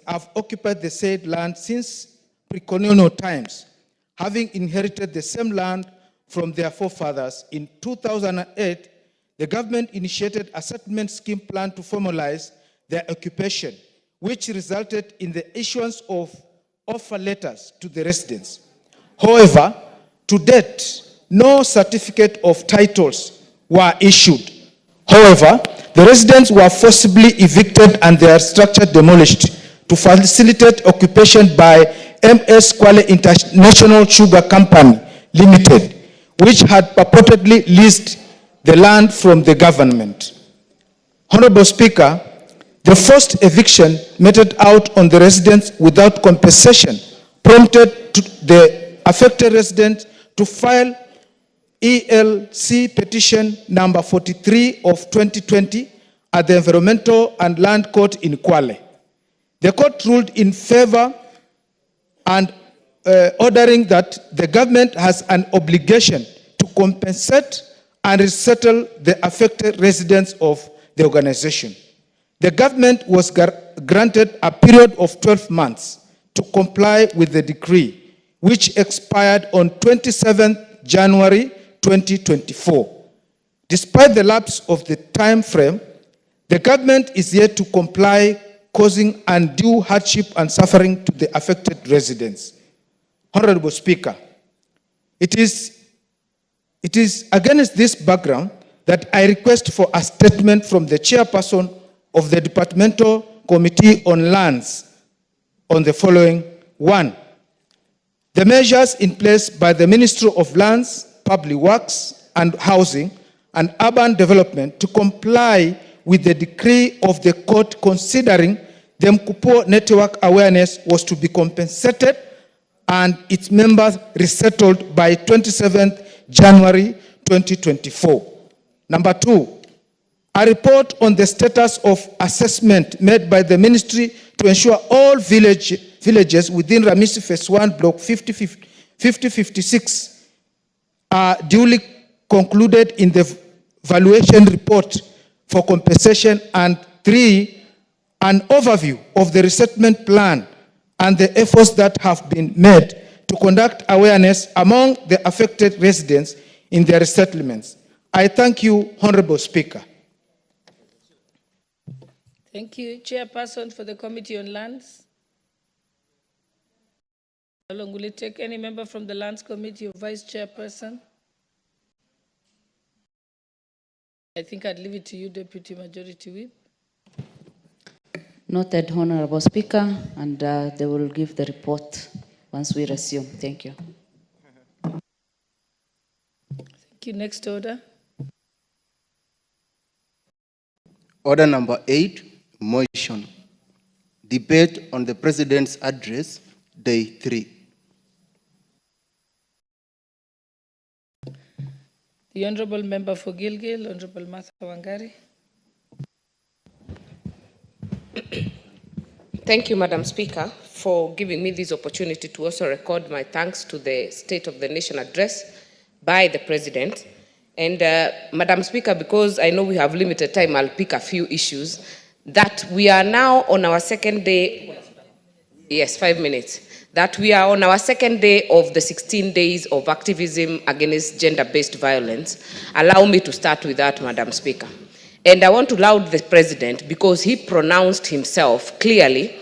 have occupied the said land since pre-colonial times, having inherited the same land from their forefathers. In 2008, the government initiated a settlement scheme plan to formalize their occupation, which resulted in the issuance of offer letters to the residents. However, to date, no certificate of titles were issued. However, the residents were forcibly evicted and their structure demolished to facilitate occupation by MS Kwale International Sugar Company Limited, which had purportedly leased the land from the government. Honorable Speaker, the forced eviction meted out on the residents without compensation prompted the affected residents to file ELC petition number 43 of 2020 at the Environmental and Land Court in Kwale. The court ruled in favor and ordering that the government has an obligation to compensate and resettle the affected residents of the organization. The government was granted a period of 12 months to comply with the decree, which expired on 27th January 2024. Despite the lapse of the time frame, the government is yet to comply, causing undue hardship and suffering to the affected residents. Honorable Speaker, it is against this background that I request for a statement from the chairperson of the Departmental Committee on Lands on the following. 1. The measures in place by the Ministry of Lands, Public Works and Housing and Urban Development to comply with the decree of the court, considering the Mkupo network awareness was to be compensated and its members resettled by 27th January 2024. Number 2, a report on the status of assessment made by the ministry to ensure all villages within Ramisi Phase 1 Block 5056 are duly concluded in the valuation report for compensation. And 3, an overview of the resettlement plan and the efforts that have been made to conduct awareness among the affected residents in their resettlements. I thank you, Honorable Speaker. Thank you. Chairperson for the Committee on Lands. How long will it take? Any member from the Lands Committee or Vice Chairperson? I think I'd leave it to you, Deputy Majority Whip. Noted, Honorable Speaker, and they will give the report once we resume. Thank you. Thank you. Next order. Order number 8, motion. Debate on the President's address, day 3. The Honorable Member for Gilgil, Honorable Martha Wangari. Thank you, Madam Speaker, for giving me this opportunity to also record my thanks to the State of the Nation address by the President. And Madam Speaker, because I know we have limited time, I'll pick a few issues. That we are now on our second day, yes, 5 minutes, that we are on our second day of the 16 days of activism against gender-based violence. Allow me to start with that, Madam Speaker. And I want to laud the President because he pronounced himself clearly,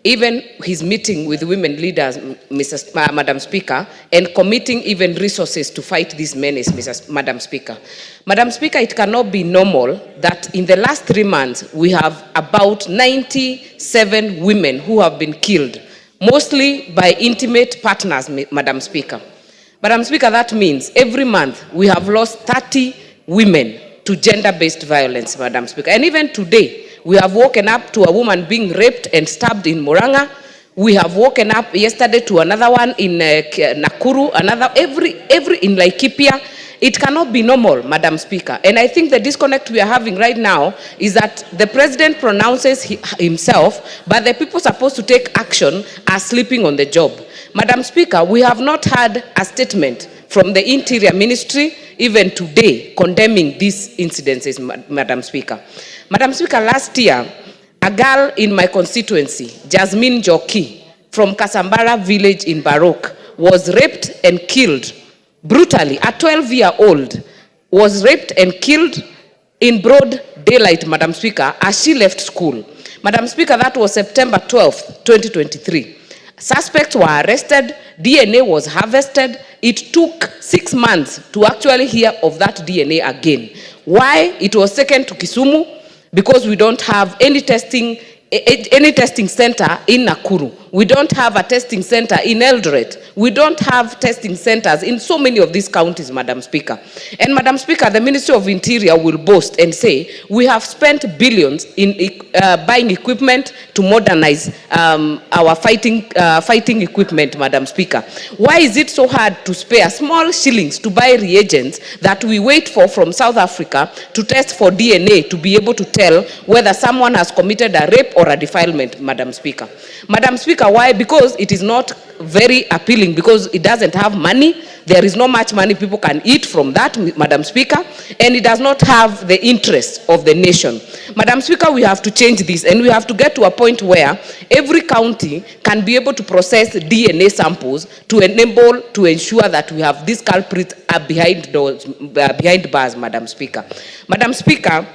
even his meeting with women leaders, Madam Speaker, and committing even resources to fight this menace, Madam Speaker. Madam Speaker, it cannot be normal that in the last 3 months, we have about 97 women who have been killed, mostly by intimate partners, Madam Speaker. Madam Speaker, that means every month we have lost 30 women to gender-based violence, Madam Speaker. And even today, we have woken up to a woman being raped and stabbed in Murang'a. We have woken up yesterday to another one in Nakuru, another every in Laikipia. It cannot be normal, Madam Speaker. And I think the disconnect we are having right now is that the President pronounces himself, but the people supposed to take action are sleeping on the job. Madam Speaker, we have not had a statement from the Interior Ministry, even today, condemning these incidences, Madam Speaker. Madam Speaker, last year, a a girl in my constituency, Jasmine Joki, from Kasambara village in Barok, was raped and killed brutally. A 12-year-old was raped and killed in broad daylight, Madam Speaker, as she left school. Madam Speaker, that was September 12th, 2023. Suspects were arrested, DNA was harvested. It took 6 months to actually hear of that DNA again. Why? It was taken to Kisumu because we don't have any testing center in Nakuru. We don't have a testing center in Eldoret. We don't have testing centers in so many of these counties, Madam Speaker. And Madam Speaker, the Ministry of Interior will boast and say, we have spent billions in buying equipment to modernize our fighting equipment, Madam Speaker. Why is it so hard to spare small shillings to buy reagents that we wait for from South Africa to test for DNA to be able to tell whether someone has committed a rape or a defilement, Madam Speaker? Madam Speaker, why? Because it is not very appealing, because it doesn't have money. There is not much money people can eat from that, Madam Speaker, and it does not have the interest of the nation. Madam Speaker, we have to change this, and we have to get to a point where every county can be able to process DNA samples to enable, to ensure that we have these culprits behind doors, behind bars, Madam Speaker. Madam Speaker,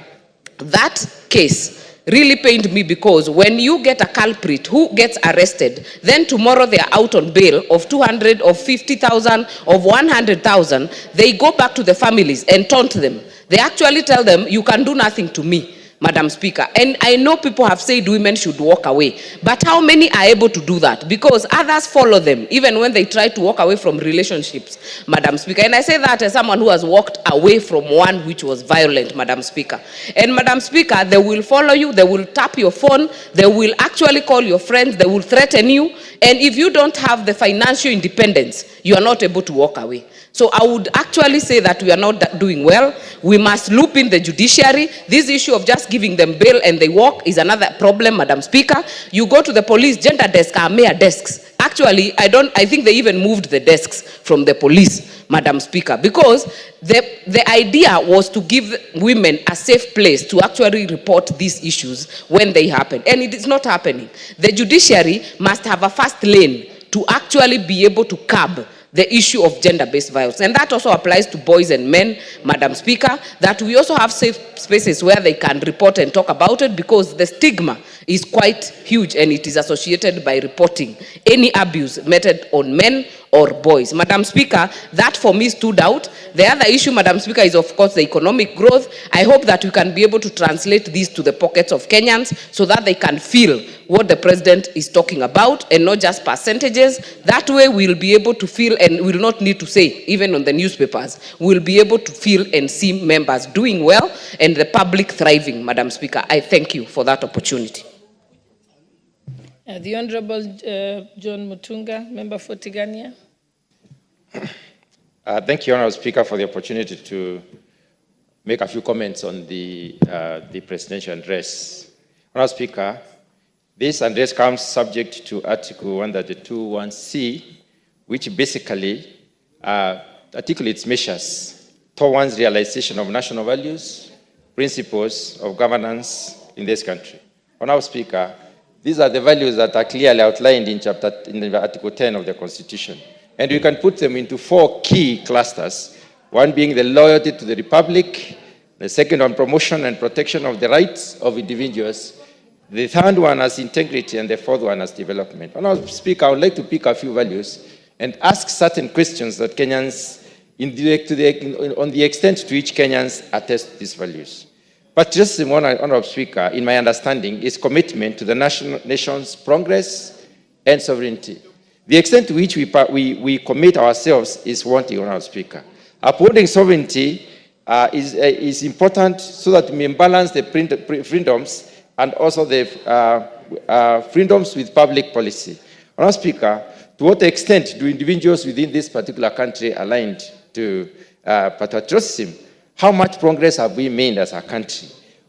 that case really pained me, because when you get a culprit who gets arrested, then tomorrow they are out on bail of 200, of 50,000, of 100,000, they go back to the families and taunt them. They actually tell them, you can do nothing to me, Madam Speaker. And I know people have said women should walk away, but how many are able to do that? Because others follow them, even when they try to walk away from relationships, Madam Speaker. And I say that as someone who has walked away from one which was violent, Madam Speaker. And Madam Speaker, they will follow you, they will tap your phone, they will actually call your friends, they will threaten you. And if you don't have the financial independence, you are not able to walk away. So I would actually say that we are not doing well. We must loop in the judiciary. This issue of just giving them bail and they walk is another problem, Madam Speaker. You go to the police, gender desk are mere desks. Actually, I think they even moved the desks from the police, Madam Speaker, because the idea was to give women a safe place to actually report these issues when they happen. And it is not happening. The judiciary must have a fast lane to actually be able to curb the issue of gender-based violence. And that also applies to boys and men, Madam Speaker, that we also have safe spaces where they can report and talk about it, because the stigma is quite huge and it is associated by reporting any abuse meted on men or boys. Madam Speaker, that for me stood out. The other issue, Madam Speaker, is of course the economic growth. I hope that we can be able to translate these to the pockets of Kenyans so that they can feel what the president is talking about and not just percentages. That way we'll be able to feel, and we'll not need to say, even on the newspapers, we'll be able to feel and see members doing well and the public thriving, Madam Speaker. I thank you for that opportunity. The Honorable John Mutunga, member for Tigania. Thank you, Honorable Speaker, for the opportunity to make a few comments on the presidential address. Honorable Speaker, this address comes subject to Article 132(1)(c), which basically articulates measures towards realization of national values, principles of governance in this country. Honorable Speaker, these are the values that are clearly outlined in Article 10 of the Constitution. And we can put them into 4 key clusters, one being the loyalty to the Republic, the second on promotion and protection of the rights of individuals, the third one as integrity, and the fourth one as development. Honorable Speaker, I would like to pick a few values and ask certain questions that Kenyans, on the extent to which Kenyans attest to these values. But just one, Honorable Speaker, in my understanding, is commitment to the nation's progress and sovereignty. The extent to which we commit ourselves is wanting, Honorable Speaker. Upholding sovereignty is important so that we balance the freedoms and also the freedoms with public policy. Honorable Speaker, to what extent do individuals within this particular country aligned to patriotism? How much progress have we made as a country?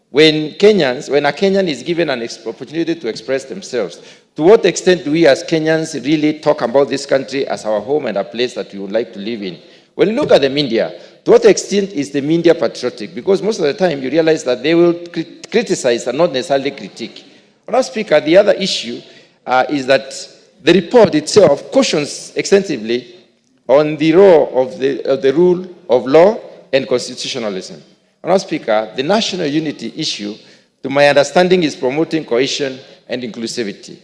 When a Kenyan is given an opportunity to express themselves, to what extent do we as Kenyans really talk about this country as our home and a place that we would like to live in? When you look at the media, to what extent is the media patriotic? Because most of the time you realize that they will criticize and not necessarily critique. Madam Speaker, the other issue is that the report itself cautions extensively on the role of the rule of law and constitutionalism. Madam Speaker, the national unity issue, to my understanding, is promoting cohesion and inclusivity.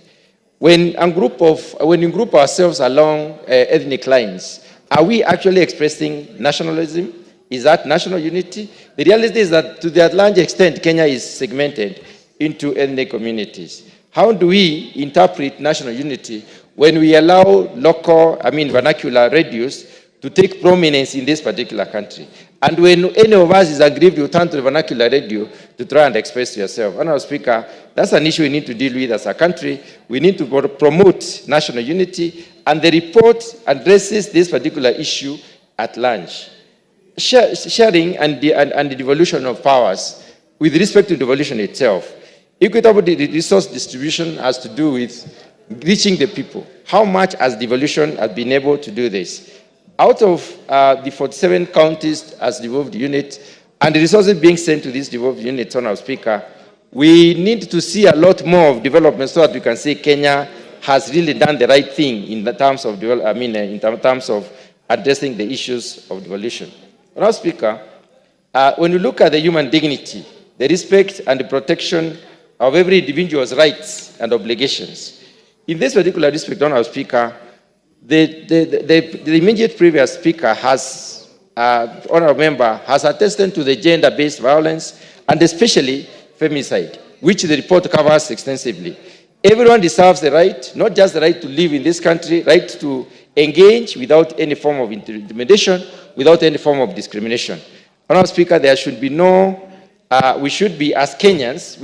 When we group ourselves along ethnic lines, are we actually expressing nationalism? Is that national unity? The reality is that to the large extent, Kenya is segmented into ethnic communities. How do we interpret national unity when we allow local, vernacular radios to take prominence in this particular country? And when any of us is aggrieved, you turn to the vernacular radio to try and express yourself. Honourable Speaker, that's an issue we need to deal with as a country. We need to promote national unity, and the report addresses this particular issue at large. Sharing and the devolution of powers with respect to devolution itself. Equitable resource distribution has to do with reaching the people. How much has devolution been able to do this? Out of the 47 counties as devolved units, and the resources being sent to these devolved units, Honourable Speaker, we need to see a lot more of development so that we can say Kenya has really done the right thing in the terms of in terms of addressing the issues of devolution. Honourable Speaker, when you look at the human dignity, the respect and the protection of every individual's rights and obligations, in this particular respect, Honourable Speaker, the immediate previous speaker has, honourable member, has attested to the gender-based violence and especially femicide, which the report covers extensively. Everyone deserves the right, not just the right to live in this country, right to engage without any form of intimidation, without any form of discrimination. Honourable Speaker, there should be no, we should be, as Kenyans,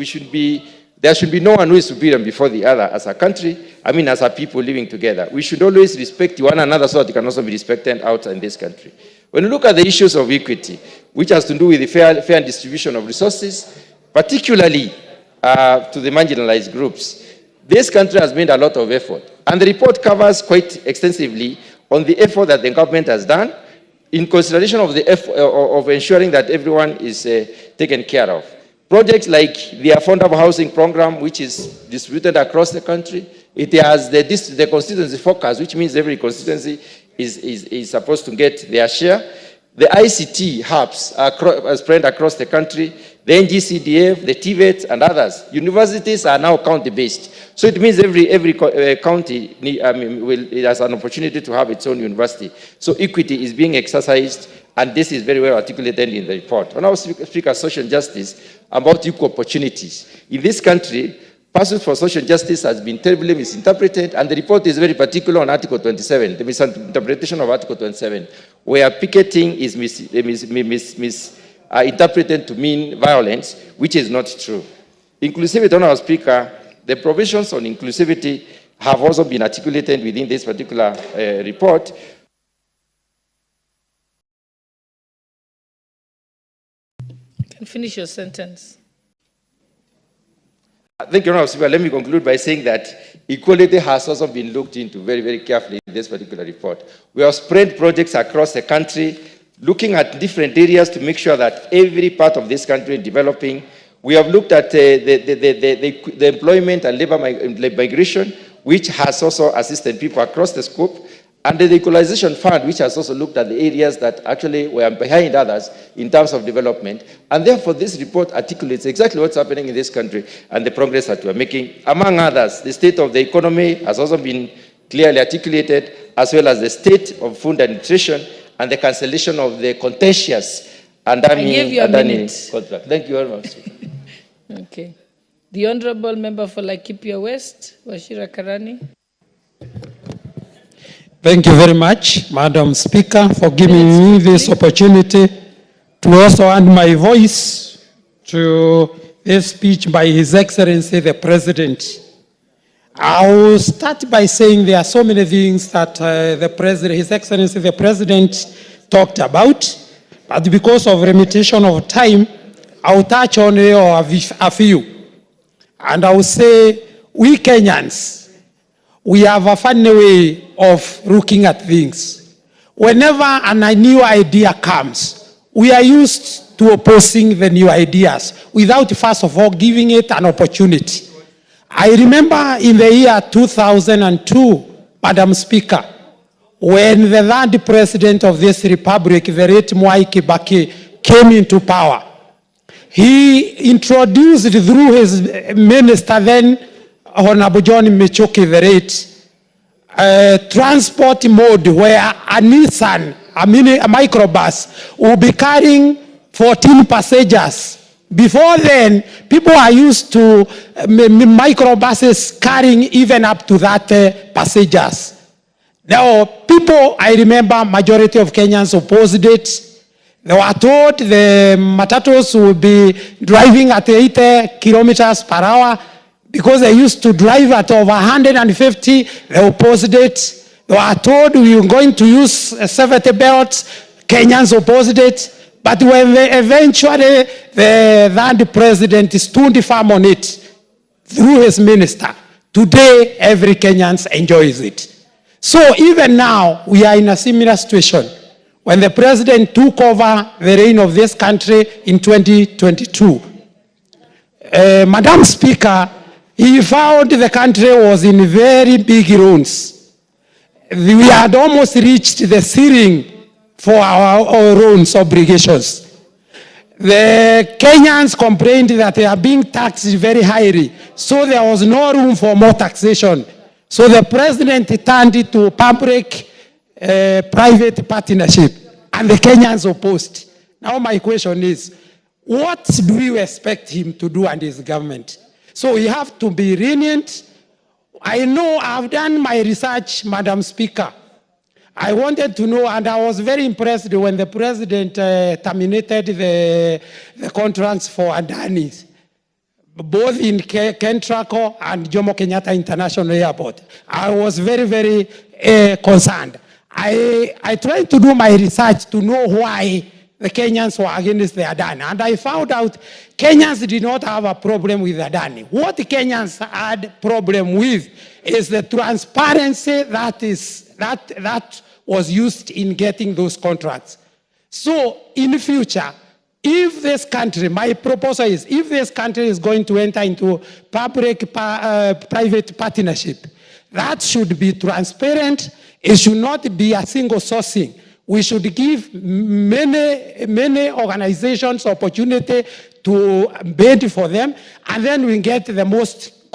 there should be no one who is superior before the other as a country, as a people living together. We should always respect one another so that we can also be respected outside in this country. When you look at the issues of equity, which has to do with the fair distribution of resources, particularly to the marginalized groups, this country has made a lot of effort. And the report covers quite extensively on the effort that the government has done in consideration of the effort of ensuring that everyone is taken care of. Projects like the affordable housing program, which is distributed across the country, it has the constituency focus, which means every constituency is supposed to get their share. The ICT hubs are spread across the country, the NGCDF, the TVET, and others. Universities are now county-based. So it means every county it has an opportunity to have its own university. So equity is being exercised, and this is very well articulated in the report. Honourable Speaker, social justice, about equal opportunities. In this country, pursuit for social justice has been terribly misinterpreted, and the report is very particular on Article 27, the misinterpretation of Article 27, where picketing is misinterpreted to mean violence, which is not true. Inclusivity, Honourable Speaker, the provisions on inclusivity have also been articulated within this particular report. Finish your sentence. Thank you, Honourable Speaker. Let me conclude by saying that equality has also been looked into very, very carefully in this particular report. We have spread projects across the country, looking at different areas to make sure that every part of this country is developing. We have looked at the employment and labor migration, which has also assisted people across the scope, and the Equalization Fund, which has also looked at the areas that actually were behind others in terms of development. And therefore, this report articulates exactly what's happening in this country and the progress that we're making. Among others, the state of the economy has also been clearly articulated, as well as the state of food and nutrition and the cancellation of the contentious Adani contract. Thank you very much. Okay. The Honourable Member for Laikipia West, Wachira Karani. Thank you very much, Madam Speaker, for giving me this opportunity to also add my voice to this speech by His Excellency the President. I will start by saying there are so many things that His Excellency the President talked about, but because of limitation of time, I'll touch on a few. And I will say, we Kenyans, we have a funny way of looking at things. Whenever a new idea comes, we are used to opposing the new ideas without, first of all, giving it an opportunity. I remember in the year 2002, Madam Speaker, when the third president of this republic, the late Mwai Kibaki, came into power, he introduced through his minister then, Honorable John Michoki, the late, transport mode where a Nissan, a microbus, will be carrying 14 passengers. Before then, people are used to microbuses carrying even up to that passengers. Now, people, I remember, majority of Kenyans opposed it. They were told the matatus would be driving at 80 kilometers per hour because they used to drive at over 150. They opposed it. They were told we were going to use safety belts. Kenyans opposed it. But when eventually the third president stood firm on it through his minister, today every Kenyan enjoys it. So even now, we are in a similar situation. When the president took over the reign of this country in 2022, Madam Speaker, he found the country was in very big loans. We had almost reached the ceiling for our loans obligations. The Kenyans complained that they are being taxed very highly, so there was no room for more taxation. So the president turned it to public-private partnership, and the Kenyans opposed. Now my question is, what do you expect him to do and his government? So we have to be lenient. I know I've done my research, Madam Speaker. I wanted to know, and I was very impressed when the president terminated the contracts for Adani, both in Kentraco and Jomo Kenyatta International Airport. I was very, very concerned. I tried to do my research to know why the Kenyans were against the Adani, and I found out Kenyans did not have a problem with Adani. What Kenyans had problem with is the transparency that was used in getting those contracts. So in the future, if this country, my proposal is, if this country is going to enter into public-private partnership, that should be transparent. It should not be a single sourcing. We should give many organizations opportunity to bid for them, and then we get the most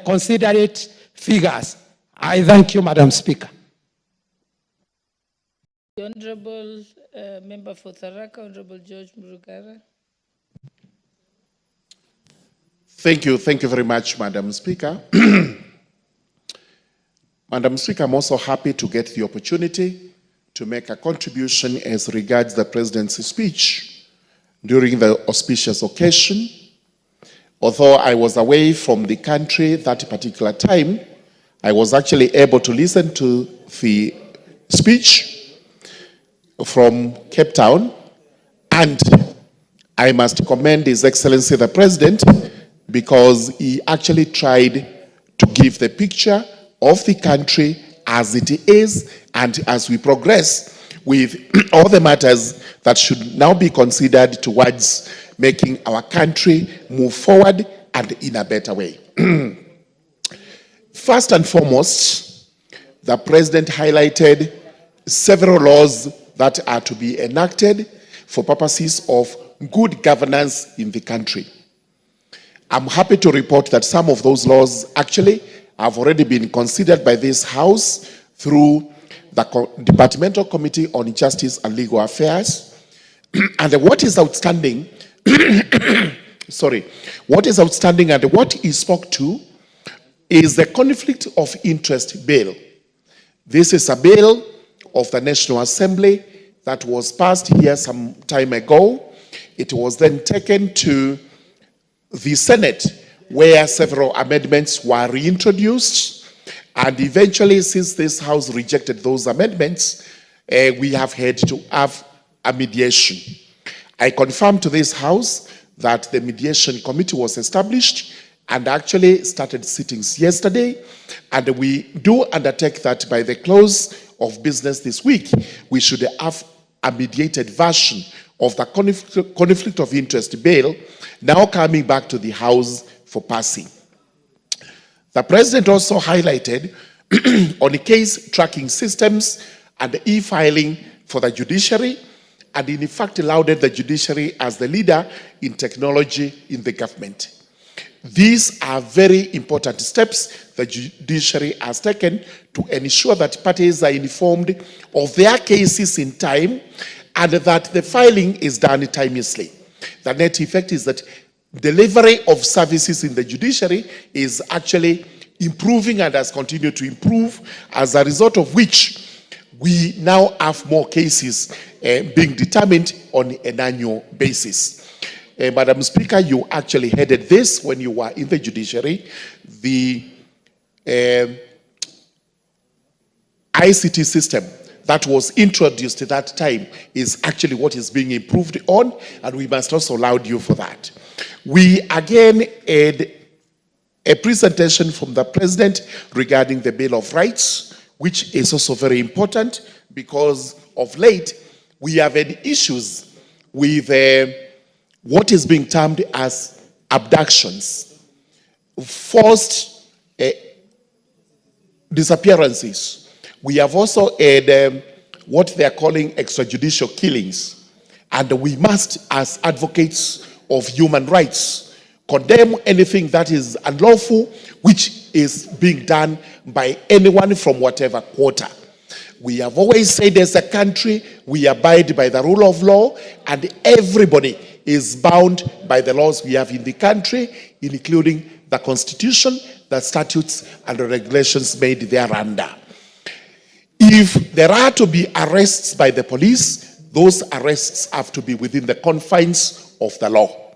considerate figures. I thank you, Madam Speaker. The Honorable Member for Tharaka, Honorable George Murugara. Thank you very much, Madam Speaker. Madam Speaker, I'm also happy to get the opportunity to make a contribution as regards the President's speech during the auspicious occasion. Although I was away from the country that particular time, I was actually able to listen to the speech from Cape Town, and I must commend His Excellency the President because he actually tried to give the picture of the country as it is and as we progress with all the matters that should now be considered towards making our country move forward and in a better way. First and foremost, the President highlighted several laws that are to be enacted for purposes of good governance in the country. I'm happy to report that some of those laws actually have already been considered by this House through the Departmental Committee on Justice and Legal Affairs. And what is outstanding, what is outstanding and what he spoke to is the conflict of interest bill. This is a bill of the National Assembly that was passed here some time ago. It was then taken to the Senate, where several amendments were reintroduced, and eventually, since this House rejected those amendments, we have had to have a mediation. I confirm to this House that the mediation committee was established and actually started sittings yesterday, and we do undertake that by the close of business this week, we should have a mediated version of the conflict of interest bill now coming back to the House for passing. The president also highlighted on the case tracking systems and the e-filing for the judiciary, and in fact lauded the judiciary as the leader in technology in the government. These are very important steps the judiciary has taken to ensure that parties are informed of their cases in time and that the filing is done timelessly. The net effect is that delivery of services in the judiciary is actually improving and has continued to improve, as a result of which we now have more cases being determined on an annual basis. Madam Speaker, you actually headed this when you were in the judiciary. The ICT system that was introduced at that time is actually what is being improved on, and we must also laud you for that. We again had a presentation from the President regarding the Bill of Rights, which is also very important because of late we have had issues with what is being termed as abductions, forced disappearances. We have also had what they are calling extrajudicial killings. And we must, as advocates of human rights, condemn anything that is unlawful, which is being done by anyone from whatever quarter. We have always said as a country, we abide by the rule of law, and everybody is bound by the laws we have in the country, including the Constitution, the statutes, and the regulations made thereunder. If there are to be arrests by the police, those arrests have to be within the confines of the law.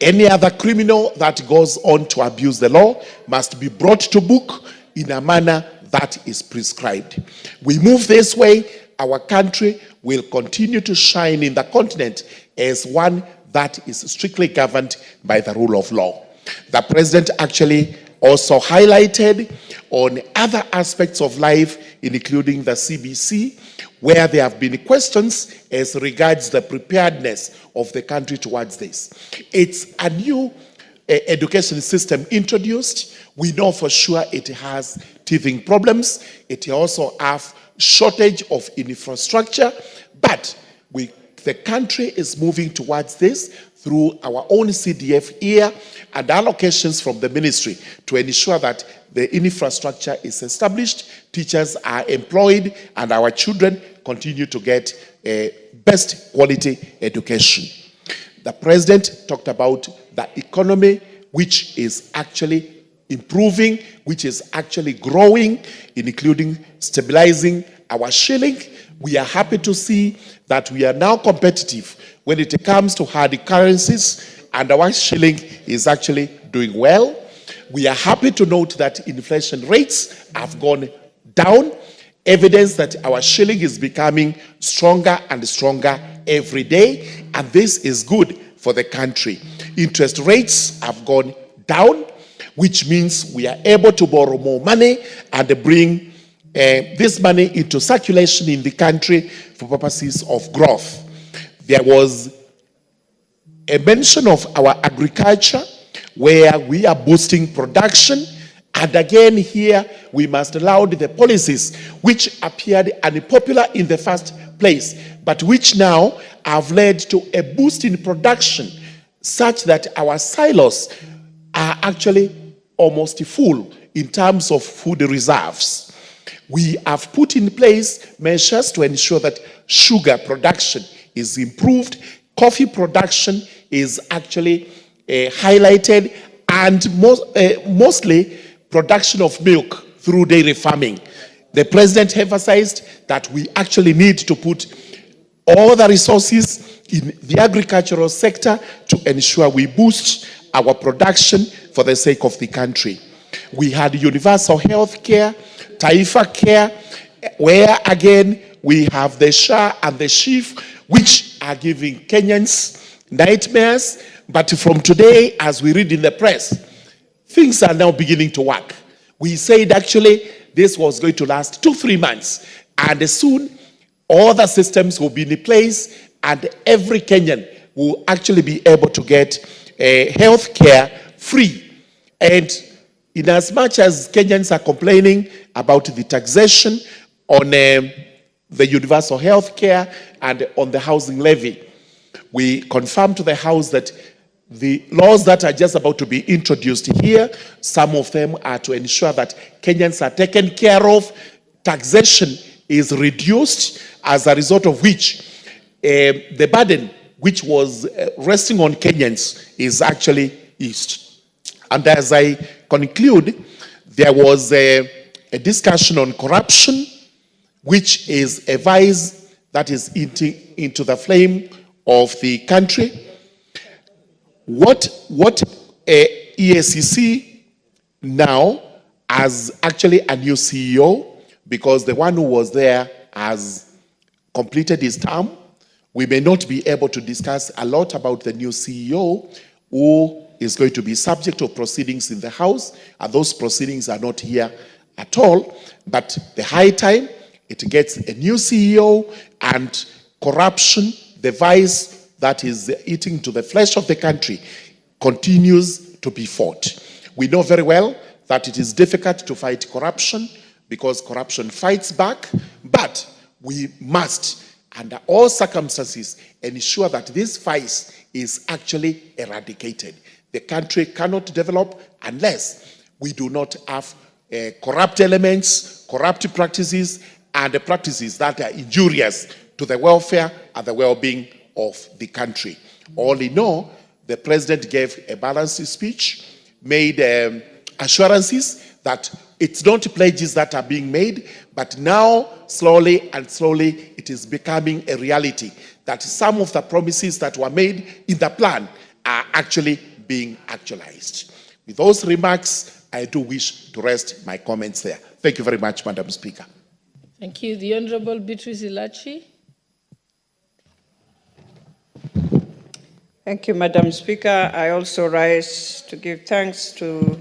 Any other criminal that goes on to abuse the law must be brought to book in a manner that is prescribed. We move this way, our country will continue to shine in the continent as one that is strictly governed by the rule of law. The president actually also highlighted on other aspects of life, including the CBC, where there have been questions as regards the preparedness of the country towards this. It's a new education system introduced. We know for sure it has teething problems. It also has shortage of infrastructure, but the country is moving towards this through our own CDF here and allocations from the ministry to ensure that the infrastructure is established, teachers are employed, and our children continue to get a best quality education. The president talked about the economy, which is actually improving, which is actually growing, including stabilizing our shilling. We are happy to see that we are now competitive when it comes to hard currencies, and our shilling is actually doing well. We are happy to note that inflation rates have gone down, evidence that our shilling is becoming stronger and stronger every day, and this is good for the country. Interest rates have gone down, which means we are able to borrow more money and bring this money into circulation in the country for purposes of growth. There was a mention of our agriculture, where we are boosting production, and again here we must laud the policies which appeared unpopular in the first place, but which now have led to a boost in production such that our silos are actually almost full in terms of food reserves. We have put in place measures to ensure that sugar production is improved, coffee production is actually highlighted, and mostly production of milk through dairy farming. The president emphasized that we actually need to put all the resources in the agricultural sector to ensure we boost our production for the sake of the country. We had universal health care, Taifa Care, where again we have the SHA and the SHIF, which are giving Kenyans nightmares. But from today, as we read in the press, things are now beginning to work. We said actually this was going to last 2-3 months, and soon all the systems will be in place, and every Kenyan will actually be able to get health care free. And in as much as Kenyans are complaining about the taxation on the universal health care and on the housing levy, we confirm to the House that the laws that are just about to be introduced here, some of them are to ensure that Kenyans are taken care of, taxation is reduced, as a result of which the burden which was resting on Kenyans is actually eased. And as I conclude, there was a discussion on corruption, which is a vice that is eating into the flame of the country. What EACC now has actually a new CEO, because the one who was there has completed his term. We may not be able to discuss a lot about the new CEO, who is going to be subject to proceedings in the House, and those proceedings are not here at all. But the high time it gets a new CEO, and corruption, the vice that is eating to the flesh of the country, continues to be fought. We know very well that it is difficult to fight corruption because corruption fights back, but we must, under all circumstances, ensure that this vice is actually eradicated. The country cannot develop unless we do not have corrupt elements, corrupt practices, and the practices that are injurious to the welfare and the well-being of the country. All in all, the president gave a balanced speech, made assurances that it's not pledges that are being made, but now, slowly and slowly, it is becoming a reality that some of the promises that were made in the plan are actually being actualized. With those remarks, I do wish to rest my comments there. Thank you very much, Madam Speaker. Thank you. The Honorable Beatrice Ilachi. Thank you, Madam Speaker. I also rise to give thanks to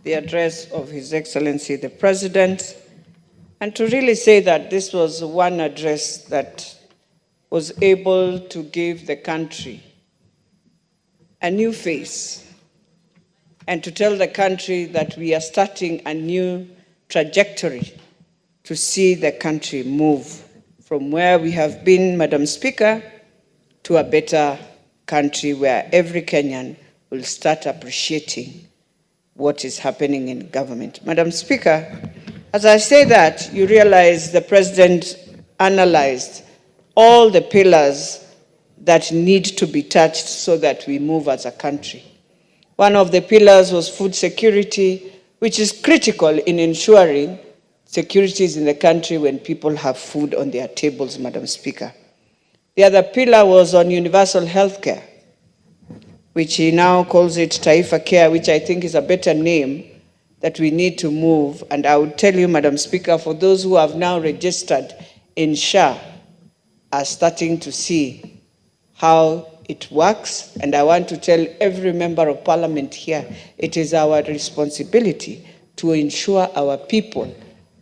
the address of His Excellency the President, and to really say that this was one address that was able to give the country a new face, and to tell the country that we are starting a new trajectory to see the country move from where we have been, Madam Speaker, to a better country where every Kenyan will start appreciating what is happening in government. Madam Speaker, as I say that, you realize the President analyzed all the pillars that need to be touched so that we move as a country. One of the pillars was food security, which is critical in ensuring securities in the country when people have food on their tables, Madam Speaker. The other pillar was on universal health care, which he now calls it Taifa Care, which I think is a better name that we need to move. And I would tell you, Madam Speaker, for those who have now registered in SHA are starting to see how it works. And I want to tell every member of parliament here, it is our responsibility to ensure our people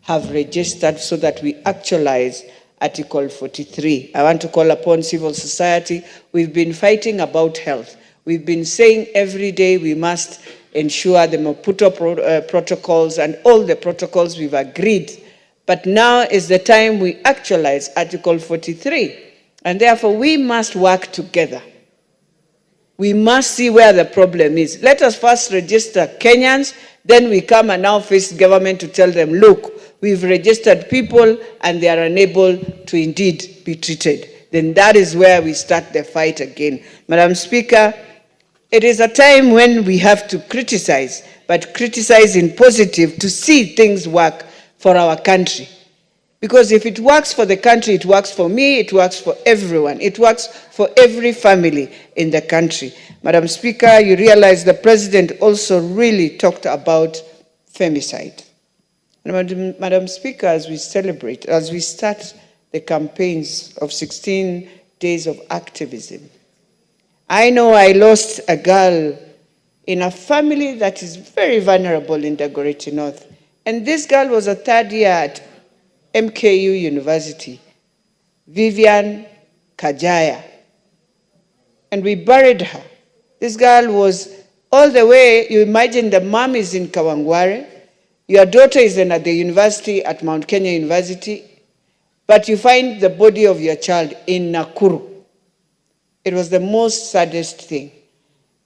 have registered so that we actualize Article 43. I want to call upon civil society. We've been fighting about health. We've been saying every day we must ensure the Maputo protocols and all the protocols we've agreed. But now is the time we actualize Article 43. And therefore, we must work together. We must see where the problem is. Let us first register Kenyans, then we come and now face government to tell them, look, we've registered people and they are unable to indeed be treated. Then that is where we start the fight again. Madam Speaker, it is a time when we have to criticize, but criticize in positive to see things work for our country. Because if it works for the country, it works for me, it works for everyone. It works for every family in the country. Madam Speaker, you realize the President also really talked about femicide. Madam Speaker, as we celebrate, as we start the campaigns of 16 days of activism, I know I lost a girl in a family that is very vulnerable in Dagoretti North. And this girl was a third year at MKU University, Vivian Kajaya. And we buried her. This girl was all the way, you imagine the mom is in Kawangware, your daughter is at the university, at Mount Kenya University, but you find the body of your child in Nakuru. It was the most saddest thing.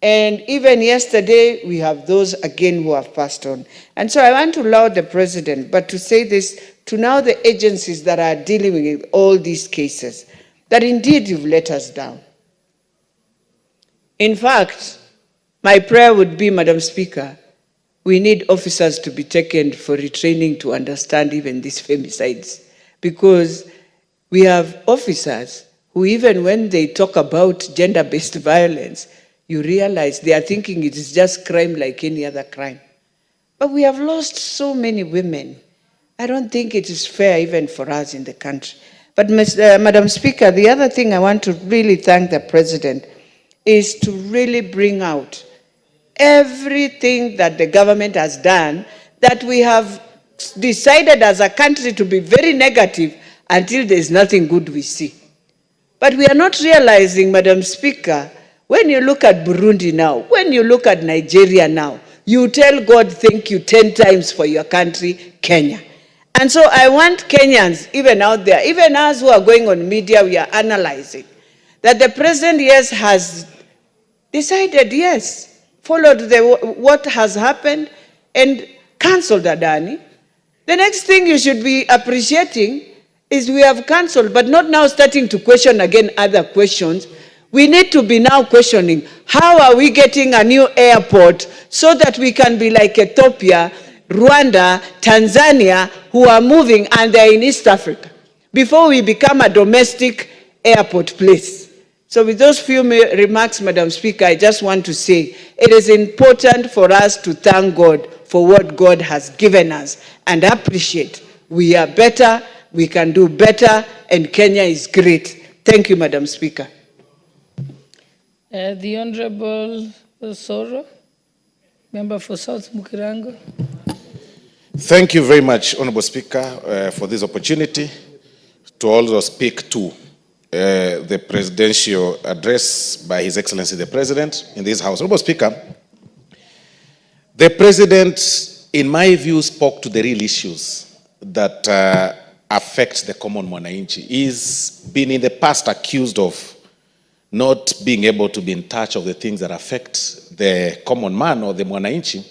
And even yesterday, we have those again who have passed on. And so I want to laud the president, but to say this to now the agencies that are dealing with all these cases, that indeed you've let us down. In fact, my prayer would be, Madam Speaker, we need officers to be taken for retraining to understand even these femicides, because we have officers who, even when they talk about gender-based violence, you realize they are thinking it is just crime like any other crime. But we have lost so many women. I don't think it is fair even for us in the country. But Madam Speaker, the other thing I want to really thank the President is to really bring out everything that the government has done that we have decided as a country to be very negative until there's nothing good we see. But we are not realizing, Madam Speaker, when you look at Burundi now, when you look at Nigeria now, you tell God thank you 10 times for your country, Kenya. And so I want Kenyans, even out there, even us who are going on media, we are analyzing, that the President, yes, has decided, yes, followed what has happened and cancelled Adani. The next thing you should be appreciating is we have cancelled, but not now starting to question again other questions. We need to be now questioning, how are we getting a new airport so that we can be like Ethiopia, Rwanda, Tanzania, who are moving and they're in East Africa, before we become a domestic airport place. So with those few remarks, Madam Speaker, I just want to say it is important for us to thank God for what God has given us and appreciate we are better, we can do better, and Kenya is great. Thank you, Madam Speaker. The Honorable Soro, member for South Mukirango. Thank you very much, Honorable Speaker, for this opportunity to also speak to the presidential address by His Excellency the President in this House. Honorable Speaker, the President, in my view, spoke to the real issues that affect the common mwananchi. He's been in the past accused of not being able to be in touch of the things that affect the common man or the mwananchi.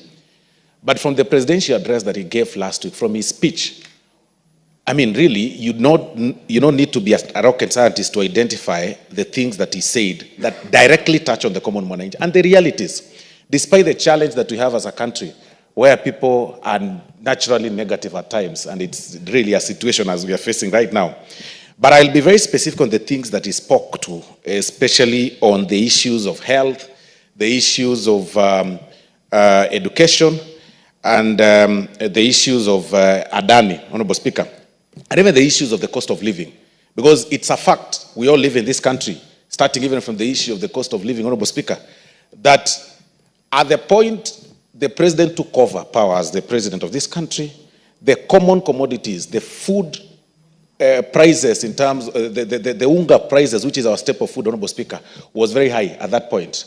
But from the presidential address that he gave last week, from his speech, I mean, really, you don't need to be a rocket scientist to identify the things that he said that directly touch on the common mwananchi and the realities. Despite the challenge that we have as a country, where people are naturally negative at times, and it's really a situation as we are facing right now. But I'll be very specific on the things that he spoke to, especially on the issues of health, the issues of education, and the issues of Adani, Honorable Speaker, and even the issues of the cost of living. Because it's a fact, we all live in this country, starting even from the issue of the cost of living, Honorable Speaker, that at the point the President took over power as the President of this country, the common commodities, the food prices in terms, the unga prices, which is our staple food, Honorable Speaker, was very high at that point.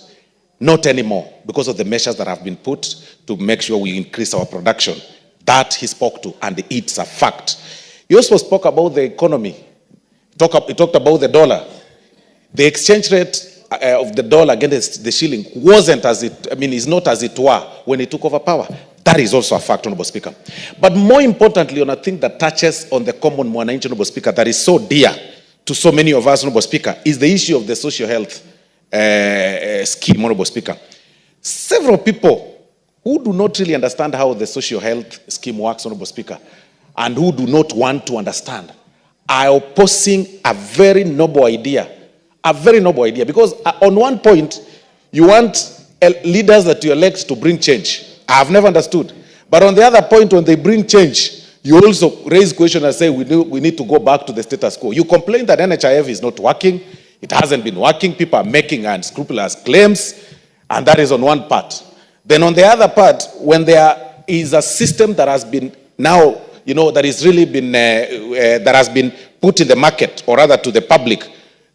Not anymore, because of the measures that have been put to make sure we increase our production. That he spoke to, and it's a fact. He also spoke about the economy. He talked about the dollar. The exchange rate of the dollar against the shilling wasn't as it, is not as it were when he took over power. That is also a fact, Honorable Speaker. But more importantly, on a thing that touches on the common mwananchi, Honorable Speaker, that is so dear to so many of us, Honorable Speaker, is the issue of the social health scheme, Honorable Speaker. Several people who do not really understand how the social health scheme works, Honorable Speaker, and who do not want to understand, are opposing a very noble idea. A very noble idea. Because on one point, you want leaders that you elect to bring change. I have never understood. But on the other point, when they bring change, you also raise questions and say, we need to go back to the status quo. You complain that NHIF is not working. It hasn't been working. People are making unscrupulous claims. And that is on one part. Then on the other part, when there is a system that has been now, that is really been, that has been put in the market, or rather to the public,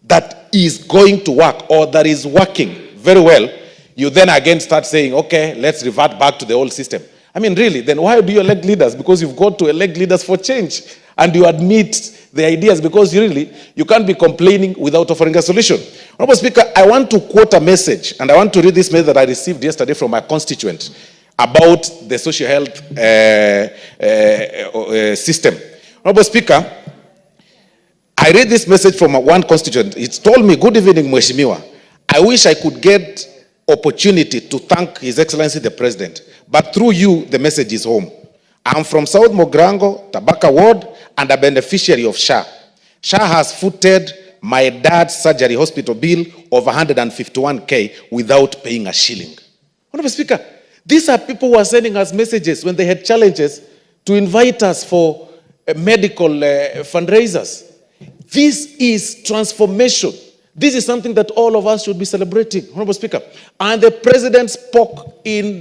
that is going to work, or that is working very well, you then again start saying, okay, let's revert back to the old system. I mean, really, then why do you elect leaders? Because you've got to elect leaders for change. And you admit the ideas, because you can't be complaining without offering a solution. Honorable Speaker, I want to quote a message, and I want to read this message that I received yesterday from my constituent about the social health system. Honorable Speaker, I read this message from one constituent. It told me, good evening, Mheshimiwa. I wish I could get opportunity to thank His Excellency the President, but through you, the message is home. I'm from South Mogrango, Tabaka Ward, and a beneficiary of SHA. SHA has footed my dad's surgery hospital bill of 151K without paying a shilling. Honorable Speaker, these are people who are sending us messages when they had challenges to invite us for medical fundraisers. This is transformation. This is something that all of us should be celebrating, Honorable Speaker. And the President spoke in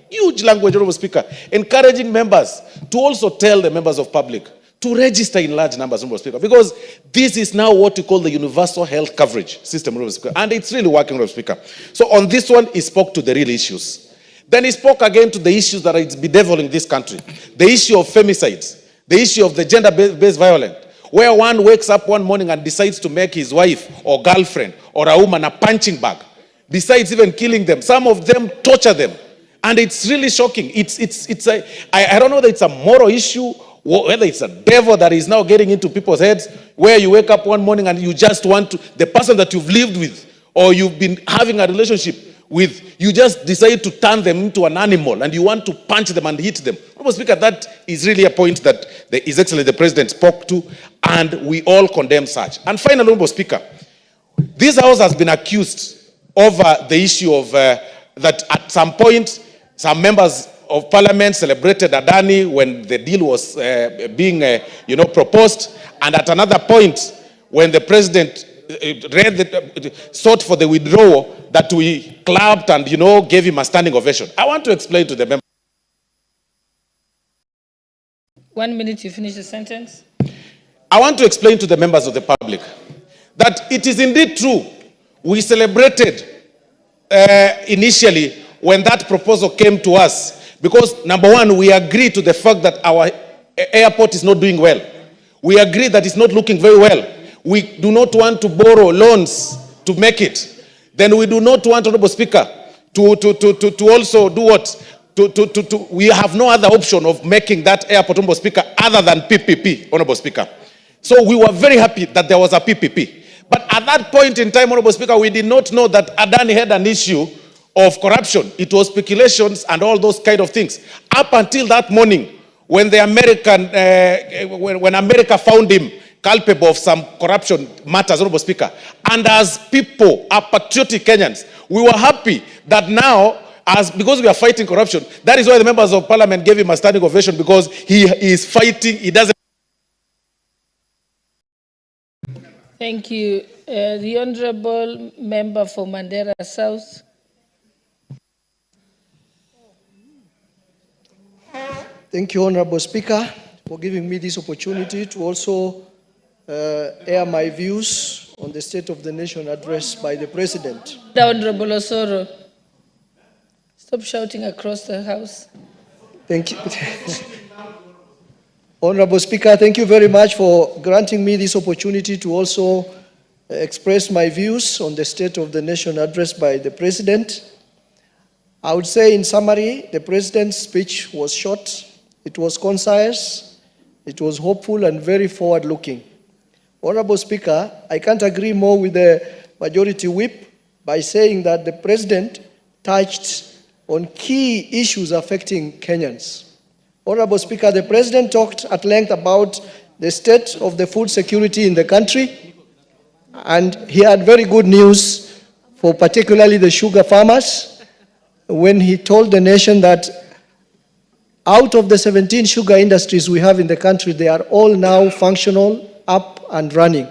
huge language, Honorable Speaker, encouraging members to also tell the members of public to register in large numbers, Honorable Speaker, because this is now what we call the universal health coverage system, Honorable Speaker, and it's really working, Honorable Speaker. So on this one, he spoke to the real issues. Then he spoke again to the issues that are bedeviling this country, the issue of femicides, the issue of the gender-based violence, where one wakes up one morning and decides to make his wife or girlfriend or a woman a punching bag, besides even killing them. Some of them torture them. And it's really shocking. I don't know whether it's a moral issue, whether it's a devil that is now getting into people's heads, where you wake up one morning and you just want to, the person that you've lived with or you've been having a relationship with, you just decide to turn them into an animal and you want to punch them and hit them. Honorable Speaker, that is really a point that His Excellency the President spoke to, and we all condemn such. And finally, Honorable Speaker, this House has been accused over the issue of that at some point, some members of Parliament celebrated Adani when the deal was being proposed, and at another point, when the President sought for the withdrawal, that we clapped and, gave him a standing ovation. I want to explain to the members. 1 minute, you finish the sentence. I want to explain to the members of the public that it is indeed true. We celebrated initially when that proposal came to us because, number one, we agree to the fact that our airport is not doing well. We agree that it's not looking very well. We do not want to borrow loans to make it. Then we do not want, Honorable Speaker, to also do what? We have no other option of making that airport, Honorable Speaker, other than PPP, Honorable Speaker. So we were very happy that there was a PPP. But at that point in time, Honorable Speaker, we did not know that Adani had an issue of corruption. It was speculations and all those kind of things. Up until that morning, when the when America found him culpable of some corruption matters, Honorable Speaker, and as people, are patriotic Kenyans, we were happy that now, because we are fighting corruption, that is why the members of Parliament gave him a standing ovation, because he is fighting, he doesn't. Thank you. The Honorable Member for Mandera South. Thank you, Honorable Speaker, for giving me this opportunity to also air my views on the State of the Nation address by the President. The Honorable Osoro. Stop shouting across the House. Thank you. Honorable Speaker, thank you very much for granting me this opportunity to also express my views on the State of the Nation address by the President. I would say in summary, the President's speech was short, it was concise, it was hopeful and very forward-looking. Honorable Speaker, I can't agree more with the Majority Whip by saying that the President touched on key issues affecting Kenyans. Honorable Speaker, the President talked at length about the state of the food security in the country, and he had very good news for particularly the sugar farmers when he told the nation that out of the 17 sugar industries we have in the country, they are all now functional, up and running.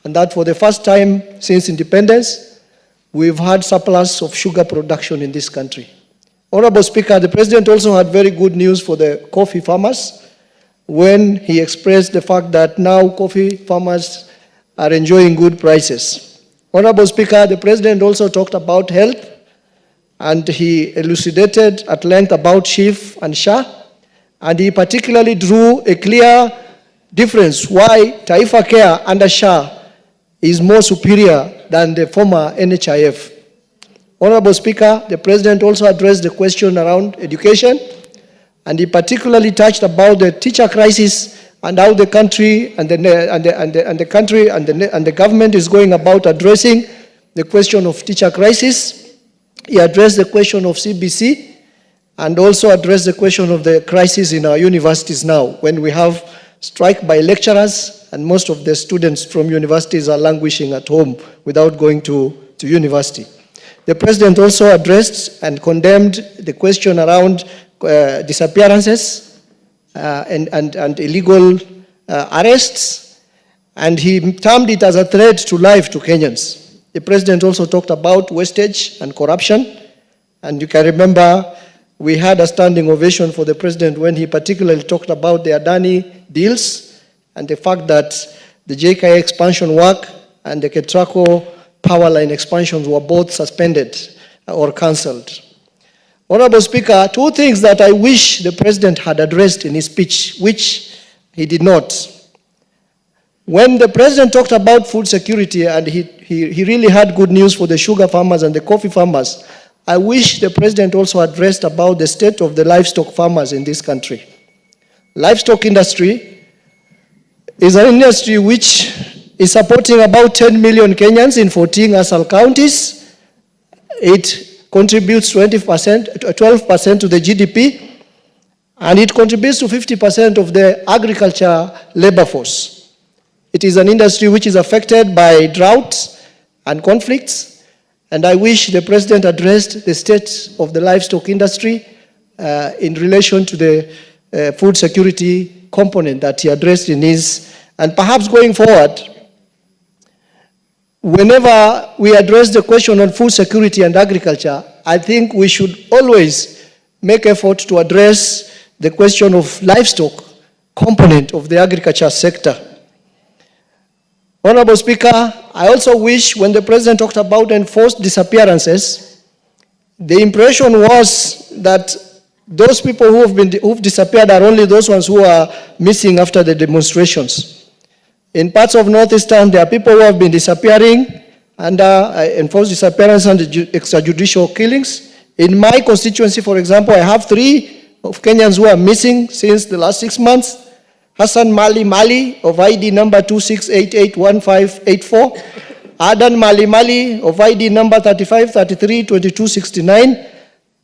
And that for the first time since independence, we've had surplus of sugar production in this country. Honorable Speaker, the President also had very good news for the coffee farmers when he expressed the fact that now coffee farmers are enjoying good prices. Honorable Speaker, the President also talked about health, and he elucidated at length about SHIF and SHA, and he particularly drew a clear difference why Taifa Care under SHA is more superior than the former NHIF. Honorable Speaker, the President also addressed the question around education, and he particularly touched about the teacher crisis and how the country and the government is going about addressing the question of teacher crisis. He addressed the question of CBC and also addressed the question of the crisis in our universities now, when we have strike by lecturers and most of the students from universities are languishing at home without going to university. The President also addressed and condemned the question around disappearances and illegal arrests, and he termed it as a threat to life to Kenyans. The President also talked about wastage and corruption, and you can remember we had a standing ovation for the President when he particularly talked about the Adani deals and the fact that the JKI expansion work and the Ketraco power line expansions were both suspended or cancelled. Honorable Speaker, two things that I wish the President had addressed in his speech, which he did not. When the President talked about food security, and he really had good news for the sugar farmers and the coffee farmers, I wish the President also addressed about the state of the livestock farmers in this country. Livestock industry is an industry which is supporting about 10 million Kenyans in 14 ASAL counties. It contributes 12% to the GDP, and it contributes to 50% of the agriculture labor force. It is an industry which is affected by drought and conflicts, and I wish the President addressed the state of the livestock industry in relation to the food security component that he addressed in his, and perhaps going forward, whenever we address the question on food security and agriculture, I think we should always make effort to address the question of livestock component of the agriculture sector. Honorable Speaker, I also wish when the President talked about enforced disappearances, the impression was that those people who've disappeared are only those ones who are missing after the demonstrations. In parts of Northeastern, there are people who have been disappearing under enforced disappearance and extrajudicial killings. In my constituency, for example, I have 3 of Kenyans who are missing since the last 6 months. Hassan Mali of ID number 26881584. Adan Mali of ID number 35332269.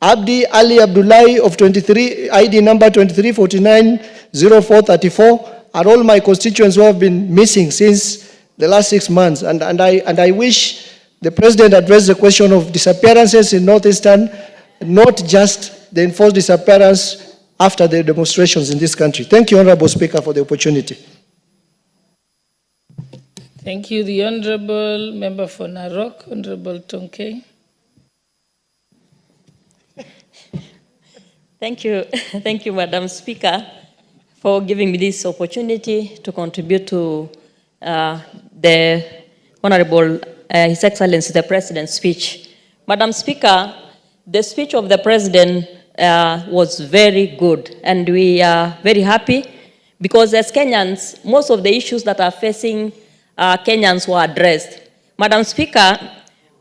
Abdi Ali Abdullahi of ID number 23490434 are all my constituents who have been missing since the last 6 months. And I wish the President addressed the question of disappearances in Northeastern, not just the enforced disappearance after the demonstrations in this country. Thank you, Honorable Speaker, for the opportunity. Thank you. The Honorable Member for Narok, Honorable Tonke. Thank you. Thank you, Madam Speaker, for giving me this opportunity to contribute to the Honorable His Excellency the President's speech. Madam Speaker, the speech of the President was very good, and we are very happy because as Kenyans, most of the issues that are facing Kenyans were addressed. Madam Speaker,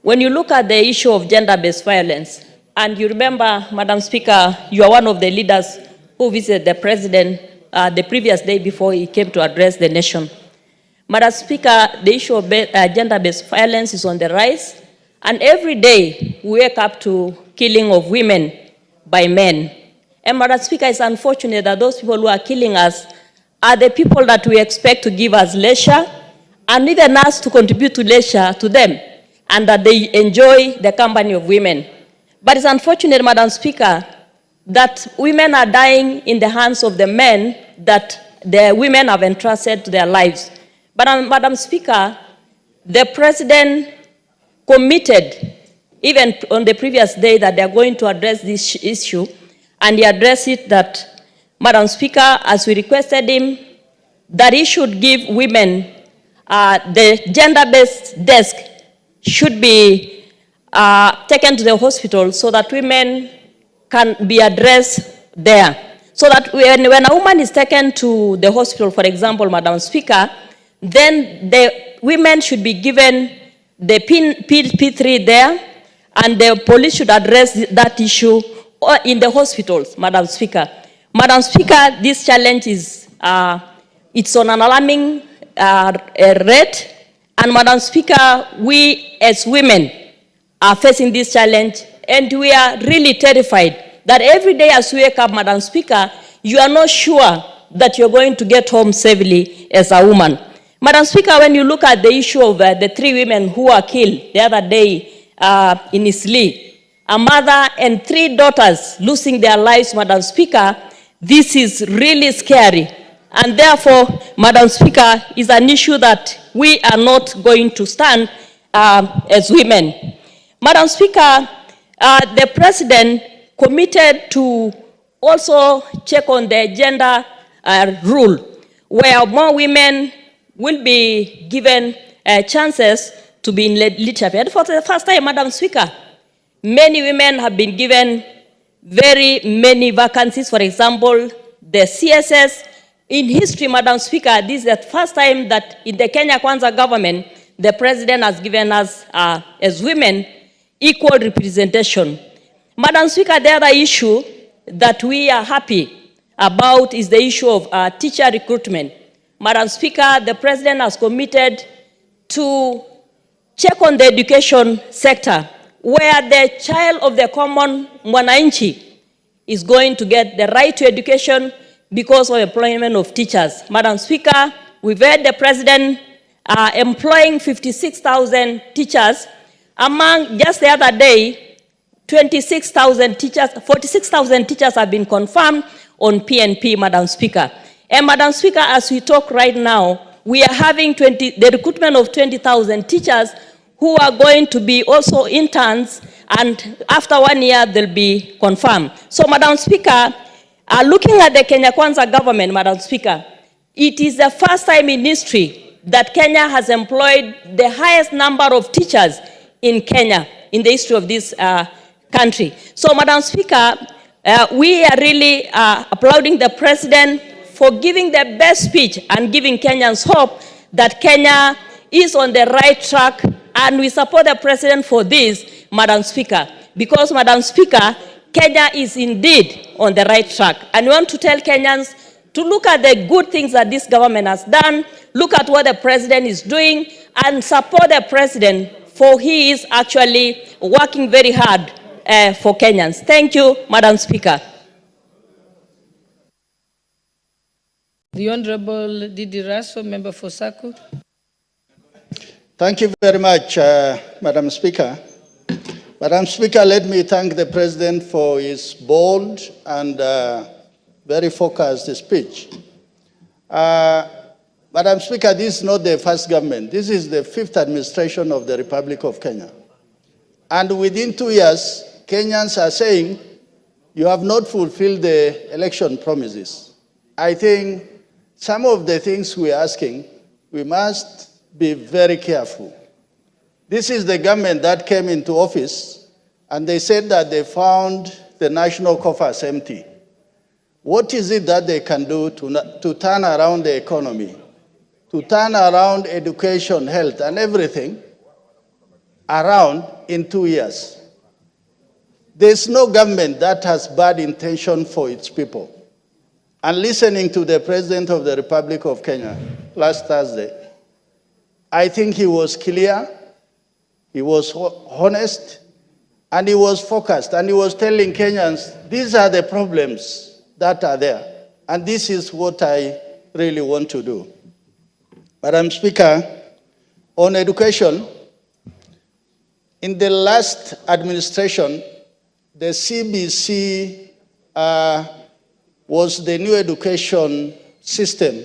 when you look at the issue of gender-based violence, and you remember, Madam Speaker, you are one of the leaders who visited the President the previous day before he came to address the nation. Madam Speaker, the issue of gender-based violence is on the rise, and every day we wake up to killing of women by men. And Madam Speaker, it's unfortunate that those people who are killing us are the people that we expect to give us leisure, and even us to contribute to leisure to them, and that they enjoy the company of women. But it's unfortunate, Madam Speaker, that women are dying in the hands of the men that the women have entrusted to their lives. But Madam Speaker, the President committed, even on the previous day, that they are going to address this issue, and he addressed it that, Madam Speaker, as we requested him, that he should give women the gender-based desk should be taken to the hospital so that women can be addressed there. So that when a woman is taken to the hospital, for example, Madam Speaker, then the women should be given the P3 there, and the police should address that issue in the hospitals, Madam Speaker. Madam Speaker, this challenge is it's on an alarming rate, and Madam Speaker, we as women are facing this challenge, and we are really terrified that every day as we wake up, Madam Speaker, you are not sure that you're going to get home safely as a woman. Madam Speaker, when you look at the issue of the 3 women who were killed the other day in Isli, a mother and 3 daughters losing their lives, Madam Speaker, this is really scary. And therefore, Madam Speaker, is an issue that we are not going to stand as women. Madam Speaker, the President committed to also check on the gender rule, where more women will be given chances to be in leadership. And for the first time, Madam Speaker, many women have been given very many vacancies. For example, the CSS. In history, Madam Speaker, this is the first time that in the Kenya Kwanza government, the President has given us, as women, equal representation. Madam Speaker, the other issue that we are happy about is the issue of teacher recruitment. Madam Speaker, the President has committed to check on the education sector, where the child of the common mwananchi is going to get the right to education because of employment of teachers. Madam Speaker, we've heard the President employing 56,000 teachers. Among just the other day, 26,000 teachers, 46,000 teachers have been confirmed on PNP, Madam Speaker. And Madam Speaker, as we talk right now, we are having the recruitment of 20,000 teachers who are going to be also interns, and after 1 year, they'll be confirmed. So, Madam Speaker, looking at the Kenya Kwanza government, Madam Speaker, it is the first time in history that Kenya has employed the highest number of teachers in Kenya, in the history of this country. So, Madam Speaker, we are really applauding the President for giving the best speech and giving Kenyans hope that Kenya is on the right track, and we support the President for this, Madam Speaker, because, Madam Speaker, Kenya is indeed on the right track. And we want to tell Kenyans to look at the good things that this government has done, look at what the President is doing, and support the President, for he is actually working very hard for Kenyans. Thank you, Madam Speaker. The Honorable Didi Raso, member for Saku. Thank you very much, Madam Speaker. Madam Speaker, let me thank the President for his bold and very focused speech. Madam Speaker, this is not the first government. This is the 5th administration of the Republic of Kenya. And within 2 years, Kenyans are saying, you have not fulfilled the election promises. I think some of the things we're asking, we must be very careful. This is the government that came into office, and they said that they found the national coffers empty. What is it that they can do to turn around the economy, to turn around education, health, and everything around in 2 years? There's no government that has bad intention for its people. And listening to the President of the Republic of Kenya last Thursday, I think he was clear, he was honest, and he was focused, and he was telling Kenyans, these are the problems that are there, and this is what I really want to do. Madam Speaker, on education, in the last administration, the CBC was the new education system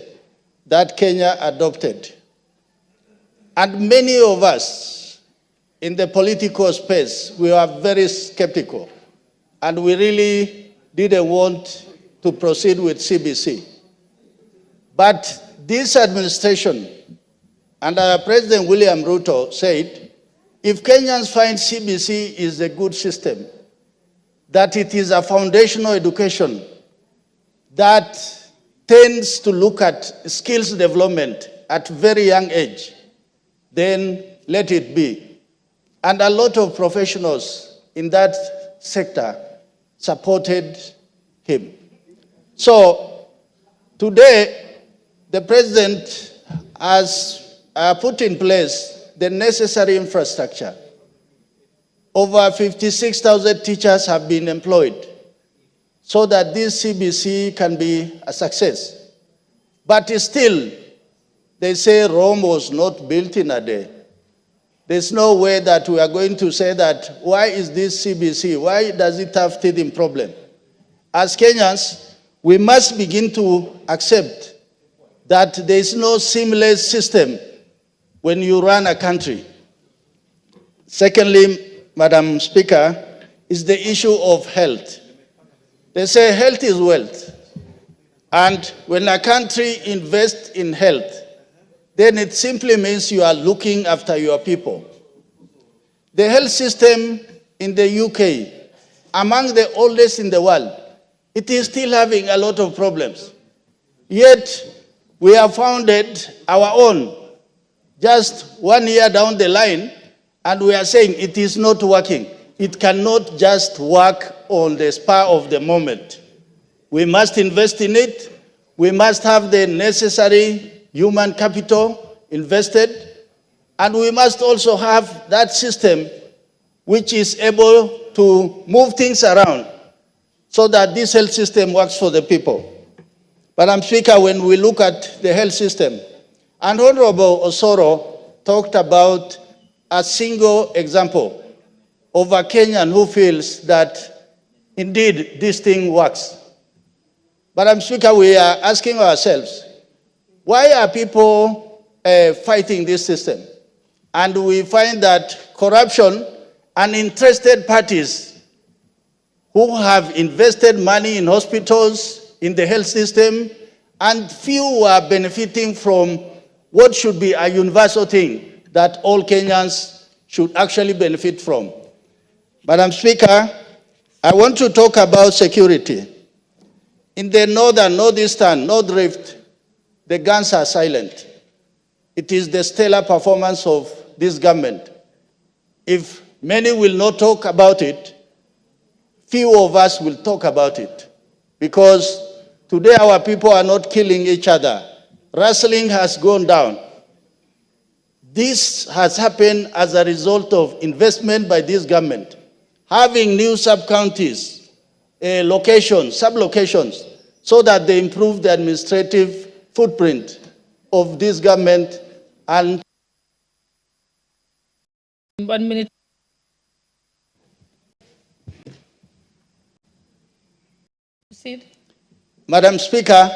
that Kenya adopted. And many of us in the political space, we are very skeptical, and we really didn't want to proceed with CBC. But this administration, under President William Ruto, said, if Kenyans find CBC is a good system, that it is a foundational education that tends to look at skills development at very young age, then let it be. And a lot of professionals in that sector supported him. So today, the president has put in place the necessary infrastructure. Over 56,000 teachers have been employed so that this CBC can be a success. But still, they say Rome was not built in a day. There's no way that we are going to say that, why is this CBC? Why does it have teething problem? As Kenyans, we must begin to accept that there is no seamless system when you run a country. Secondly, Madam Speaker, is the issue of health. They say health is wealth. And when a country invests in health, then it simply means you are looking after your people. The health system in the UK, among the oldest in the world, it is still having a lot of problems. Yet, we have founded our own just 1 year down the line, and we are saying it is not working. It cannot just work on the spur of the moment. We must invest in it. We must have the necessary human capital invested. And we must also have that system which is able to move things around so that this health system works for the people. Madam Speaker, when we look at the health system, and Honorable Osoro talked about a single example of a Kenyan who feels that indeed this thing works. Madam Speaker, we are asking ourselves, why are people fighting this system? And we find that corruption and interested parties who have invested money in hospitals, in the health system, and few are benefiting from what should be a universal thing that all Kenyans should actually benefit from. Madam Speaker, I want to talk about security. In the northeastern, North Rift, the guns are silent. It is the stellar performance of this government. If many will not talk about it, few of us will talk about it. Because today our people are not killing each other. Rustling has gone down. This has happened as a result of investment by this government. Having new sub-counties, locations, sub-locations, so that they improve the administrative footprint of this government. And 1 minute. Proceed. Madam Speaker,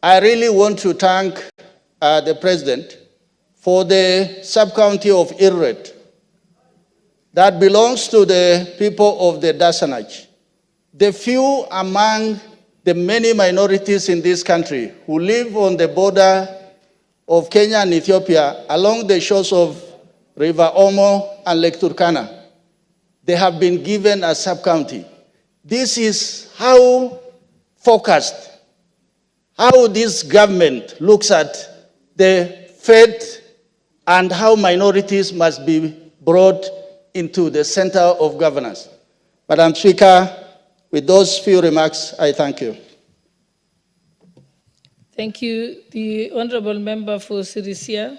I really want to thank the President for the sub-county of Irret that belongs to the people of the Dasanaj. The few among the many minorities in this country who live on the border of Kenya and Ethiopia along the shores of River Omo and Lake Turkana, they have been given a sub-county. This is how focused, how this government looks at the fate and how minorities must be brought into the center of governance. Madam Speaker, with those few remarks, I thank you. Thank you. The Honorable Member for Sirisia.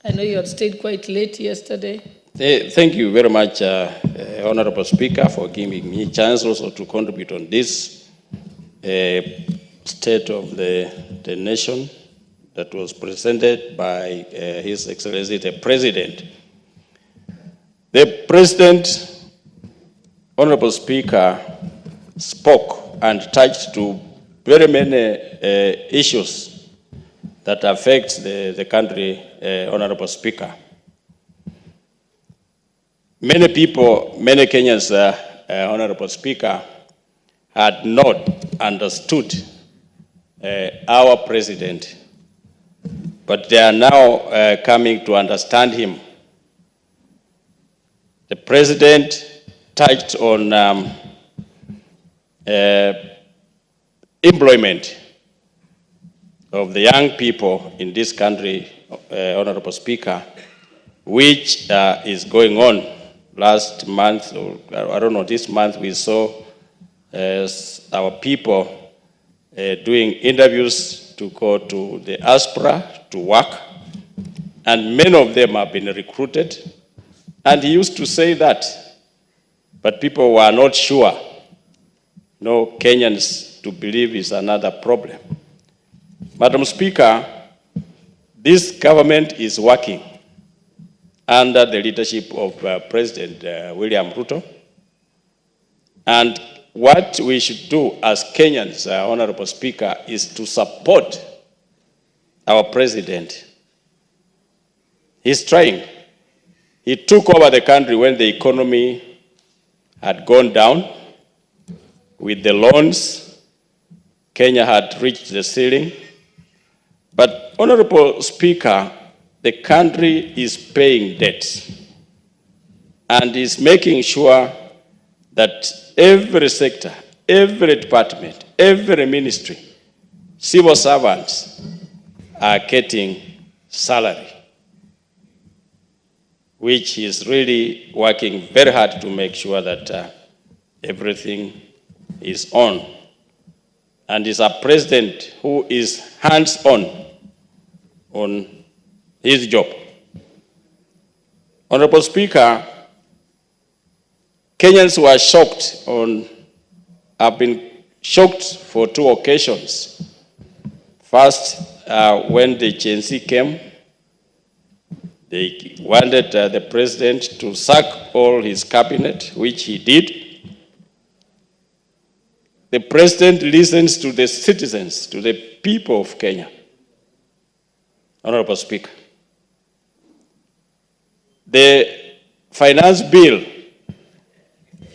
I know you had stayed quite late yesterday. Thank you very much, Honorable Speaker, for giving me a chance also to contribute on this state of the nation that was presented by His Excellency the President. The President, Honorable Speaker, spoke and touched to very many issues that affect the country, Honorable Speaker. Many people, many Kenyans, Honorable Speaker, had not understood our President, but they are now coming to understand him the President touched on employment of the young people in this country, Honorable Speaker, which is going on. Last month, or I don't know, this month we saw our people doing interviews to go to the ASPRA to work, and many of them have been recruited. And he used to say that, but people were not sure. No, Kenyans to believe is another problem. Madam Speaker, this government is working under the leadership of President William Ruto. And what we should do as Kenyans, Honorable Speaker, is to support our president. He's trying. He took over the country when the economy had gone down. With the loans, Kenya had reached the ceiling. But, Honorable Speaker, the country is paying debts and is making sure that every sector, every department, every ministry, civil servants are getting salary, which is really working very hard to make sure that everything is on. And is a president who is hands-on his job. Honorable Speaker, Kenyans were shocked have been shocked for two occasions. First, when the Gen Z came, they wanted the president to sack all his cabinet, which he did. The president listens to the citizens, to the people of Kenya. Honorable Speaker, the finance bill,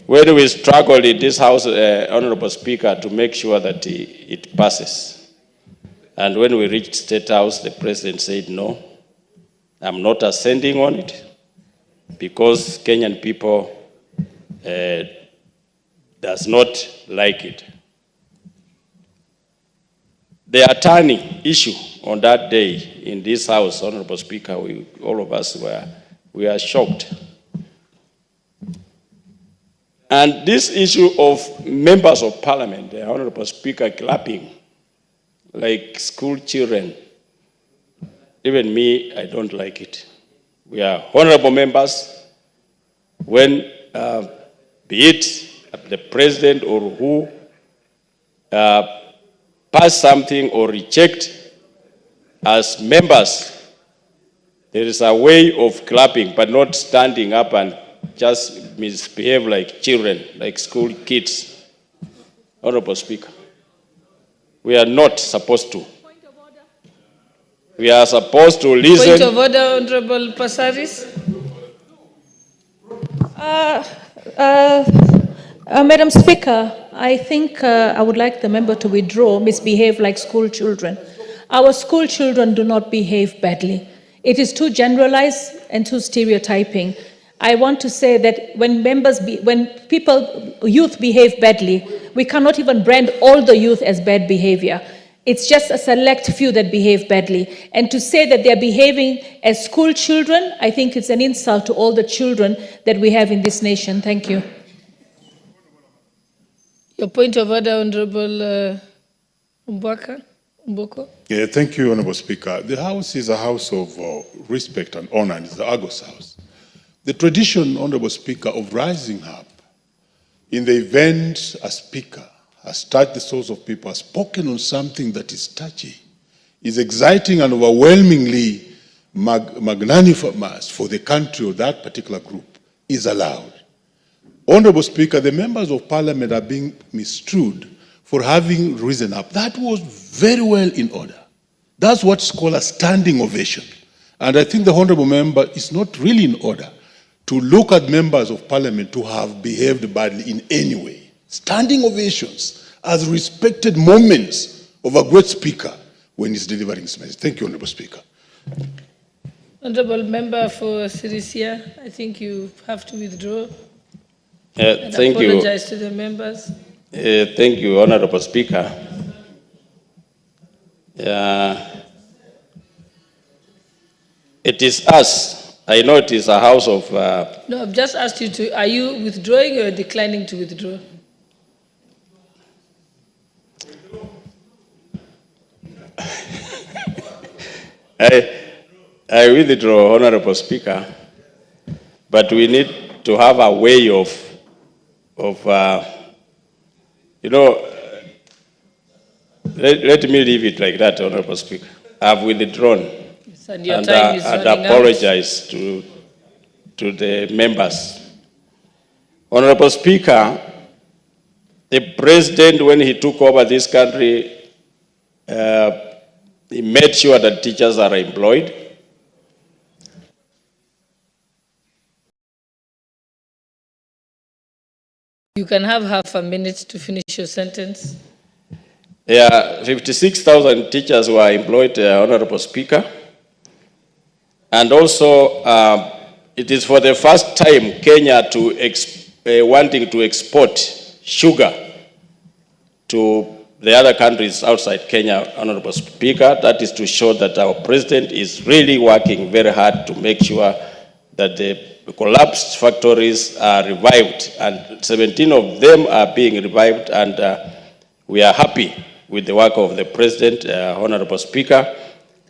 where we struggled in this House, Honorable Speaker, to make sure that it passes. And when we reached State House, the president said, no, I'm not ascending on it because Kenyan people does not like it. The attorney issue on that day in this House, Honorable Speaker, all of us were shocked. And this issue of members of parliament, the Honorable Speaker, clapping like school children, even me, I don't like it. We are honorable members. When, be it the president or who, pass something or reject, as members, there is a way of clapping, but not standing up and just misbehave like children, like school kids. Honorable Speaker, we are not supposed to. We are supposed to listen. Point of order, Honorable Passaris. Madam Speaker, I think I would like the member to withdraw misbehave like school children. Our school children do not behave badly. It is too generalized and too stereotyping. I want to say that when youth behave badly, we cannot even brand all the youth as bad behavior. It's just a select few that behave badly. And to say that they're behaving as school children, I think it's an insult to all the children that we have in this nation. Thank you. Your point of order, Honorable Mboko. Yeah, thank you, Honorable Speaker. The House is a house of respect and honor, and it's the Argos House. The tradition, Honorable Speaker, of rising up in the event a speaker has touched the souls of people, has spoken on something that is touchy, is exciting and overwhelmingly magnanimous for the country or that particular group, is allowed. Honorable Speaker, the members of parliament are being mistrued for having risen up. That was very well in order. That's what's called a standing ovation. And I think the honorable member is not really in order to look at members of parliament who have behaved badly in any way. Standing ovations as respected moments of a great speaker when he's delivering his message. Thank you, Honorable Speaker. Honorable Member for Sirisia, I think you have to withdraw. And Thank you. apologize to the members. Thank you, Honorable Speaker. It is us. I know it is a house of... No, I've just asked you to, are you withdrawing or declining to withdraw? I withdraw, Honorable Speaker, but we need to have a way of let me leave it like that, Honorable Speaker. I've withdrawn And your time is running out. apologize to the members. Honorable Speaker, the president, when he took over this country, he made sure that teachers are employed. You can have half a minute to finish your sentence. 56,000 teachers were employed, Honorable Speaker. And also, it is for the first time Kenya wanting to export sugar to the other countries outside Kenya, Honorable Speaker. That is to show that our president is really working very hard to make sure that the collapsed factories are revived, and 17 of them are being revived, and we are happy with the work of the president, Honorable Speaker.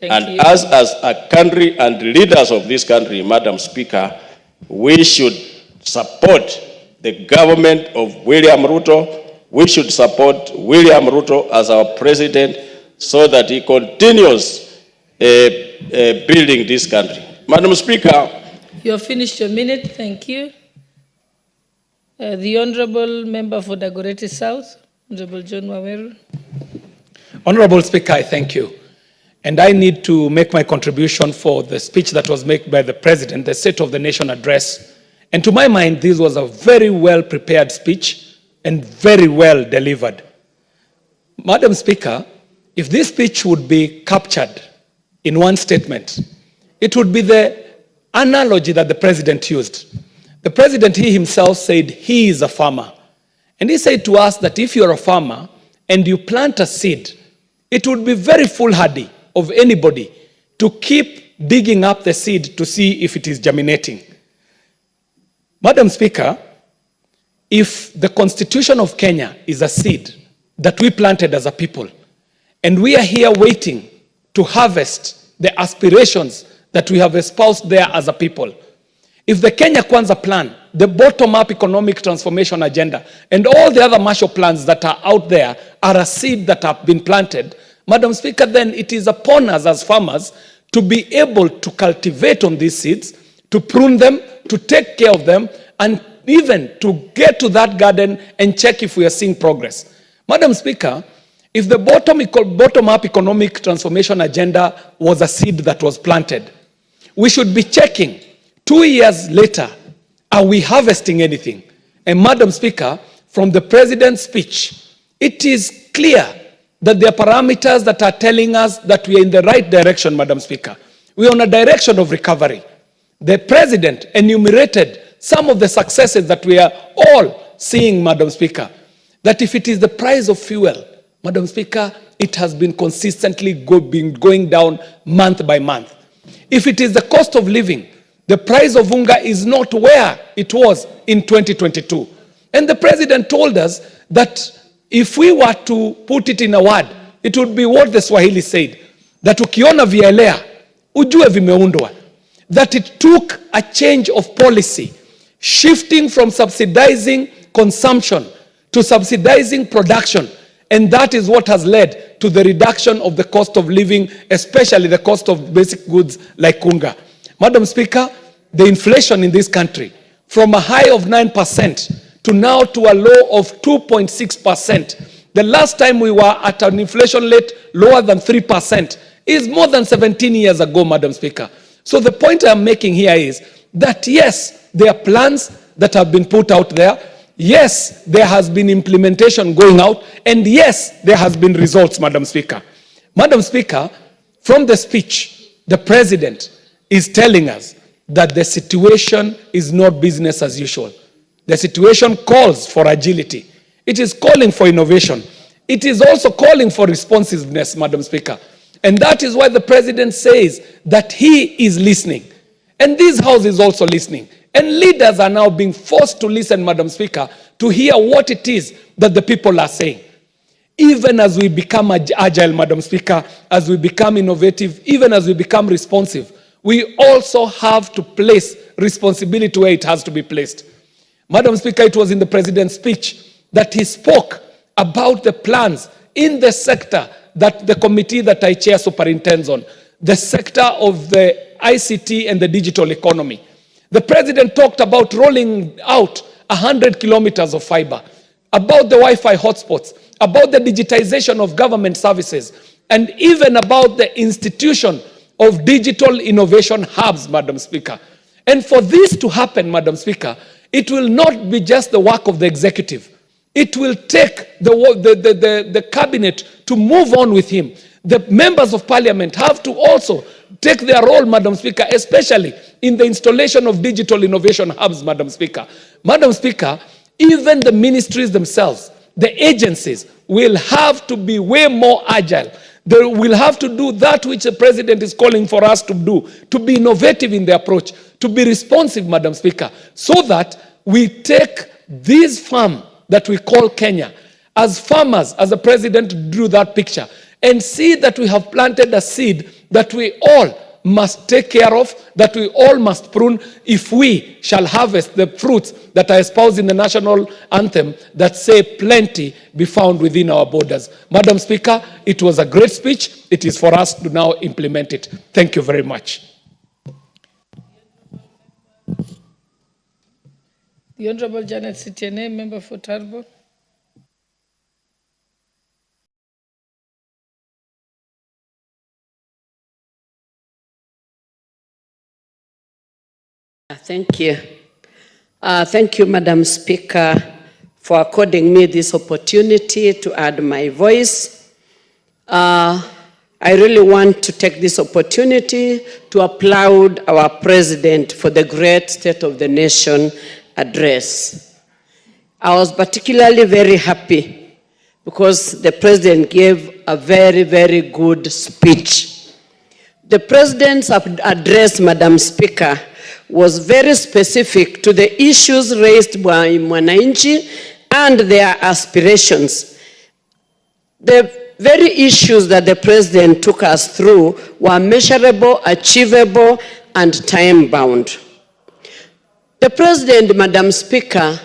Thank you. As a country and leaders of this country, Madam Speaker, we should support the government of William Ruto. We should support William Ruto as our president so that he continues building this country. Madam Speaker. You have finished your minute. Thank you. The Honorable Member for Dagoretti South, Honorable John Waweru. Honorable Speaker, I thank you. And I need to make my contribution for the speech that was made by the President, the State of the Nation address. And to my mind, this was a very well prepared speech and very well delivered. Madam Speaker, if this speech would be captured in one statement, it would be the analogy that the President used. The President, he himself said he is a farmer. And he said to us that if you're a farmer and you plant a seed, it would be very foolhardy of anybody to keep digging up the seed to see if it is germinating. Madam Speaker, if the Constitution of Kenya is a seed that we planted as a people, and we are here waiting to harvest the aspirations that we have espoused there as a people, if the Kenya Kwanza plan, the bottom-up economic transformation agenda, and all the other Marshall plans that are out there are a seed that have been planted, Madam Speaker, then it is upon us as farmers to be able to cultivate on these seeds, to prune them, to take care of them, and even to get to that garden and check if we are seeing progress. Madam Speaker, if the bottom-up economic transformation agenda was a seed that was planted, we should be checking 2 years later, are we harvesting anything? And Madam Speaker, from the President's speech, it is clear that there are parameters that are telling us that we are in the right direction, Madam Speaker. We are on a direction of recovery. The President enumerated some of the successes that we are all seeing, Madam Speaker, that if it is the price of fuel, Madam Speaker, it has been consistently going down month by month. If it is the cost of living, the price of unga is not where it was in 2022. And the President told us that if we were to put it in a word, it would be what the Swahili said, that ukiona vielea, ujue vimeundwa. That it took a change of policy, shifting from subsidizing consumption to subsidizing production. And that is what has led to the reduction of the cost of living, especially the cost of basic goods like unga. Madam Speaker, the inflation in this country, from a high of 9% to now to a low of 2.6%. The last time we were at an inflation rate lower than 3% is more than 17 years ago, Madam Speaker. So the point I'm making here is that yes, there are plans that have been put out there. Yes, there has been implementation going out. And yes, there has been results, Madam Speaker. Madam Speaker, from the speech, the President is telling us that the situation is not business as usual. The situation calls for agility. It is calling for innovation. It is also calling for responsiveness, Madam Speaker. And that is why the President says that he is listening. And this House is also listening. And leaders are now being forced to listen, Madam Speaker, to hear what it is that the people are saying. Even as we become agile, Madam Speaker, as we become innovative, even as we become responsive, we also have to place responsibility where it has to be placed. Madam Speaker, it was in the President's speech that he spoke about the plans in the sector that the committee that I chair superintends on, the sector of the ICT and the digital economy. The President talked about rolling out 100 kilometers of fiber, about the Wi-Fi hotspots, about the digitization of government services, and even about the institution of digital innovation hubs, Madam Speaker. And for this to happen, Madam Speaker, it will not be just the work of the executive. It will take the cabinet to move on with him. The members of parliament have to also take their role, Madam Speaker, especially in the installation of digital innovation hubs, Madam Speaker. Madam Speaker, even the ministries themselves, the agencies, will have to be way more agile. They will have to do that which the President is calling for us to do, to be innovative in the approach, to be responsive, Madam Speaker, so that we take this farm that we call Kenya as farmers, as the President drew that picture, and see that we have planted a seed that we all must take care of, that we all must prune if we shall harvest the fruits that are espoused in the national anthem that say plenty be found within our borders. Madam Speaker, it was a great speech. It is for us to now implement it. Thank you very much. The Honorable Janet Sitiene, member for Turbo. Thank you. Thank you, Madam Speaker, for according me this opportunity to add my voice. I really want to take this opportunity to applaud our President for the great State of the Nation address. I was particularly very happy because the President gave a very, very good speech. The President's address, Madam Speaker, was very specific to the issues raised by Mwananchi and their aspirations. The very issues that the President took us through were measurable, achievable, and time-bound. The President, Madam Speaker,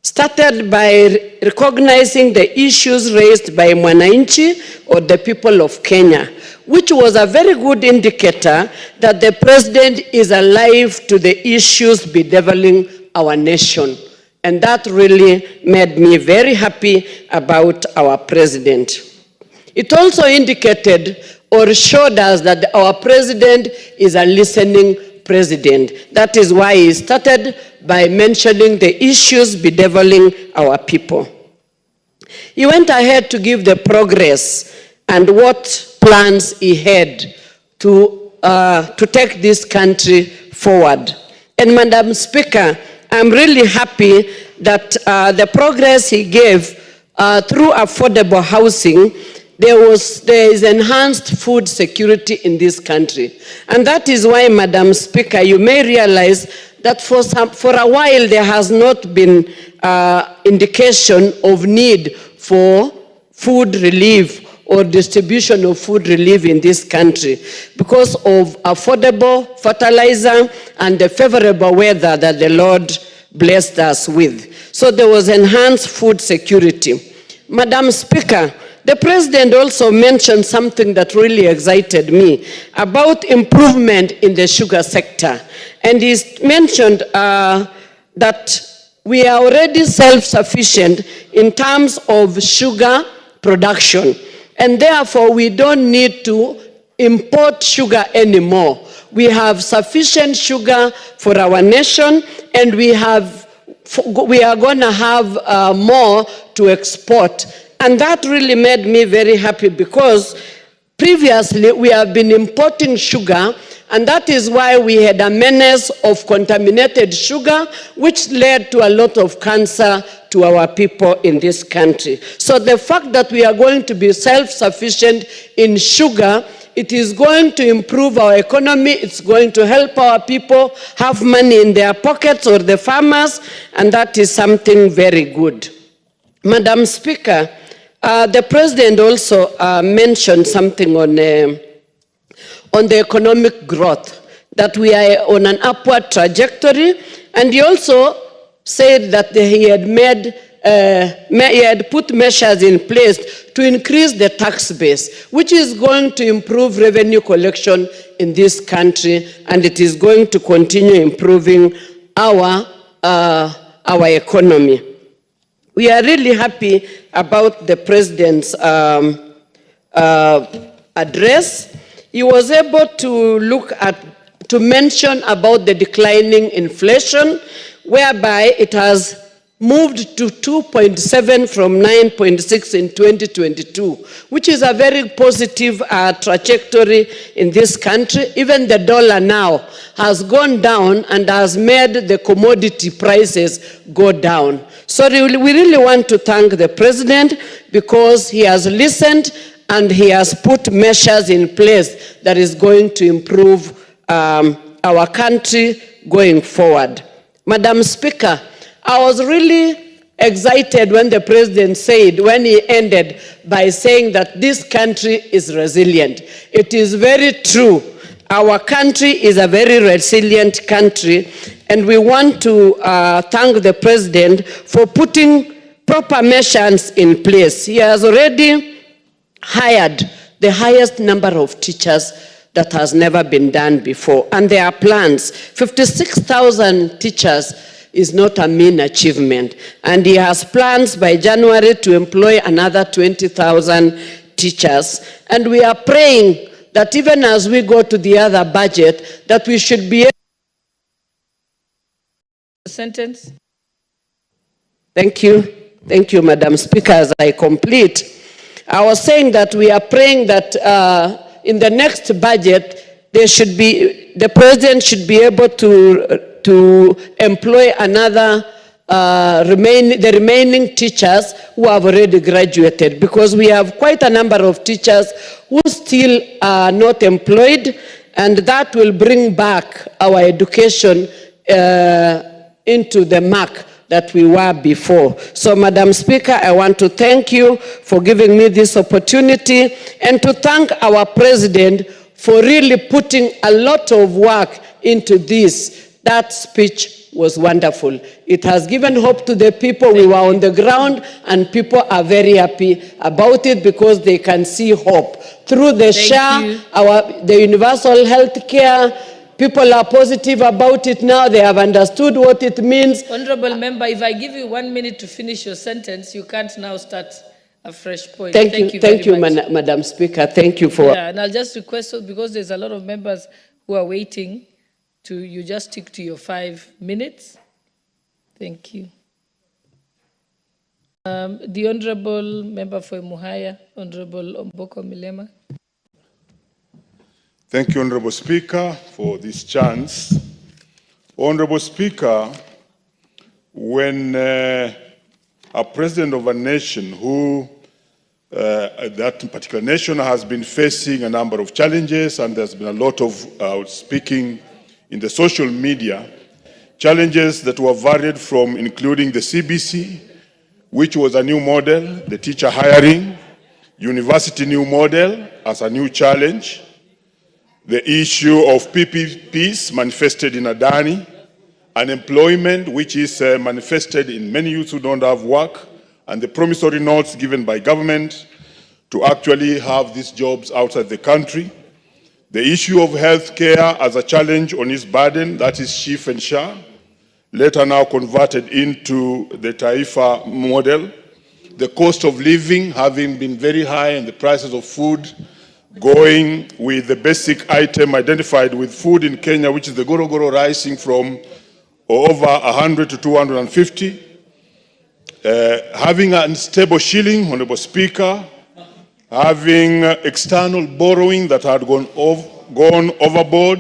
started by recognizing the issues raised by Mwananchi or the people of Kenya, which was a very good indicator that the President is alive to the issues bedeviling our nation. And that really made me very happy about our President. It also indicated or showed us that our President is a listening President. That is why he started by mentioning the issues bedeviling our people. He went ahead to give the progress and what plans he had to take this country forward. And Madam Speaker, I'm really happy that the progress he gave through affordable housing, there is enhanced food security in this country. And that is why, Madam Speaker, you may realize that for a while there has not been indication of need for food relief or distribution of food relief in this country because of affordable fertilizer and the favorable weather that the Lord blessed us with. So there was enhanced food security. Madam Speaker, the President also mentioned something that really excited me about improvement in the sugar sector. And he mentioned that we are already self-sufficient in terms of sugar production. And therefore, we don't need to import sugar anymore. We have sufficient sugar for our nation, and we are going to have more to export. And that really made me very happy because previously we have been importing sugar And that is why we had a menace of contaminated sugar, which led to a lot of cancer to our people in this country. So the fact that we are going to be self-sufficient in sugar, it is going to improve our economy, it's going to help our people have money in their pockets, or the farmers, and that is something very good. Madam Speaker, the President also mentioned something on the economic growth, that we are on an upward trajectory, and he also said that he had put measures in place to increase the tax base, which is going to improve revenue collection in this country, and it is going to continue improving our economy. We are really happy about the President's address. He was able to mention about the declining inflation, whereby it has moved to 2.7 from 9.6 in 2022, which is a very positive trajectory in this country. Even the dollar now has gone down and has made the commodity prices go down. So we really want to thank the President, because he has listened and he has put measures in place that is going to improve our country going forward. Madam Speaker, I was really excited when the President said, when he ended by saying that this country is resilient. It is very true. Our country is a very resilient country, and we want to thank the President for putting proper measures in place. He has already hired the highest number of teachers that has never been done before, and there are plans. 56,000 teachers is not a mean achievement. And he has plans by January to employ another 20,000 teachers. And we are praying that even as we go to the other budget, that we should be able sentence. Thank you, Madam Speaker, as I complete. I was saying that we are praying that in the next budget, the President should be able to employ another, the remaining teachers who have already graduated, because we have quite a number of teachers who still are not employed, and that will bring back our education into the mark that we were before. So, Madam Speaker, I want to thank you for giving me this opportunity, and to thank our President for really putting a lot of work into this. That speech was wonderful. It has given hope to the people. We were on the ground, and people are very happy about it, because they can see hope. Through the SHA, the universal health care, people are positive about it now. They have understood what it means. Honorable Member, if I give you 1 minute to finish your sentence, you can't now start a fresh point. Thank you, Madam Speaker. Thank you for... Yeah, and I'll just request, because there's a lot of members who are waiting, you just stick to your 5 minutes. Thank you. The Honorable Member for Muhaya, Honorable Omboko Milema. Thank you, Honorable Speaker, for this chance. Honorable Speaker, when a president of a nation who, that particular nation has been facing a number of challenges, and there's been a lot of speaking in the social media, challenges that were varied from including the CBC, which was a new model, the teacher hiring, university new model as a new challenge, the issue of PPPs manifested in Adani, unemployment, which is manifested in many youths who don't have work, and the promissory notes given by government to actually have these jobs outside the country. The issue of health care as a challenge on its burden, that is SHIF and SHA, later now converted into the Taifa model. The cost of living having been very high, and the prices of food going with the basic item identified with food in Kenya, which is the Gorogoro, rising from over 100 to 250. Having an unstable shilling, Honorable Speaker, having external borrowing that had gone overboard,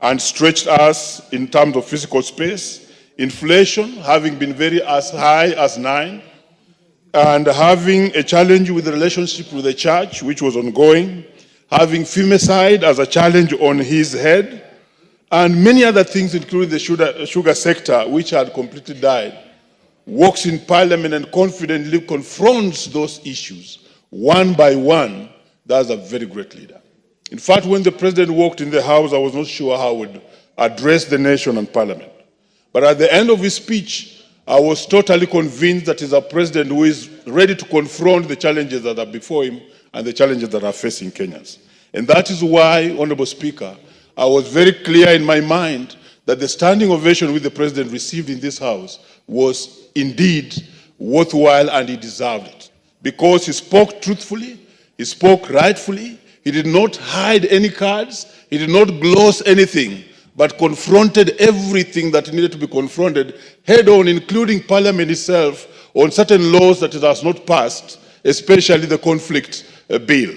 and stretched us in terms of physical space, inflation having been very as high as 9, and having a challenge with the relationship with the church, which was ongoing, having femicide as a challenge on his head, and many other things, including the sugar sector, which had completely died, walks in parliament and confidently confronts those issues one by one. That's a very great leader. In fact, when the president walked in the house, I was not sure how he would address the nation and parliament. But at the end of his speech, I was totally convinced that he's a president who is ready to confront the challenges that are before him and the challenges that are facing Kenyans. And that is why, Honorable Speaker, I was very clear in my mind that the standing ovation which the president received in this house was indeed worthwhile, and he deserved it. Because he spoke truthfully, he spoke rightfully, he did not hide any cards, he did not gloss anything, but confronted everything that needed to be confronted head on, including Parliament itself, on certain laws that it has not passed, especially the conflict bill.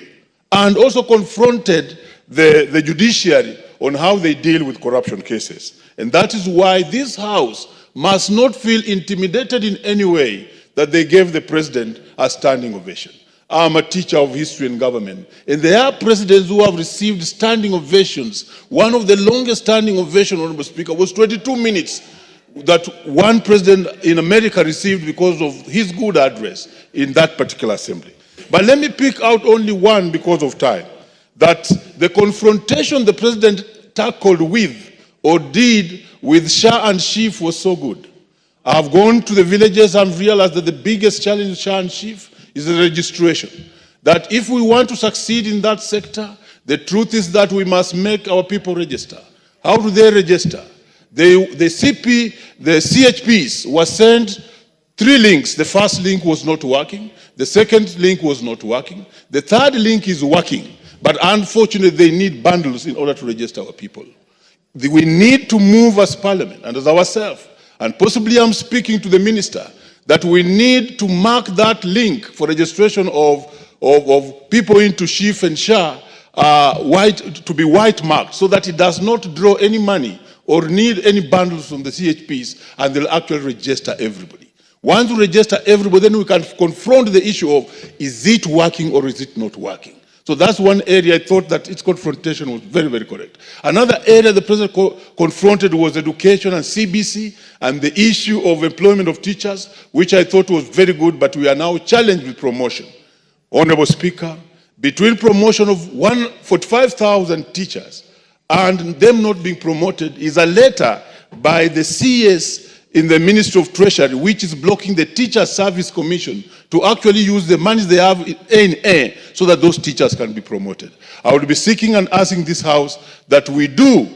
And also confronted the judiciary on how they deal with corruption cases. And that is why this House must not feel intimidated in any way that they gave the president a standing ovation. I'm a teacher of history and government, and there are presidents who have received standing ovations. One of the longest standing ovations, Honorable Speaker, was 22 minutes that one president in America received because of his good address in that particular assembly. But let me pick out only one because of time. That the confrontation the president tackled with or did with Shah and Chief was so good. I've gone to the villages and realized that the biggest challenge with Shah and Chief is the registration. That if we want to succeed in that sector, the truth is that we must make our people register. How do they register? The CHPs were sent 3 links. The first link was not working. The second link was not working. The third link is working. But unfortunately, they need bundles in order to register our people. We need to move as Parliament and as ourselves, and possibly I'm speaking to the Minister, that we need to mark that link for registration of people into Chief and Shah to be white marked, so that it does not draw any money or need any bundles from the CHPs, and they'll actually register everybody. Once we register everybody, then we can confront the issue of, is it working or is it not working? So that's one area I thought that its confrontation was very, very correct. Another area the president confronted was education and CBC and the issue of employment of teachers, which I thought was very good, but we are now challenged with promotion. Honorable Speaker, between promotion of 45,000 teachers and them not being promoted is a letter by the CS in the Ministry of Treasury, which is blocking the Teacher Service Commission to actually use the money they have in so that those teachers can be promoted. I would be seeking and asking this House that we do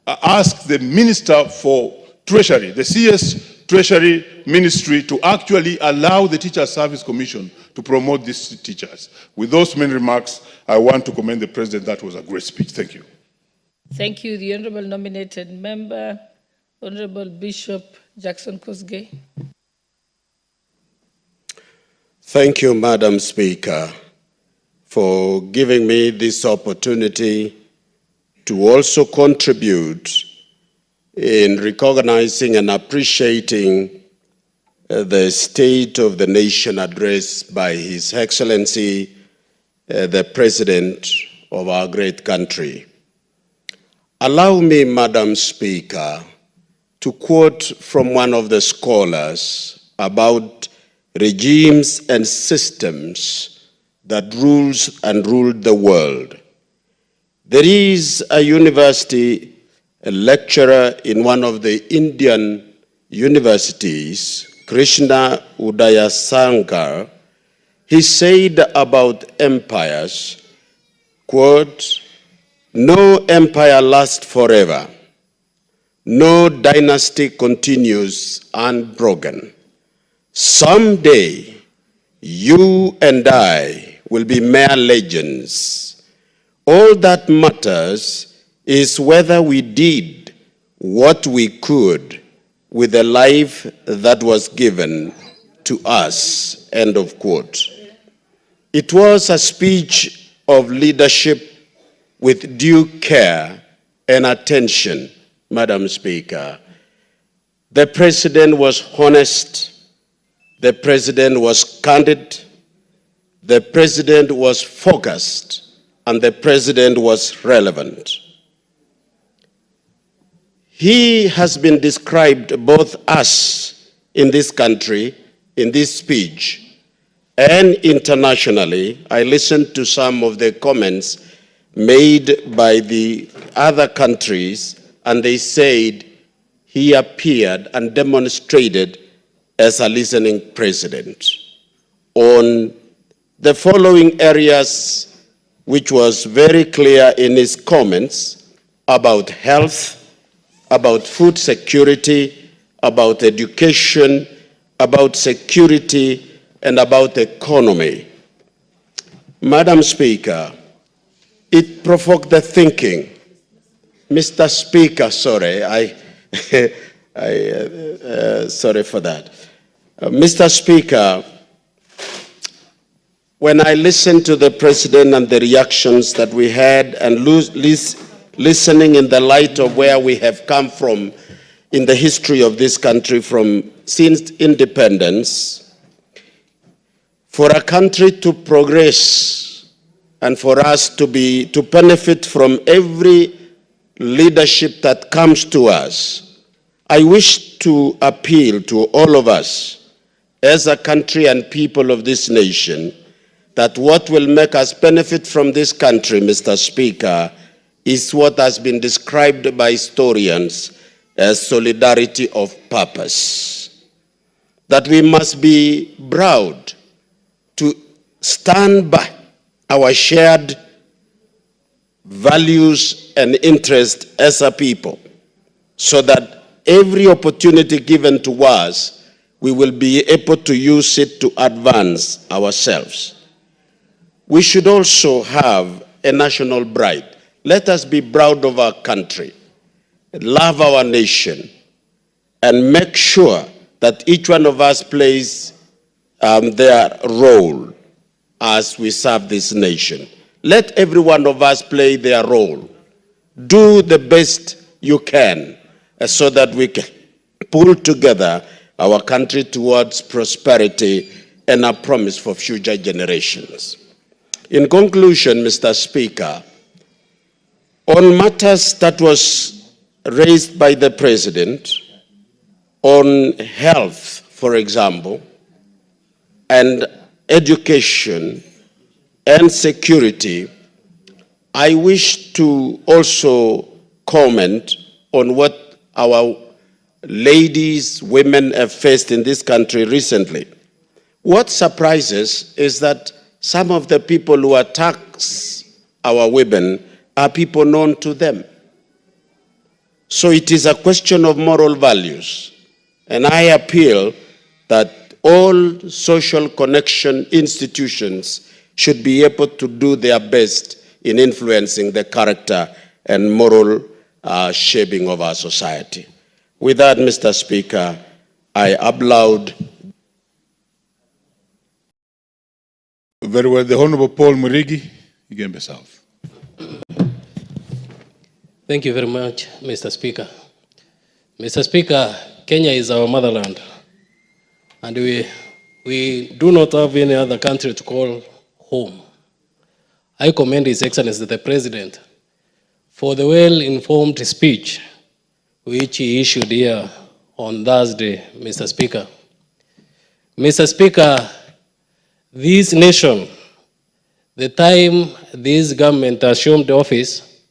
ask the Minister for Treasury, the CS Treasury Ministry, to actually allow the Teacher Service Commission to promote these teachers. With those many remarks, I want to commend the President. That was a great speech. Thank you. Thank you. The Honourable Nominated Member, Honourable Bishop Jackson Kosgei. Thank you, Madam Speaker, for giving me this opportunity to also contribute in recognizing and appreciating the State of the Nation address by His Excellency, the President of our great country. Allow me, Madam Speaker, to quote from one of the scholars about regimes and systems that rules and ruled the world. There is a university, a lecturer in one of the Indian universities, Krishna Udayasankar. He said about empires, quote, "No empire lasts forever. No dynasty continues unbroken. Someday, you and I will be mere legends. All that matters is whether we did what we could with the life that was given to us," end of quote. It was a speech of leadership with due care and attention, Madam Speaker. The President was honest, the President was candid, the President was focused, and the President was relevant. He has been described, both us in this country, in this speech, and internationally. I listened to some of the comments made by the other countries, and they said he appeared and demonstrated as a listening president on the following areas, which was very clear in his comments about health, about food security, about education, about security, and about economy. Madam Speaker, it provoked the thinking. Mr. Speaker, sorry, sorry for that. Mr. Speaker, when I listened to the President and the reactions that we had, and listening in the light of where we have come from in the history of this country since independence, for a country to progress and for us to benefit from every leadership that comes to us, I wish to appeal to all of us as a country and people of this nation that what will make us benefit from this country, Mr. Speaker, is what has been described by historians as solidarity of purpose. That we must be proud to stand by our shared values and interests as a people, so that every opportunity given to us, we will be able to use it to advance ourselves. We should also have a national pride. Let us be proud of our country, love our nation, and make sure that each one of us plays their role as we serve this nation. Let every one of us play their role. Do the best you can so that we can pull together our country towards prosperity and a promise for future generations. In conclusion, Mr. Speaker, on matters that was raised by the President, on health, for example, and education and security, I wish to also comment on what our ladies, women have faced in this country recently. What surprises is that some of the people who attack our women are people known to them. So it is a question of moral values. And I appeal that all social connection institutions should be able to do their best in influencing the character and moral shaping of our society. With that, Mr. Speaker, I applaud. Very well. The Honorable Paul Murigi, Igembe South. Thank you very much, Mr. Speaker. Mr. Speaker, Kenya is our motherland, and we do not have any other country to call home. I commend His Excellency the President for the well-informed speech which he issued here on Thursday, Mr. Speaker. Mr. Speaker, this nation, the time this government assumed office,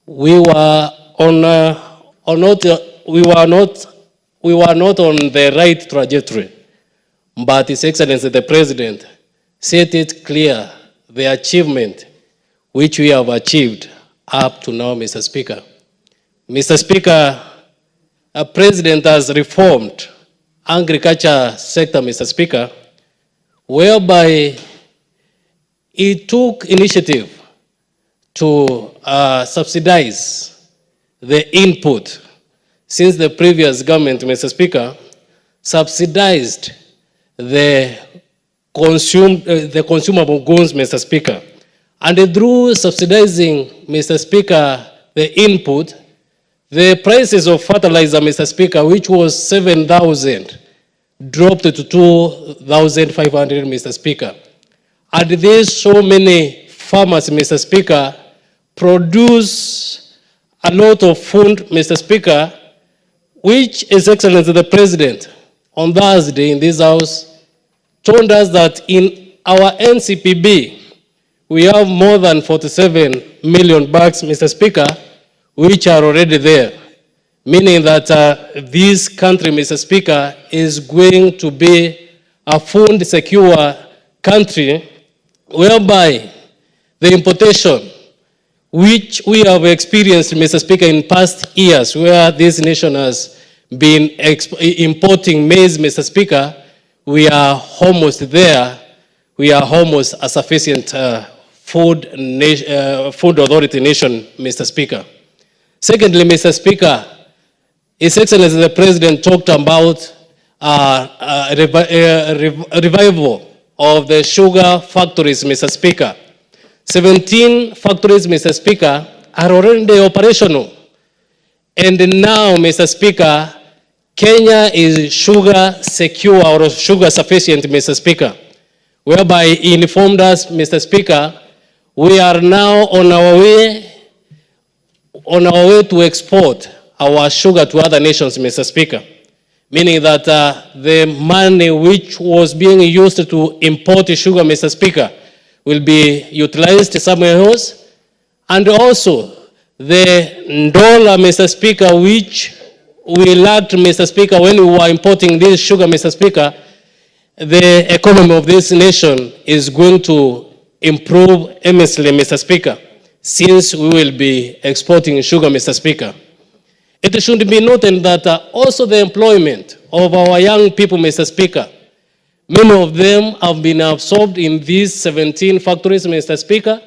we were not on the right trajectory. But His Excellency the President set it clear the achievement which we have achieved up to now, Mr. Speaker. Mr. Speaker, a president has reformed agriculture sector, Mr. Speaker, whereby he took initiative to subsidize the input, since the previous government, Mr. Speaker, subsidized the consumable goods, Mr. Speaker. And through subsidizing, Mr. Speaker, the input, the prices of fertilizer, Mr. Speaker, which was 7,000, dropped to 2,500, Mr. Speaker. And there's so many farmers, Mr. Speaker, produce a lot of food, Mr. Speaker, which His Excellency the President on Thursday in this House told us that in our NCPB, we have more than 47 million bags, Mr. Speaker, which are already there, meaning that this country, Mr. Speaker, is going to be a food secure country whereby the importation, which we have experienced, Mr. Speaker, in past years, where this nation has been importing maize, Mr. Speaker, we are almost there. We are almost a sufficient food authority nation, Mr. Speaker. Secondly, Mr. Speaker, His Excellency the President talked about a revival of the sugar factories, Mr. Speaker. 17 factories, Mr. Speaker, are already operational. And now, Mr. Speaker, Kenya is sugar secure or sugar sufficient, Mr. Speaker, whereby he informed us, Mr. Speaker, we are now on our way to export our sugar to other nations, Mr. Speaker, meaning that the money which was being used to import sugar, Mr. Speaker, will be utilized somewhere else. And also the dollar, Mr. Speaker, which we lacked, Mr. Speaker, when we were importing this sugar, Mr. Speaker, the economy of this nation is going to improve immensely, Mr. Speaker, since we will be exporting sugar, Mr. Speaker. It should be noted that also the employment of our young people, Mr. Speaker, many of them have been absorbed in these 17 factories, Mr. Speaker,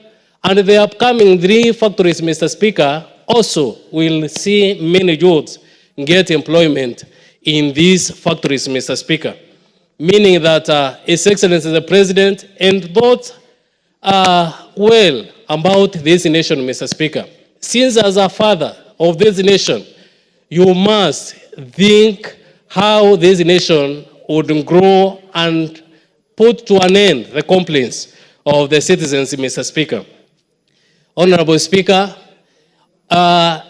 and the upcoming 3 factories, Mr. Speaker, also will see many youths get employment in these factories, Mr. Speaker, meaning that His Excellency the President and thought well about this nation, Mr. Speaker. Since as a father of this nation, you must think how this nation would grow and put to an end the complaints of the citizens, Mr. Speaker. Honorable Speaker,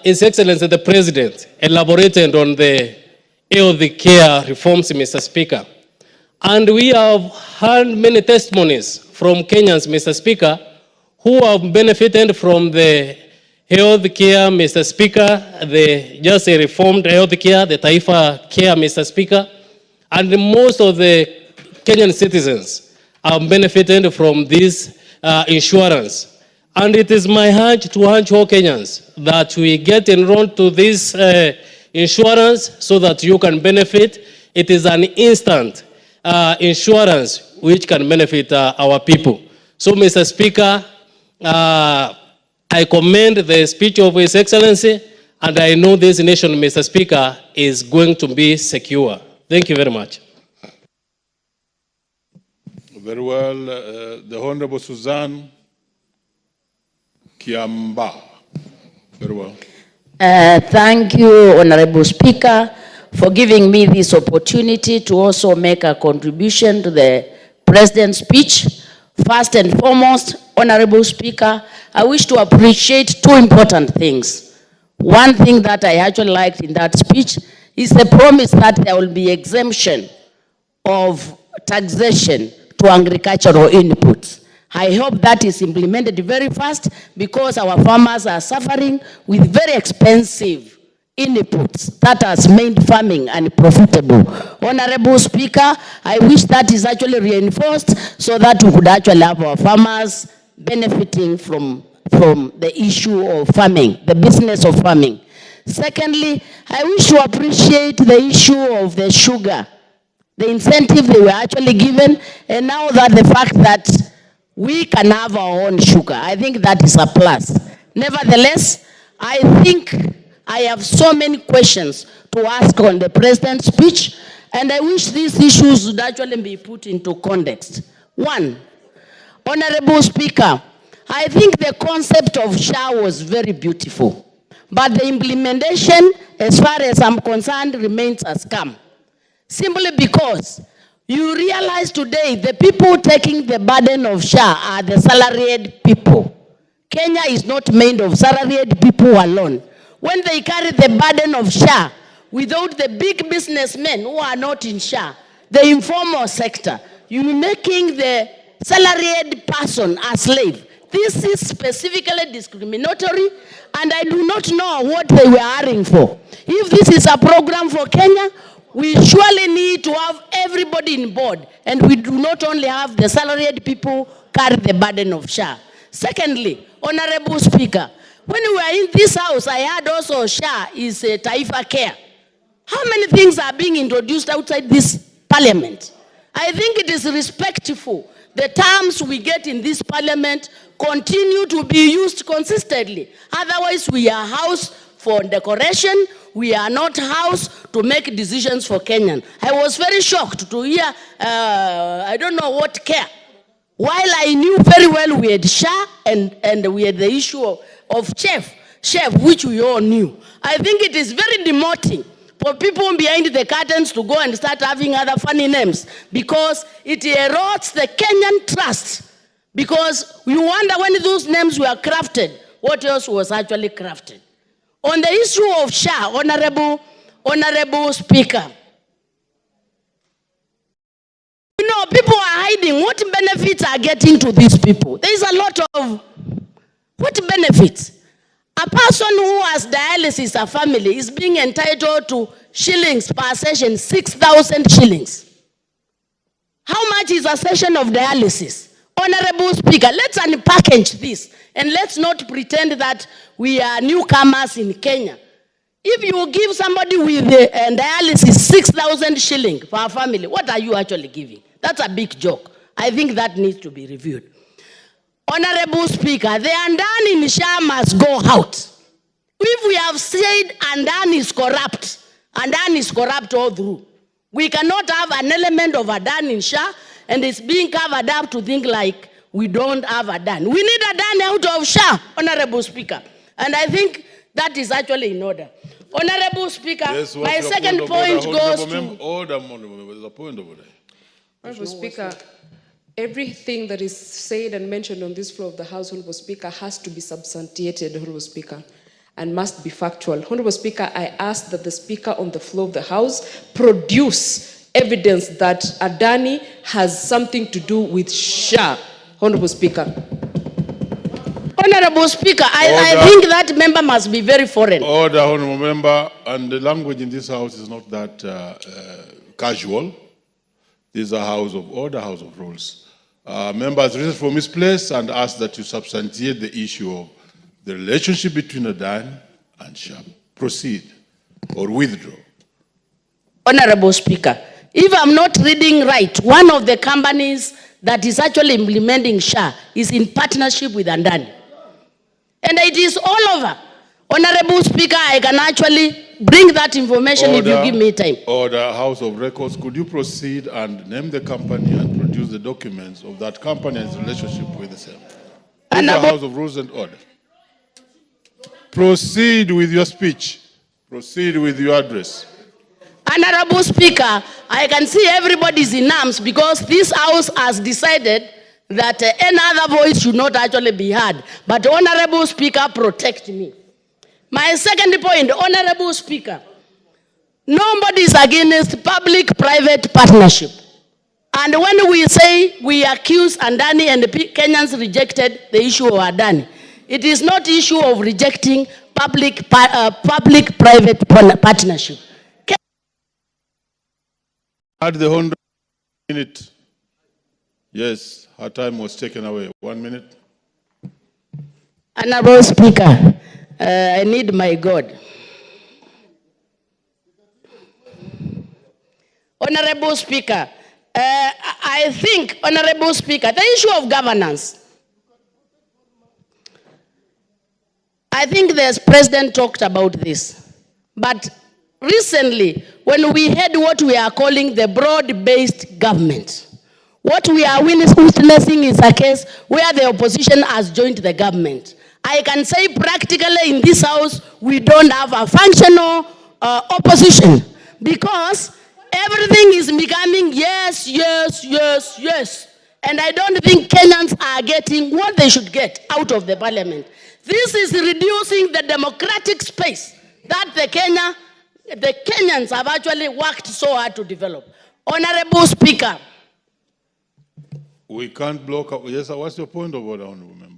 His Excellency the President elaborated on the health care reforms, Mr. Speaker. And we have heard many testimonies from Kenyans, Mr. Speaker, who have benefited from the health care, Mr. Speaker, the just a reformed health care, the Taifa care, Mr. Speaker. And most of the Kenyan citizens have benefited from this insurance. And it is my urge to urge all Kenyans that we get enrolled to this insurance so that you can benefit. It is an instant insurance which can benefit our people. So, Mr. Speaker, I commend the speech of His Excellency, and I know this nation, Mr. Speaker, is going to be secure. Thank you very much. Very well. The Honorable Suzanne Kiamba. Very well. Thank you, Honorable Speaker, for giving me this opportunity to also make a contribution to the President's speech. First and foremost, Honorable Speaker, I wish to appreciate 2 important things. One thing that I actually liked in that speech is the promise that there will be exemption of taxation to agricultural inputs. I hope that is implemented very fast because our farmers are suffering with very expensive inputs that has made farming unprofitable. Honorable Speaker, I wish that is actually reinforced so that we could actually have our farmers benefiting from the issue of farming, the business of farming. Secondly, I wish to appreciate the issue of the sugar, the incentive they were actually given, and now that the fact that we can have our own sugar, I think that is a plus. Nevertheless, I think I have so many questions to ask on the President's speech, and I wish these issues would actually be put into context. One, Honorable Speaker, I think the concept of SHA was very beautiful. But the implementation, as far as I'm concerned, remains a scam. Simply because you realize today the people taking the burden of SHA are the salaried people. Kenya is not made of salaried people alone. When they carry the burden of SHA, without the big businessmen who are not in SHA, the informal sector, you're making the salaried person a slave. This is specifically discriminatory, and I do not know what they were hiring for. If this is a program for Kenya, we surely need to have everybody in board, and we do not only have the salaried people carry the burden of SHA. Secondly, Honorable Speaker, when we were in this house, I heard also SHA is a Taifa Care. How many things are being introduced outside this parliament? I think it is respectful. The terms we get in this parliament continue to be used consistently. Otherwise, we are house for decoration. We are not house to make decisions for Kenyan. I was very shocked to hear, I don't know what care. While I knew very well we had SHA and we had the issue of chef, which we all knew. I think it is very demoting for people behind the curtains to go and start having other funny names, because it erodes the Kenyan trust. Because we wonder when those names were crafted, what else was actually crafted. On the issue of SHA, Honorable Speaker, you know, people are hiding. What benefits are getting to these people? There is a lot of, what benefits? A person who has dialysis, a family, is being entitled to shillings per session, 6,000 shillings. How much is a session of dialysis? Honorable Speaker, let's unpackage this, and let's not pretend that we are newcomers in Kenya. If you give somebody with dialysis 6,000 shillings per family, what are you actually giving? That's a big joke. I think that needs to be reviewed. Honorable Speaker, the undone in SHA must go out. If we have said undone is corrupt all through. We cannot have an element of undone in SHA, and it's being covered up to think like we don't have undone. We need undone out of SHA, Honorable Speaker. And I think that is actually in order. Honorable Speaker, yes, my second point goes to... Honorable Speaker, everything that is said and mentioned on this floor of the House, Honorable Speaker, has to be substantiated, Honorable Speaker, and must be factual. Honorable Speaker, I ask that the Speaker on the floor of the House produce evidence that Adani has something to do with SHA. Honorable Speaker. Honorable Speaker, I think that member must be very foreign. Order, Honorable Member, and the language in this House is not that casual. This is a House of Order, House of Rules. Members risen from his place and ask that you substantiate the issue of the relationship between Adani and SHA. Proceed or withdraw. Honorable Speaker, if I'm not reading right, one of the companies that is actually implementing SHA is in partnership with Adani. And it is all over. Honorable Speaker, I can actually bring that information if you give me time. Order, House of Records, could you proceed and name the company and produce the documents of that company and its relationship with the same? In the House of Rules and Order. Proceed with your speech. Proceed with your address. Honorable Speaker, I can see everybody's in arms because this House has decided that any other voice should not actually be heard. But Honorable Speaker, protect me. My second point, Honorable Speaker, nobody is against public-private partnership. And when we say we accuse Adani and the Kenyans rejected the issue of Adani, it is not issue of rejecting public-private partnership. Add the 100 minute. Yes, her time was taken away. 1 minute. Honorable Speaker, I need my God. Honorable Speaker, I think, Honorable Speaker, the issue of governance. I think the President talked about this. But recently, when we had what we are calling the broad-based government, what we are witnessing is a case where the opposition has joined the government. I can say practically in this house, we don't have a functional opposition because everything is becoming yes, yes, yes, yes. And I don't think Kenyans are getting what they should get out of the parliament. This is reducing the democratic space that the Kenyans have actually worked so hard to develop. Honorable Speaker. We can't block up. Yes, what's your point of order, Honorable Member?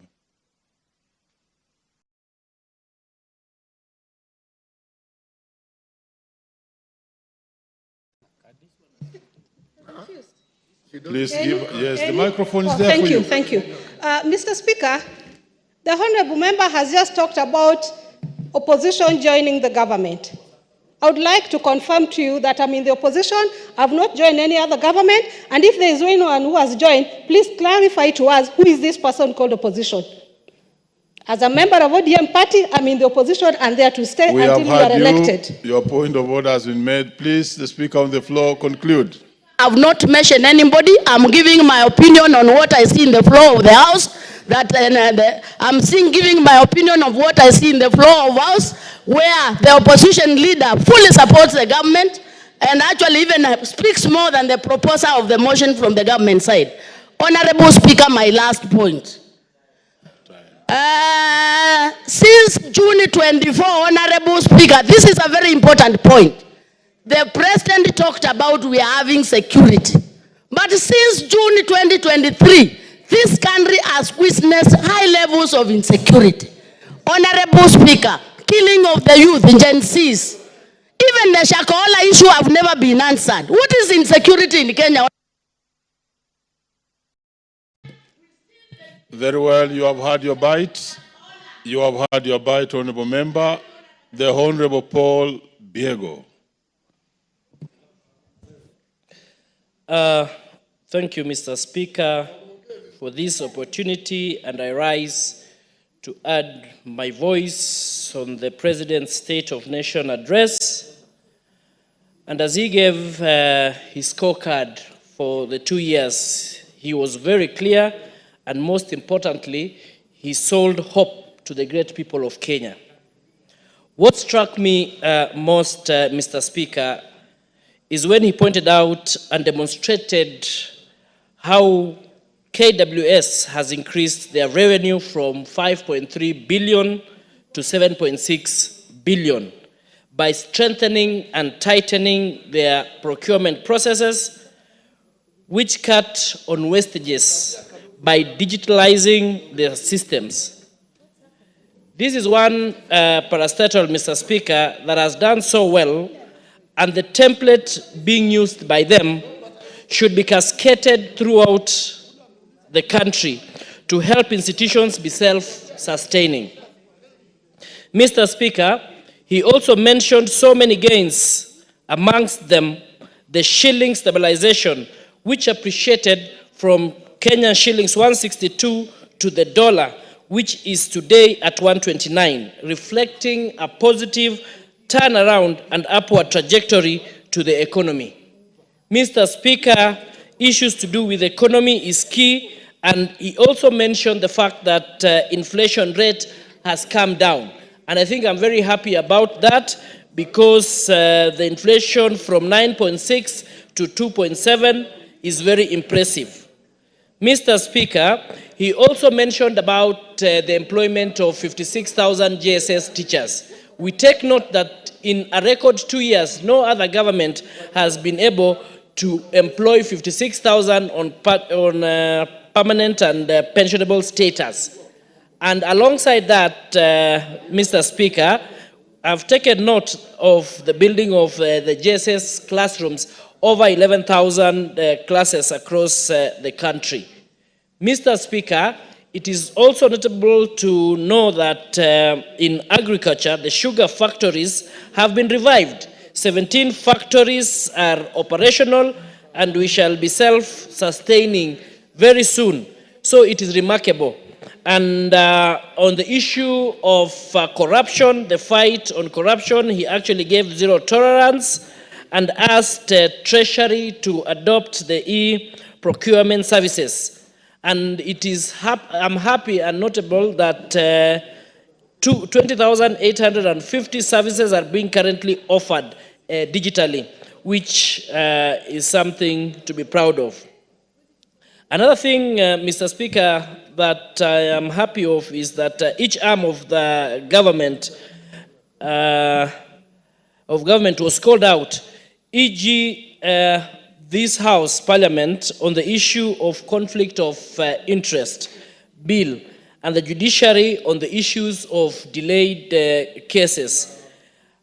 Please give, yes, the microphone is there for you. Thank you. Mr. Speaker, the Honorable Member has just talked about opposition joining the government. I would like to confirm to you that I'm in the opposition, I have not joined any other government, and if there is anyone who has joined, please clarify to us who is this person called opposition. As a member of ODM party, I'm in the opposition and there to stay until you are elected. Your point of order has been made. Please, the Speaker on the floor, conclude. I've not mentioned anybody. I'm giving my opinion on what I see in the floor of the House. I'm giving my opinion of what I see in the floor of House, where the opposition leader fully supports the government and actually even speaks more than the proposer of the motion from the government side. Honorable Speaker, my last point. Since June 24, Honorable Speaker, this is a very important point. The President talked about we are having security. But since June 2023, this country has witnessed high levels of insecurity. Honorable Speaker, killing of the youth in Gen Zs. Even the Shakahola issue have never been answered. What is insecurity in Kenya? Very well, you have had your bite. You have had your bite, Honorable Member. The Honorable Paul Biego. Thank you, Mr. Speaker, for this opportunity, and I rise to add my voice on the President's State of Nation address. And as he gave his scorecard for the 2 years, he was very clear, and most importantly, he sold hope to the great people of Kenya. What struck me most, Mr. Speaker, is when he pointed out and demonstrated how KWS has increased their revenue from 5.3 billion to 7.6 billion by strengthening and tightening their procurement processes, which cut on wastages by digitalizing their systems. This is one parastatal, Mr. Speaker, that has done so well, and the template being used by them should be cascaded throughout the country to help institutions be self-sustaining. Mr. Speaker, he also mentioned so many gains, amongst them the shilling stabilization, which appreciated from Kenyan shillings 162 to the dollar, which is today at 129, reflecting a positive turnaround and upward trajectory to the economy. Mr. Speaker, issues to do with the economy is key, and he also mentioned the fact that inflation rate has come down. And I think I'm very happy about that, because the inflation from 9.6 to 2.7 is very impressive. Mr. Speaker, he also mentioned about the employment of 56,000 JSS teachers. We take note that in a record 2 years, no other government has been able to employ 56,000 on permanent and pensionable status. And alongside that, Mr. Speaker, I've taken note of the building of the JSS classrooms, over 11,000 classes across the country. Mr. Speaker, it is also notable to know that in agriculture, the sugar factories have been revived. 17 factories are operational, and we shall be self-sustaining very soon. So it is remarkable. And on the issue of corruption, the fight on corruption, he actually gave zero tolerance and asked Treasury to adopt the e-procurement services. And it is I'm happy and notable that 20,850 services are being currently offered digitally, which is something to be proud of. Another thing, Mr. Speaker, that I am happy of is that each arm of the government was called out, e.g. this House, Parliament, on the issue of conflict of interest bill, and the judiciary on the issues of delayed cases.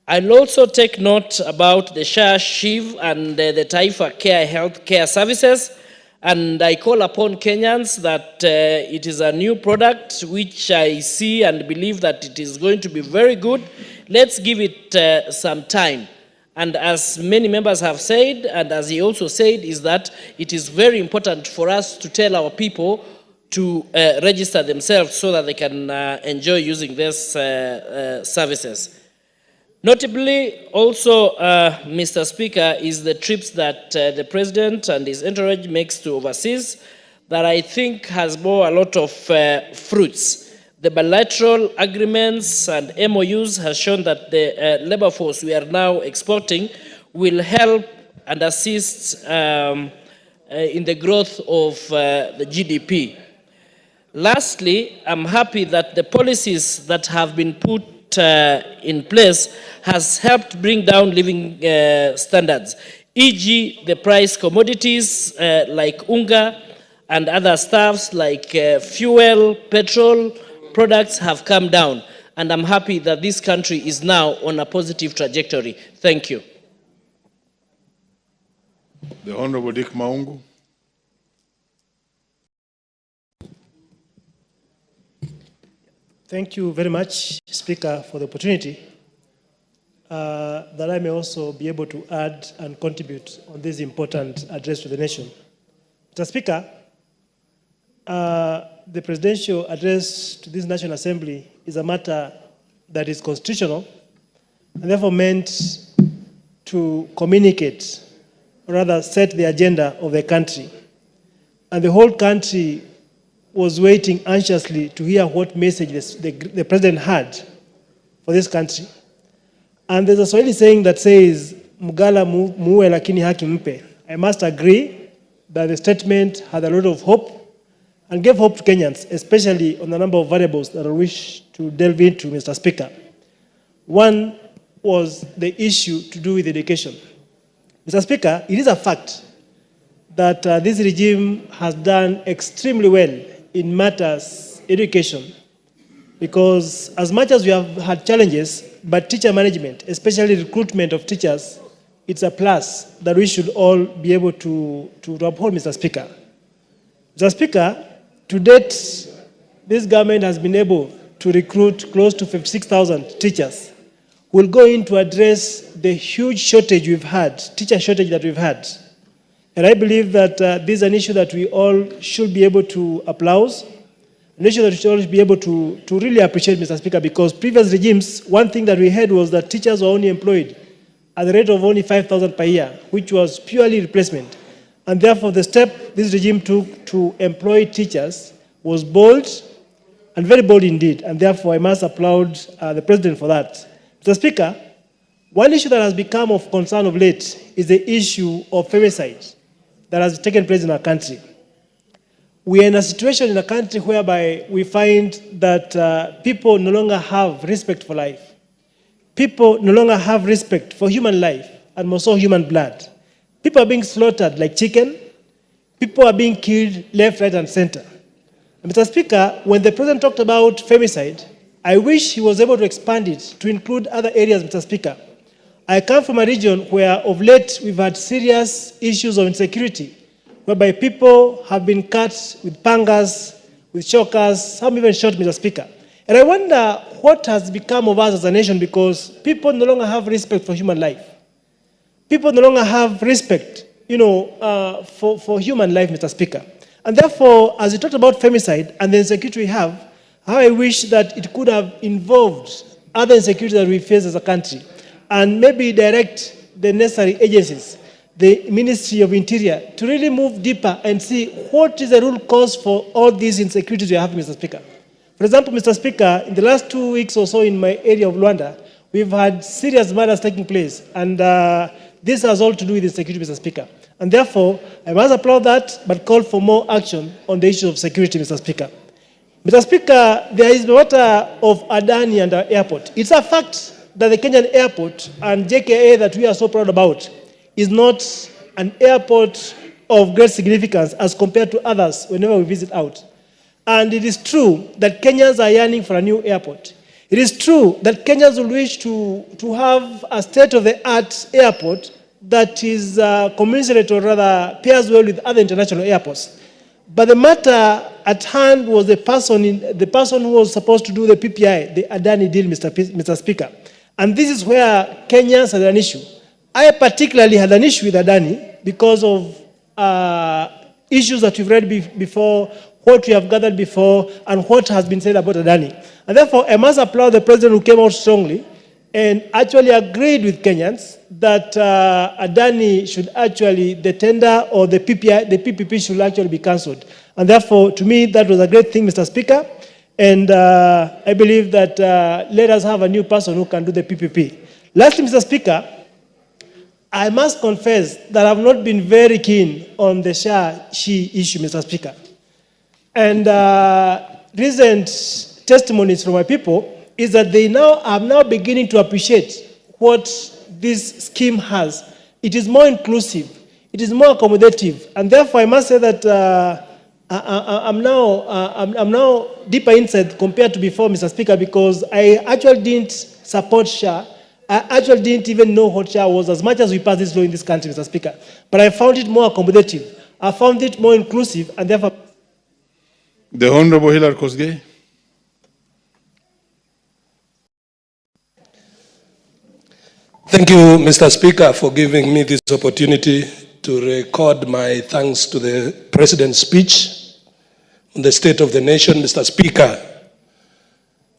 I'll also take note about the SHA, SHIV, and the Taifa Care Health Care Services, and I call upon Kenyans that it is a new product which I see and believe that it is going to be very good. Let's give it some time. And as many members have said, and as he also said, is that it is very important for us to tell our people to register themselves so that they can enjoy using these services. Notably, also, Mr. Speaker, is the trips that the President and his entourage makes to overseas that I think has bore a lot of fruits. The bilateral agreements and MOUs has shown that the labor force we are now exporting will help and assist in the growth of the GDP. Lastly, I'm happy that the policies that have been put in place has helped bring down living standards, e.g. the price commodities like unga and other stuffs like fuel, petrol products have come down, and I'm happy that this country is now on a positive trajectory. Thank you. The Honorable Dick Maungu. Thank you very much, Speaker, for the opportunity that I may also be able to add and contribute on this important address to the nation. Mr. Speaker, the presidential address to this National Assembly is a matter that is constitutional and therefore meant to communicate, or rather set the agenda of the country. And the whole country was waiting anxiously to hear what message the president had for this country. And there's a Swahili saying that says, Mugala muue lakini haki mpe. I must agree that the statement had a lot of hope and gave hope to Kenyans, especially on the number of variables that I wish to delve into, Mr. Speaker. One was the issue to do with education. Mr. Speaker, it is a fact that this regime has done extremely well in matters education, because as much as we have had challenges, but teacher management, especially recruitment of teachers, it's a plus that we should all be able to uphold, Mr. Speaker. Mr. Speaker, to date, this government has been able to recruit close to 56,000 teachers. We'll go in to address the huge shortage we've had, teacher shortage that we've had. And I believe that this is an issue that we all should be able to applaud, an issue that we should all be able to really appreciate, Mr. Speaker, because previous regimes, one thing that we had was that teachers were only employed at the rate of only 5,000 per year, which was purely replacement. And therefore, the step this regime took to employ teachers was bold, and very bold indeed. And therefore, I must applaud the President for that. Mr. Speaker, one issue that has become of concern of late is the issue of femicide that has taken place in our country. We are in a situation in a country whereby we find that people no longer have respect for life. People no longer have respect for human life, and more so human blood. People are being slaughtered like chicken. People are being killed left, right, and center. And Mr. Speaker, when the President talked about femicide, I wish he was able to expand it to include other areas, Mr. Speaker. I come from a region where of late we've had serious issues of insecurity, whereby people have been cut with pangas, with chokers, some even shot, Mr. Speaker. And I wonder what has become of us as a nation, because people no longer have respect for human life. People no longer have respect, for human life, Mr. Speaker. And therefore, as we talked about femicide and the insecurity we have, how I wish that it could have involved other insecurity that we face as a country, and maybe direct the necessary agencies, the Ministry of Interior, to really move deeper and see what is the root cause for all these insecurities we have, Mr. Speaker. For example, Mr. Speaker, in the last 2 weeks or so in my area of Luanda, we've had serious murders taking place, and this has all to do with insecurity, Mr. Speaker. And therefore, I must applaud that, but call for more action on the issue of security, Mr. Speaker. Mr. Speaker, there is the matter of Adani and our airport. It's a fact that the Kenyan airport and JKA that we are so proud about is not an airport of great significance as compared to others whenever we visit out. And it is true that Kenyans are yearning for a new airport. It is true that Kenyans will wish to have a state-of-the-art airport that is commensurate, or rather pairs well with other international airports. But the matter at hand was the person who was supposed to do the PPI, the Adani deal, Mr. Speaker. And this is where Kenyans had an issue. I particularly had an issue with Adani because of issues that we've read before, what we have gathered before, and what has been said about Adani. And therefore, I must applaud the president who came out strongly and actually agreed with Kenyans that Adani should actually, the tender or the PPP should actually be cancelled. And therefore, to me, that was a great thing, Mr. Speaker. And I believe that let us have a new person who can do the PPP. Lastly, Mr. Speaker, I must confess that I've not been very keen on the she issue, Mr. Speaker. And recent testimonies from my people is that they are now beginning to appreciate what this scheme has. It is more inclusive, it is more accommodative, and therefore I must say that I'm now deeper inside compared to before, Mr. Speaker, because I actually didn't support SHA. I actually didn't even know what SHA was as much as we passed this law in this country, Mr. Speaker. But I found it more accommodative. I found it more inclusive, and therefore... The Honorable Hilary Kosgei. Thank you, Mr. Speaker, for giving me this opportunity to record my thanks to the President's speech on the state of the nation. Mr. Speaker,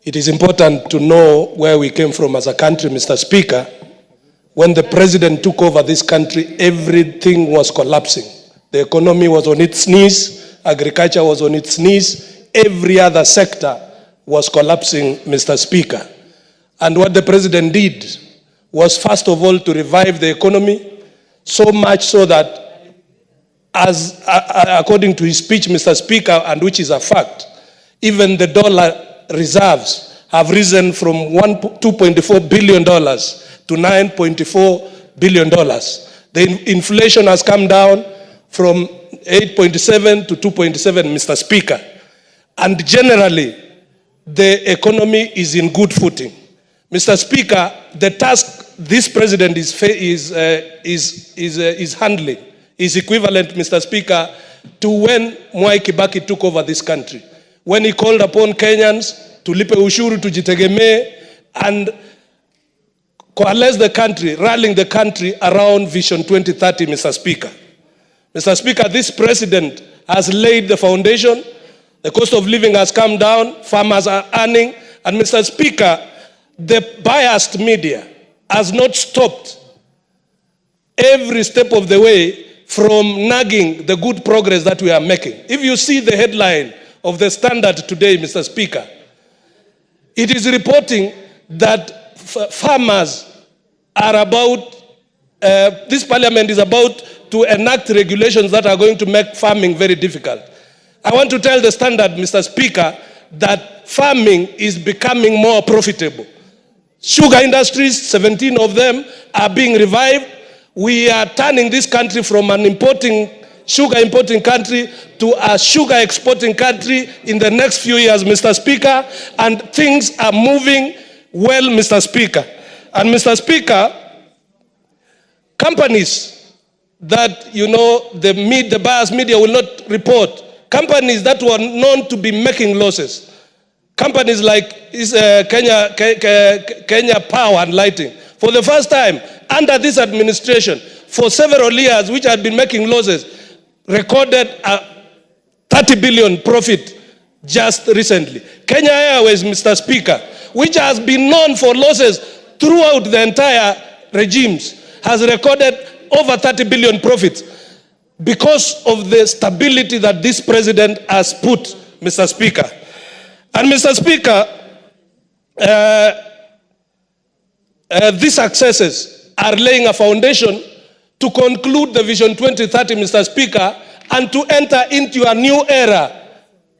it is important to know where we came from as a country, Mr. Speaker. When the President took over this country, everything was collapsing. The economy was on its knees, agriculture was on its knees, every other sector was collapsing, Mr. Speaker. And what the President did was first of all to revive the economy, so much so that, as according to his speech, Mr. Speaker, and which is a fact, even the dollar reserves have risen from $2.4 billion to $9.4 billion. The inflation has come down from 8.7 to 2.7, Mr. Speaker. And generally, the economy is in good footing. Mr. Speaker, the task this president is handling is equivalent, Mr. Speaker, to when Mwai Kibaki took over this country, when he called upon Kenyans to lipe ushuru tujitegeme and coalesce the country, rallying the country around Vision 2030, Mr. Speaker. Mr. Speaker, this president has laid the foundation, the cost of living has come down, farmers are earning, and Mr. Speaker, the biased media has not stopped every step of the way from nagging the good progress that we are making. If you see the headline of the Standard today, Mr. Speaker, it is reporting that farmers are about, this parliament is about to enact regulations that are going to make farming very difficult. I want to tell the Standard, Mr. Speaker, that farming is becoming more profitable. Sugar industries, 17 of them are being revived. We are turning this country from an sugar importing country to a sugar exporting country in the next few years, Mr. Speaker, and things are moving well, Mr. Speaker. And Mr. Speaker, companies that, you know, the biased media will not report, companies that were known to be making losses, companies like Kenya Power and Lighting, for the first time under this administration, for several years, which had been making losses, recorded a 30 billion profit just recently. Kenya Airways, Mr. Speaker, which has been known for losses throughout the entire regimes, has recorded over 30 billion profits because of the stability that this president has put, Mr. Speaker. And Mr. Speaker, these successes are laying a foundation to conclude the Vision 2030, Mr. Speaker, and to enter into a new era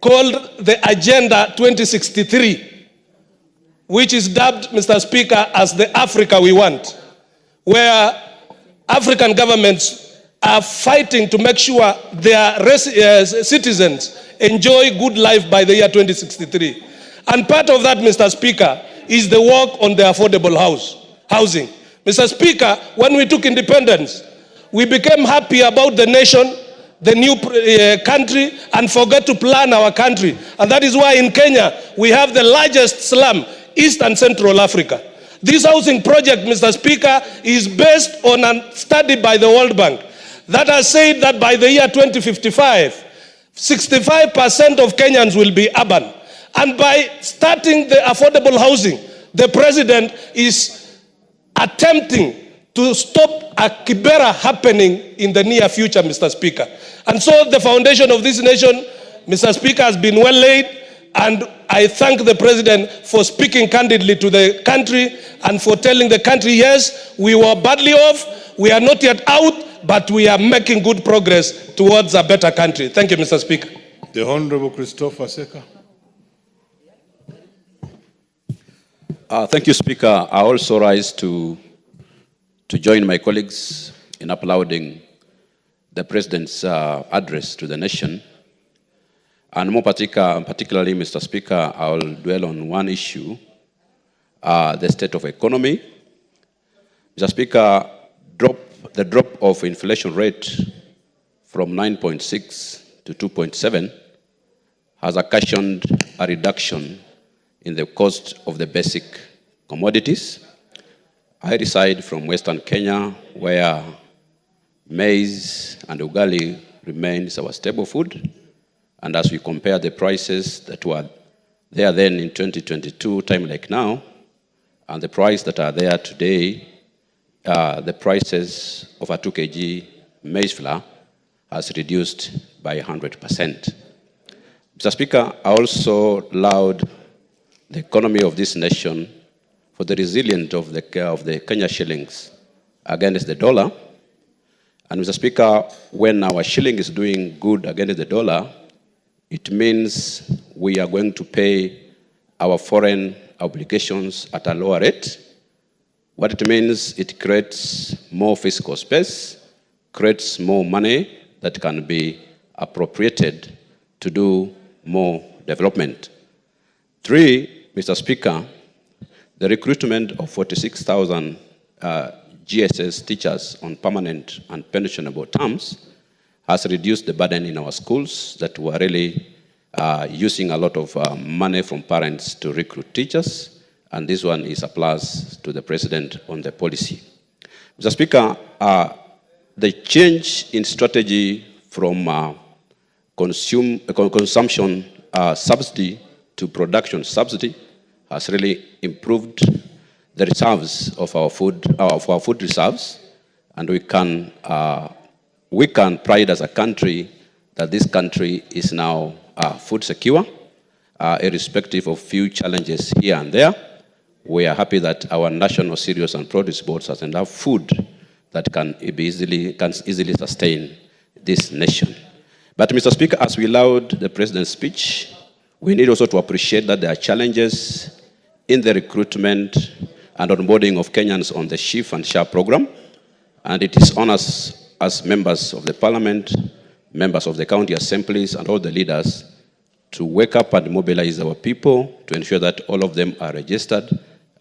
called the Agenda 2063, which is dubbed, Mr. Speaker, as the Africa we want, where African governments are fighting to make sure their citizens enjoy good life by the year 2063. And part of that, Mr. Speaker, is the work on the affordable housing. Mr. Speaker, when we took independence, we became happy about the nation, the new country, and forgot to plan our country. And that is why in Kenya, we have the largest slum, East and Central Africa. This housing project, Mr. Speaker, is based on a study by the World Bank that has said that by the year 2055, 65% of Kenyans will be urban. And by starting the affordable housing, the president is attempting to stop a kibera happening in the near future, Mr. Speaker. And so the foundation of this nation, Mr. Speaker, has been well laid, and I thank the president for speaking candidly to the country and for telling the country, yes, we were badly off, we are not yet out, but we are making good progress towards a better country. Thank you, Mr. Speaker. The Honorable Christopher Seka. Thank you, Speaker. I also rise to join my colleagues in applauding the President's address to the nation. And more particularly, Mr. Speaker, I will dwell on one issue, the state of economy. Mr. Speaker, the drop of inflation rate from 9.6 to 2.7 has occasioned a reduction in the cost of the basic commodities. I reside from Western Kenya, where maize and ugali remains our staple food. And as we compare the prices that were there then in 2022, time like now, and the price that are there today, the prices of a 2 kg maize flour has reduced by 100%. Mr. Speaker, I also laud the economy of this nation for the resilience of the Kenya shillings against the dollar. And Mr. Speaker, when our shilling is doing good against the dollar, it means we are going to pay our foreign obligations at a lower rate. What it means, it creates more fiscal space, creates more money that can be appropriated to do more development. 3, Mr. Speaker, the recruitment of 46,000 GSS teachers on permanent and pensionable terms has reduced the burden in our schools that were really using a lot of money from parents to recruit teachers, and this one is a plus to the president on the policy. Mr. Speaker, the change in strategy from consumption subsidy to production subsidy has really improved the reserves of our food reserves, and we can pride as a country that this country is now food secure, irrespective of few challenges here and there. We are happy that our national cereals and produce boards has enough food that can easily sustain this nation. But Mr. Speaker, as we laud the President's speech, we need also to appreciate that there are challenges in the recruitment and onboarding of Kenyans on the SHIF and SHA program. And it is on us as members of the Parliament, members of the county assemblies, and all the leaders to wake up and mobilize our people to ensure that all of them are registered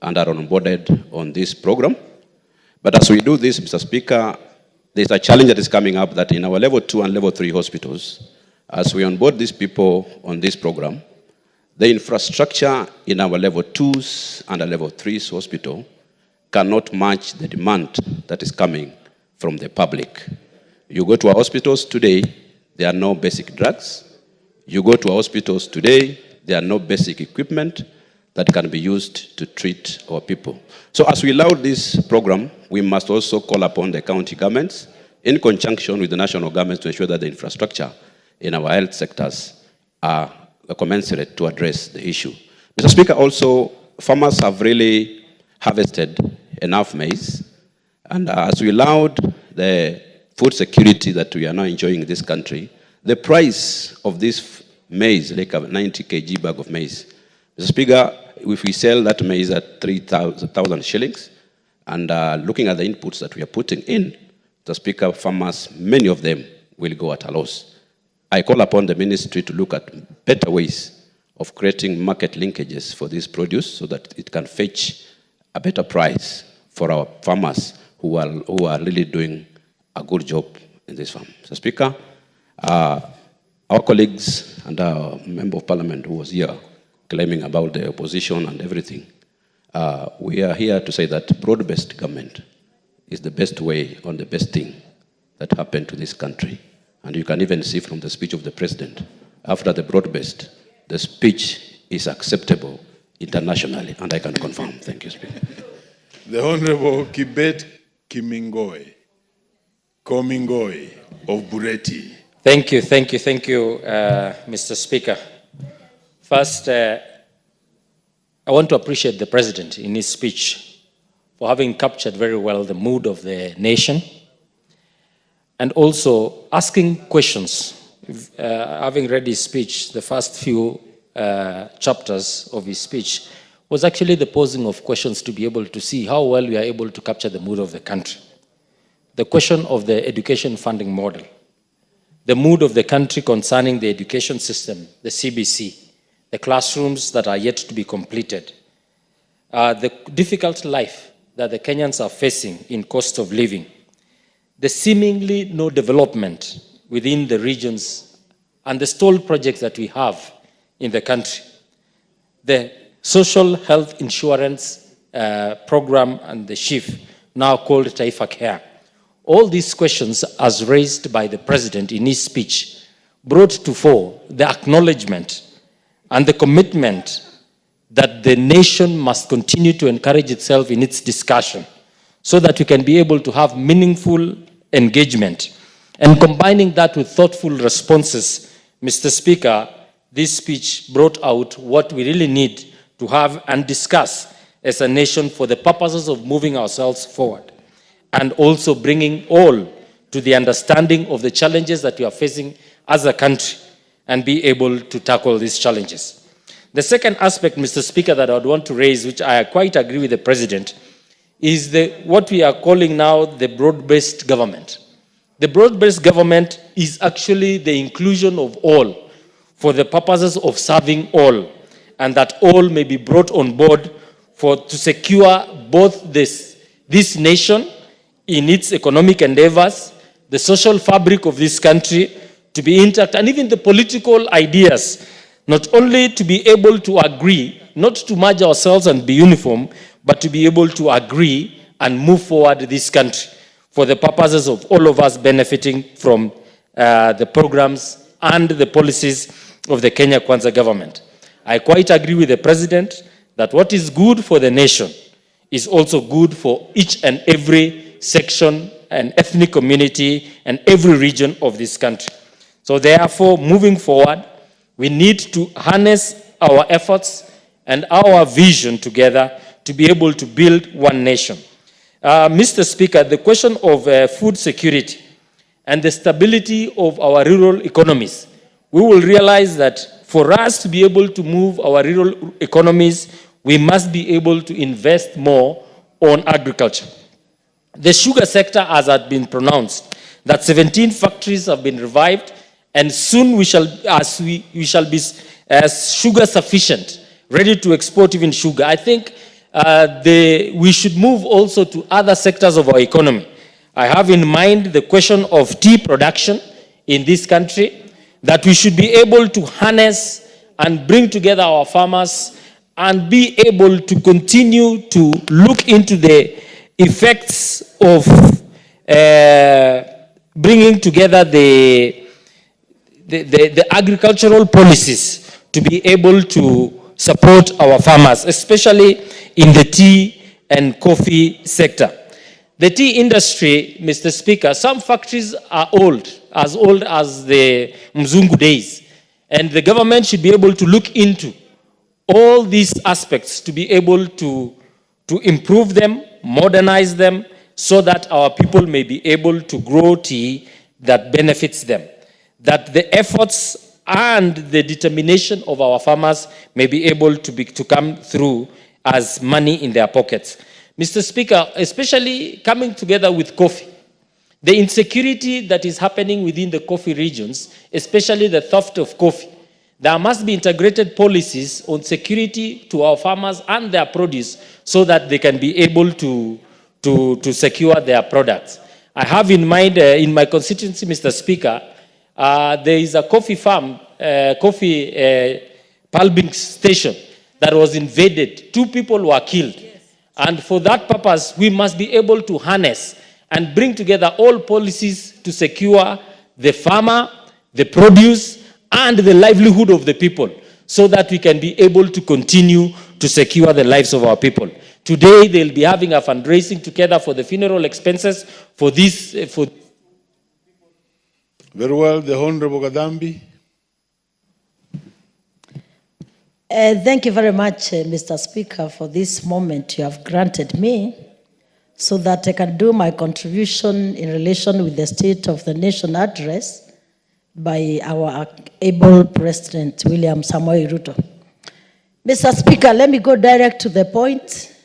and are onboarded on this program. But as we do this, Mr. Speaker, there's a challenge that is coming up that in our level 2 and level 3 hospitals, as we onboard these people on this program, the infrastructure in our level 2s and our level 3s hospital cannot match the demand that is coming from the public. You go to our hospitals today, there are no basic drugs. You go to our hospitals today, there are no basic equipment that can be used to treat our people. So as we laud this program, we must also call upon the county governments in conjunction with the national governments to ensure that the infrastructure in our health sectors are commensurate to address the issue. Mr. Speaker, also, farmers have really harvested enough maize, and as we allowed the food security that we are now enjoying in this country, the price of this maize, like a 90 kg bag of maize, Mr. Speaker, if we sell that maize at 3,000 shillings, and looking at the inputs that we are putting in, Mr. Speaker, farmers, many of them will go at a loss. I call upon the ministry to look at better ways of creating market linkages for this produce so that it can fetch a better price for our farmers who are really doing a good job in this farm. Mr. Speaker, our colleagues and our member of parliament who was here claiming about the opposition and everything, we are here to say that broad-based government is the best way or the best thing that happened to this country. And you can even see from the speech of the president, after the broad-based, the speech is acceptable internationally, and I can confirm. Thank you, Speaker. The Honorable Kibet Komingoi of Bureti. Thank you, Mr. Speaker. First, I want to appreciate the President in his speech for having captured very well the mood of the nation and also asking questions. Having read his speech, the first few chapters of his speech was actually the posing of questions to be able to see how well we are able to capture the mood of the country. The question of the education funding model, the mood of the country concerning the education system, the CBC, the classrooms that are yet to be completed, the difficult life that the Kenyans are facing in cost of living, the seemingly no development within the regions and the stalled projects that we have in the country, the social health insurance program and the SHIF, now called Taifa Care. All these questions, as raised by the President in his speech, brought to fore the acknowledgement and the commitment that the nation must continue to encourage itself in its discussion so that we can be able to have meaningful engagement. And combining that with thoughtful responses, Mr. Speaker, this speech brought out what we really need to have and discuss as a nation for the purposes of moving ourselves forward and also bringing all to the understanding of the challenges that we are facing as a country and be able to tackle these challenges. The second aspect, Mr. Speaker, that I would want to raise, which I quite agree with the President, is what we are calling now the broad-based government. The broad-based government is actually the inclusion of all for the purposes of serving all, and that all may be brought on board to secure both this nation in its economic endeavors, the social fabric of this country to be intact, and even the political ideas, not only to be able to agree, not to merge ourselves and be uniform, but to be able to agree and move forward this country for the purposes of all of us benefiting from the programs and the policies of the Kenya Kwanza government. I quite agree with the President that what is good for the nation is also good for each and every section and ethnic community and every region of this country. So therefore, moving forward, we need to harness our efforts and our vision together to be able to build one nation. Mr. Speaker, the question of food security and the stability of our rural economies, we will realize that for us to be able to move our rural economies, we must be able to invest more on agriculture. The sugar sector, as had been pronounced, that 17 factories have been revived, and soon we shall be sugar sufficient, ready to export even sugar. I think we should move also to other sectors of our economy. I have in mind the question of tea production in this country, that we should be able to harness and bring together our farmers and be able to continue to look into the effects of bringing together the agricultural policies to be able to support our farmers, especially in the tea and coffee sector. The tea industry, Mr. Speaker, some factories are old as the Mzungu days. And the government should be able to look into all these aspects to be able to improve them, modernize them, so that our people may be able to grow tea that benefits them. That the efforts and the determination of our farmers may be able to come through as money in their pockets. Mr. Speaker, especially coming together with coffee, the insecurity that is happening within the coffee regions, especially the theft of coffee, there must be integrated policies on security to our farmers and their produce so that they can be able to secure their products. I have in mind, in my constituency, Mr. Speaker, there is a coffee farm, pulping station that was invaded. 2 people were killed. Yes. And for that purpose, we must be able to harness and bring together all policies to secure the farmer, the produce, and the livelihood of the people, so that we can be able to continue to secure the lives of our people. Today, they'll be having a fundraising together for the funeral expenses for this. Very well, the Honorable Gadambi. Thank you very much, Mr. Speaker, for this moment you have granted me so that I can do my contribution in relation with the State of the Nation address by our able President, William Samoei Ruto. Mr. Speaker, let me go direct to the point.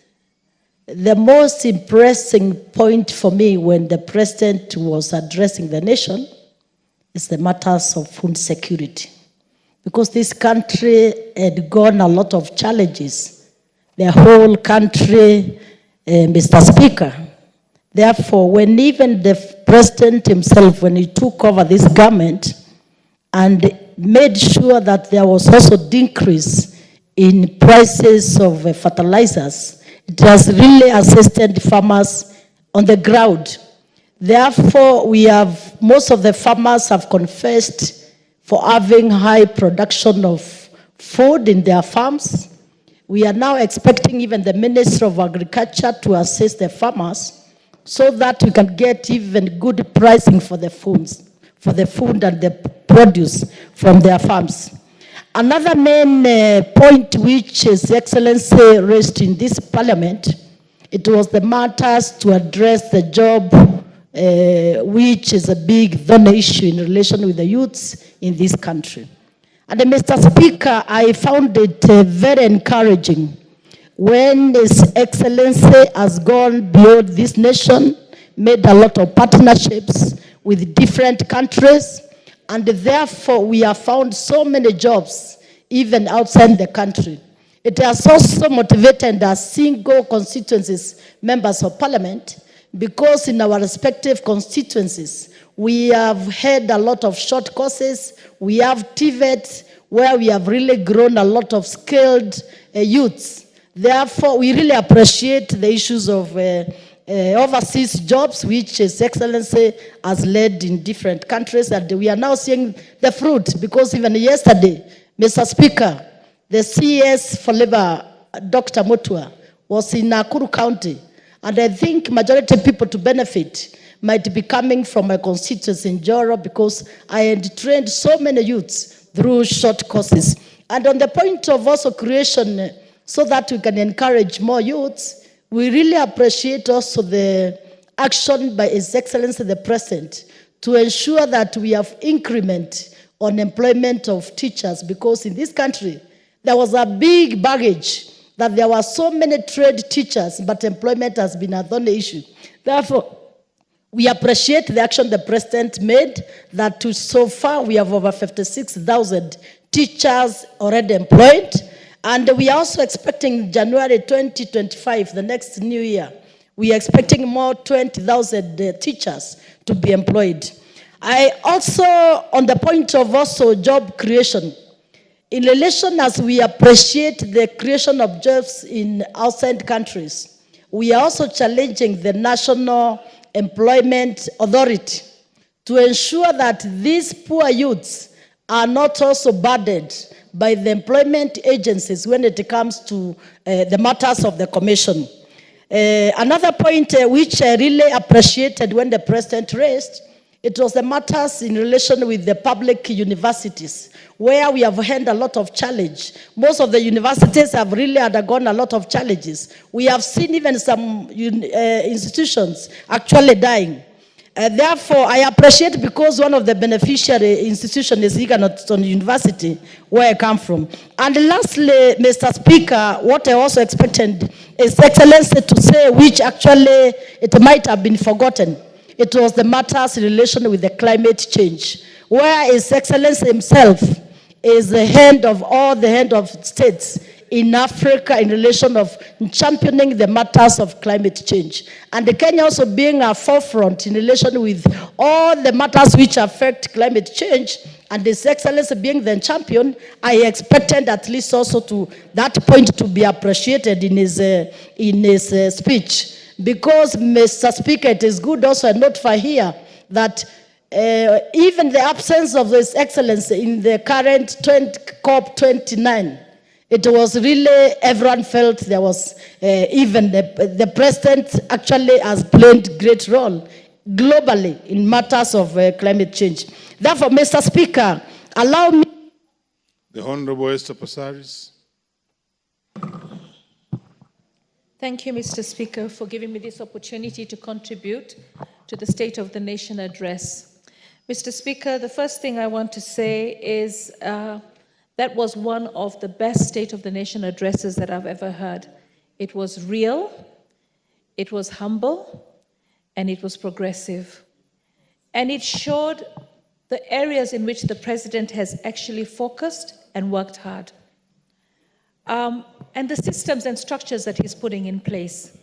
The most impressing point for me when the President was addressing the nation is the matters of food security. Because this country had gone a lot of challenges. The whole country, Mr. Speaker. Therefore, when even the President himself, when he took over this government and made sure that there was also decrease in prices of fertilizers, it has really assisted farmers on the ground. Therefore, most of the farmers have confessed for having high production of food in their farms. We are now expecting even the Minister of Agriculture to assist the farmers so that we can get even good pricing for the food and the produce from their farms. Another main point which His Excellency raised in this Parliament, it was the matters to address the job, which is a big thorny issue in relation with the youths in this country. And Mr. Speaker, I found it very encouraging when His Excellency has gone beyond this nation, made a lot of partnerships with different countries, and therefore we have found so many jobs even outside the country. It has also motivated our single constituencies, members of parliament, because in our respective constituencies, we have had a lot of short courses. We have TVET, where we have really grown a lot of skilled youths. Therefore, we really appreciate the issues of overseas jobs, which His Excellency has led in different countries, and we are now seeing the fruit, because even yesterday, Mr. Speaker, the CS for Labor, Dr. Mutua, was in Nakuru County, and I think majority of people to benefit might be coming from my constituency in Joro, because I had trained so many youths through short courses. And on the point of also creation, so that we can encourage more youths, we really appreciate also the action by His Excellency the President to ensure that we have increment on employment of teachers, because in this country, there was a big baggage that there were so many trade teachers, but employment has been a thorny issue. Therefore, we appreciate the action the President made, that so far we have over 56,000 teachers already employed. And we are also expecting January 2025, the next new year, we are expecting more 20,000 teachers to be employed. I also, on the point of also job creation, in relation as we appreciate the creation of jobs in outside countries, we are also challenging the National Employment Authority to ensure that these poor youths are not also burdened by the employment agencies when it comes to the matters of the commission. Another point which I really appreciated when the President raised It was the matters in relation with the public universities, where we have had a lot of challenge. Most of the universities have really undergone a lot of challenges. We have seen even some institutions actually dying. Therefore, I appreciate, because one of the beneficiary institutions is Egerton University, where I come from. And lastly, Mr. Speaker, what I also expected is Excellency to say, which actually it might have been forgotten. It was the matters in relation with the climate change, where His Excellency himself is the head of all the head of states in Africa in relation of championing the matters of climate change. And Kenya also being a forefront in relation with all the matters which affect climate change, and His Excellency being the champion, I expected at least also to that point to be appreciated in his speech. Because, Mr. Speaker, it is good also a note for here that even the absence of His Excellency in the current COP29, it was really, everyone felt there was, even the President actually has played great role globally in matters of climate change. Therefore, Mr. Speaker, allow me. The Honorable Esther Passaris. Thank you, Mr. Speaker, for giving me this opportunity to contribute to the State of the Nation address. Mr. Speaker, the first thing I want to say is that was one of the best State of the Nation addresses that I've ever heard. It was real, it was humble, and it was progressive. And it showed the areas in which the President has actually focused and worked hard. And the systems and structures that he's putting in place.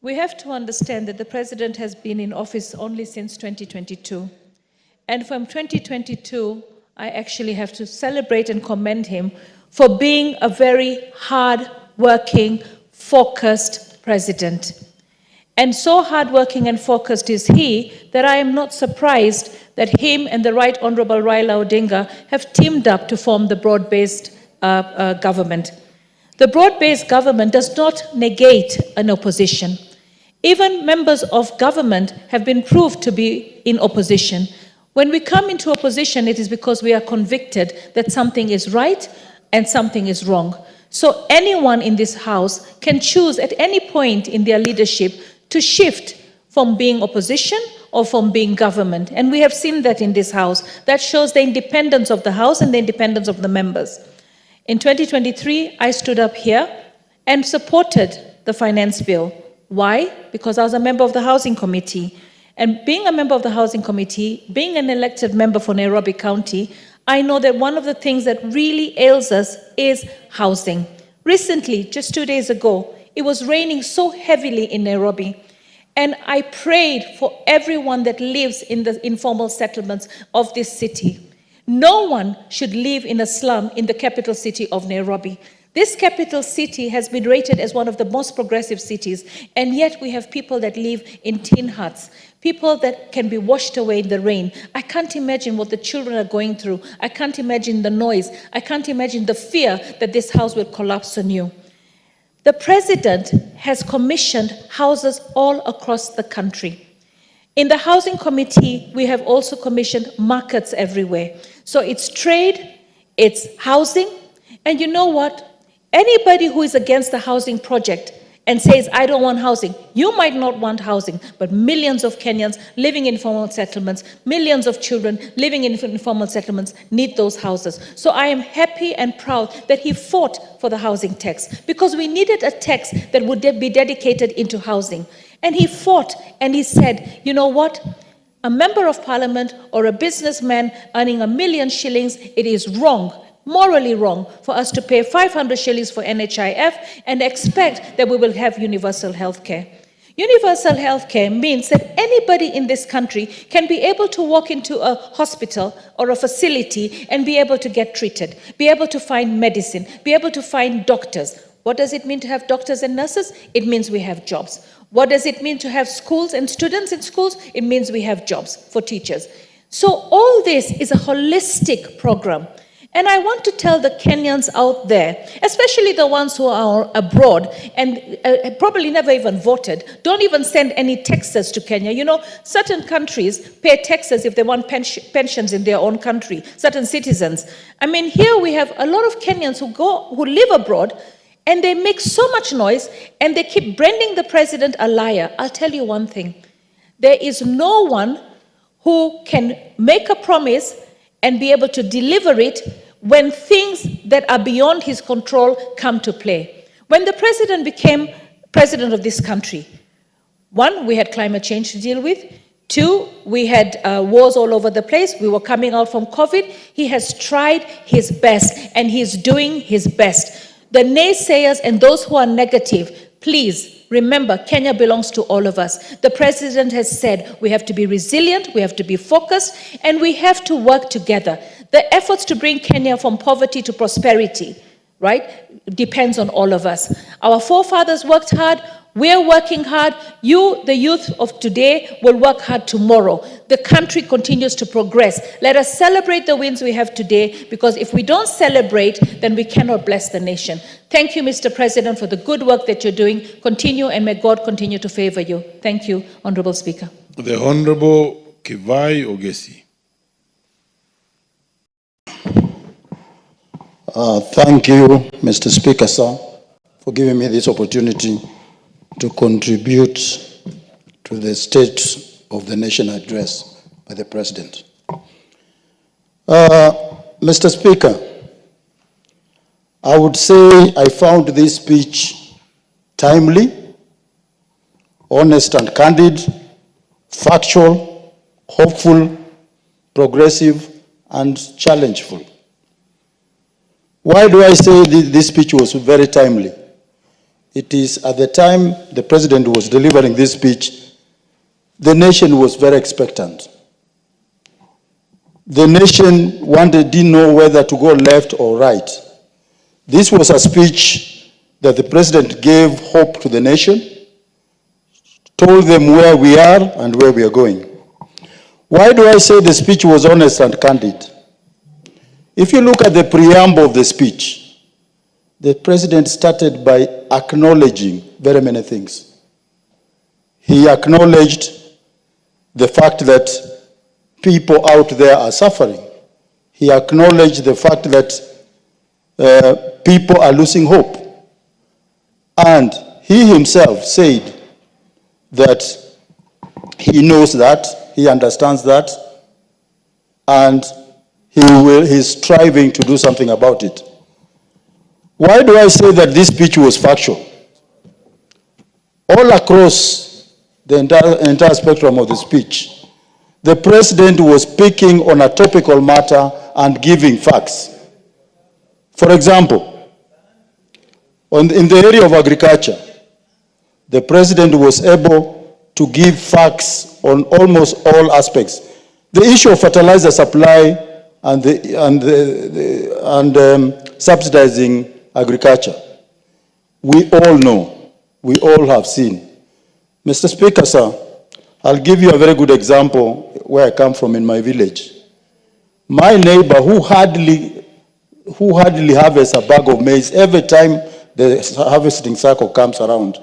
We have to understand that the President has been in office only since 2022. And from 2022, I actually have to celebrate and commend him for being a very hard-working, focused president. And so hard-working and focused is he that I am not surprised that him and the Right Honorable Raila Odinga have teamed up to form the broad-based government. The broad-based government does not negate an opposition. Even members of government have been proved to be in opposition. When we come into opposition, it is because we are convicted that something is right and something is wrong. So anyone in this House can choose at any point in their leadership to shift from being opposition or from being government. And we have seen that in this House. That shows the independence of the House and the independence of the members. In 2023, I stood up here and supported the finance bill. Why? Because I was a member of the Housing Committee. And being a member of the Housing Committee, being an elected member for Nairobi County, I know that one of the things that really ails us is housing. Recently, just 2 days ago, it was raining so heavily in Nairobi. And I prayed for everyone that lives in the informal settlements of this city. No one should live in a slum in the capital city of Nairobi. This capital city has been rated as one of the most progressive cities, and yet we have people that live in tin huts, people that can be washed away in the rain. I can't imagine what the children are going through. I can't imagine the noise. I can't imagine the fear that this house will collapse on you. The President has commissioned houses all across the country. In the Housing Committee, we have also commissioned markets everywhere. So it's trade, it's housing, and you know what? Anybody who is against the housing project and says, I don't want housing, you might not want housing, but millions of Kenyans living in informal settlements, millions of children living in informal settlements need those houses. So I am happy and proud that he fought for the housing tax, because we needed a tax that would be dedicated into housing. And he fought and he said, you know what? A member of parliament or a businessman earning 1 million shillings, it is wrong, morally wrong, for us to pay 500 shillings for NHIF and expect that we will have universal health care. Universal health care means that anybody in this country can be able to walk into a hospital or a facility and be able to get treated, be able to find medicine, be able to find doctors. What does it mean to have doctors and nurses? It means we have jobs. What does it mean to have schools and students in schools? It means we have jobs for teachers. So all this is a holistic program. And I want to tell the Kenyans out there, especially the ones who are abroad and probably never even voted, don't even send any taxes to Kenya. You know, certain countries pay taxes if they want pensions in their own country, certain citizens. I mean, here we have a lot of Kenyans who live abroad, and they make so much noise, and they keep branding the president a liar. I'll tell you one thing. There is no one who can make a promise and be able to deliver it when things that are beyond his control come to play. When the president became president of this country, one, we had climate change to deal with. Two, we had wars all over the place. We were coming out from COVID. He has tried his best, and he's doing his best. The naysayers and those who are negative, please, remember, Kenya belongs to all of us. The president has said we have to be resilient, we have to be focused, and we have to work together. The efforts to bring Kenya from poverty to prosperity, right, depends on all of us. Our forefathers worked hard, we're working hard. You, the youth of today, will work hard tomorrow. The country continues to progress. Let us celebrate the wins we have today, because if we don't celebrate, then we cannot bless the nation. Thank you, Mr. President, for the good work that you're doing. Continue, and may God continue to favor you. Thank you, Honorable Speaker. The Honorable Kivai Ogesi. Thank you, Mr. Speaker, sir, for giving me this opportunity to contribute to the State of the Nation address by the President. Mr. Speaker, I would say I found this speech timely, honest and candid, factual, hopeful, progressive, and challengeful. Why do I say this speech was very timely? It is at the time the President was delivering this speech, the nation was very expectant. The nation didn't know whether to go left or right. This was a speech that the President gave hope to the nation, told them where we are and where we are going. Why do I say the speech was honest and candid? If you look at the preamble of the speech, the President started by acknowledging very many things. He acknowledged the fact that people out there are suffering. He acknowledged the fact that people are losing hope. And he himself said that he knows that, he understands that, and he's striving to do something about it. Why do I say that this speech was factual? All across the entire spectrum of the speech, the President was speaking on a topical matter and giving facts. For example, in the area of agriculture, the President was able to give facts on almost all aspects. The issue of fertilizer supply and subsidizing agriculture, we all know, we all have seen. Mr. Speaker, sir, I'll give you a very good example where I come from in my village. My neighbor who hardly harvests a bag of maize every time the harvesting cycle comes around,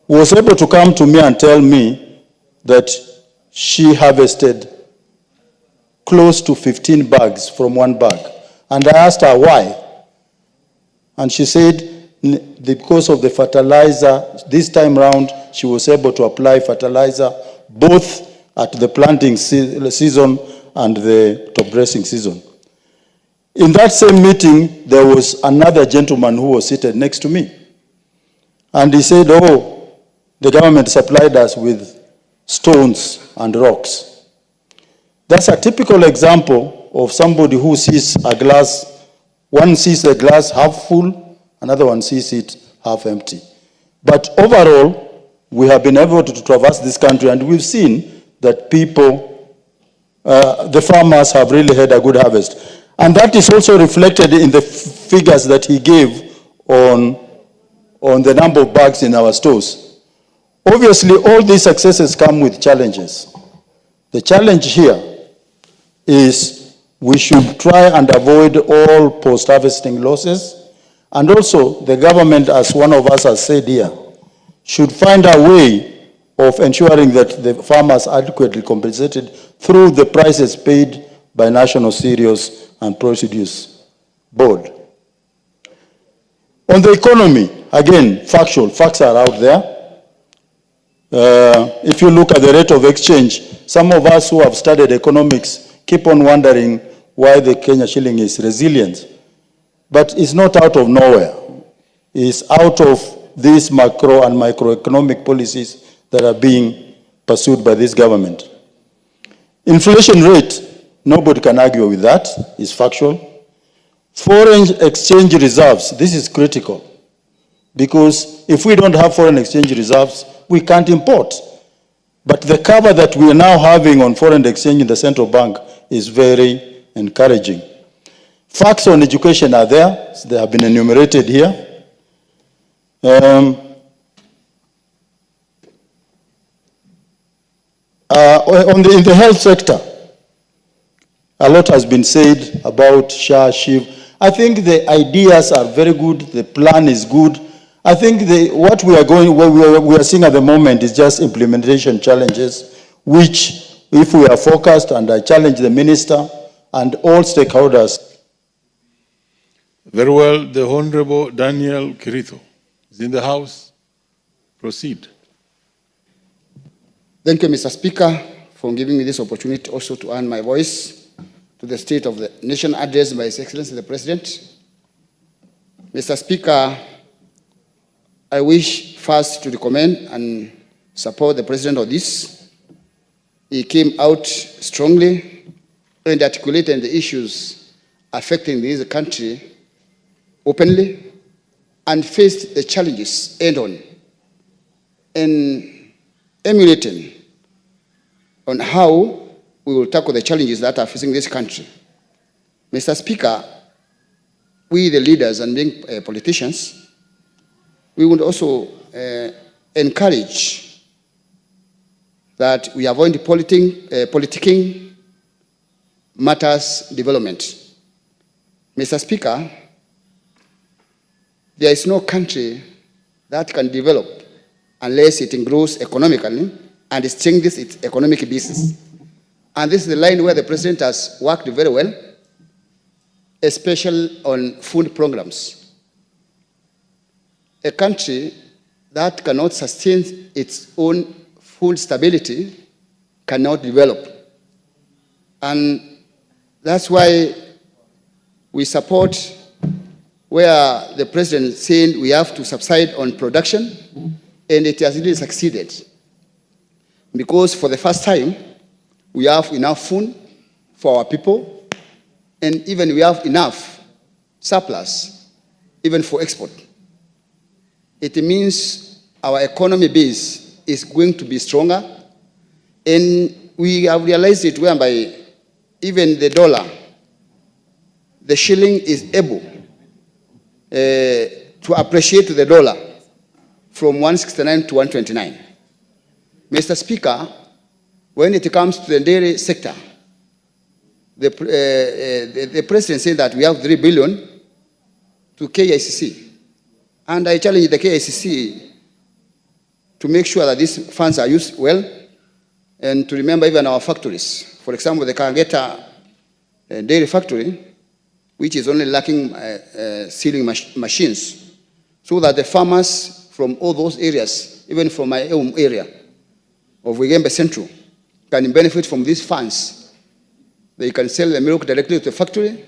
was able to come to me and tell me that she harvested close to 15 bags from one bag. And I asked her why. And she said, because of the fertilizer, this time round, she was able to apply fertilizer both at the planting season and the top dressing season. In that same meeting, there was another gentleman who was seated next to me. And he said, oh, the government supplied us with stones and rocks. That's a typical example of somebody who sees a glass. One sees the glass half full, another one sees it half empty. But overall, we have been able to traverse this country, and we've seen that people, the farmers have really had a good harvest. And that is also reflected in the figures that he gave on the number of bags in our stores. Obviously, all these successes come with challenges. The challenge here is we should try and avoid all post-harvesting losses. And also, the government, as one of us has said here, should find a way of ensuring that the farmers are adequately compensated through the prices paid by National Cereals and Produce Board. On the economy, again, facts are out there. If you look at the rate of exchange, some of us who have studied economics keep on wondering why the Kenya shilling is resilient. But it's not out of nowhere. It's out of these macro and microeconomic policies that are being pursued by this government. Inflation rate, nobody can argue with that, it's factual. Foreign exchange reserves, this is critical. Because if we don't have foreign exchange reserves, we can't import. But the cover that we are now having on foreign exchange in the central bank is very encouraging. Facts on education are there. They have been enumerated here. In the health sector, a lot has been said about SHA, SHIV. I think the ideas are very good. The plan is good. I think what we are seeing at the moment is just implementation challenges, which, if we are focused, and I challenge the minister and all stakeholders. Very well, the Honorable Daniel Kirito is in the House. Proceed. Thank you, Mr. Speaker, for giving me this opportunity also to earn my voice to the State of the Nation address by His Excellency the President. Mr. Speaker, I wish first to recommend and support the President of this. He came out strongly and articulated the issues affecting this country openly and faced the challenges head-on and emulating on how we will tackle the challenges that are facing this country. Mr. Speaker, we the leaders and being politicians, we would also encourage that we avoid politicking matters development. Mr. Speaker, there is no country that can develop unless it grows economically and strengthens its economic basis. And this is the line where the President has worked very well, especially on food programs. A country that cannot sustain its own food stability cannot develop. And that's why we support where the President is saying we have to subside on production, and it has really succeeded. Because for the first time, we have enough food for our people, and even we have enough surplus, even for export. It means our economy base is going to be stronger, and we have realized it whereby even the dollar, the shilling is able to appreciate the dollar from 169 to 129. Mr. Speaker, when it comes to the dairy sector, the President said that we have 3 billion to KICC. And I challenge the KICC to make sure that these funds are used well and to remember even our factories. For example, the Kangeta dairy factory, which is only lacking sealing machines, so that the farmers from all those areas, even from my own area of Wigembe Central, can benefit from these funds. They can sell the milk directly to the factory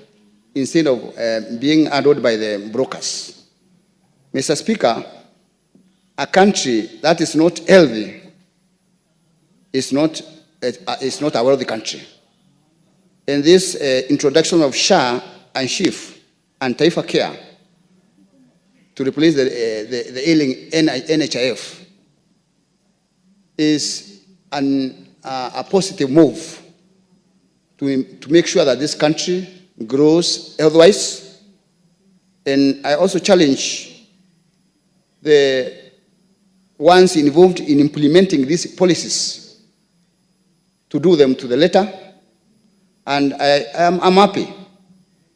instead of being handled by the brokers. Mr. Speaker, a country that is not healthy is not a wealthy country. And this introduction of SHA and SHIF and Taifa Care to replace the ailing NHIF is a positive move to make sure that this country grows health-wise. And I also challenge the ones involved in implementing these policies to do them to the letter And I'm happy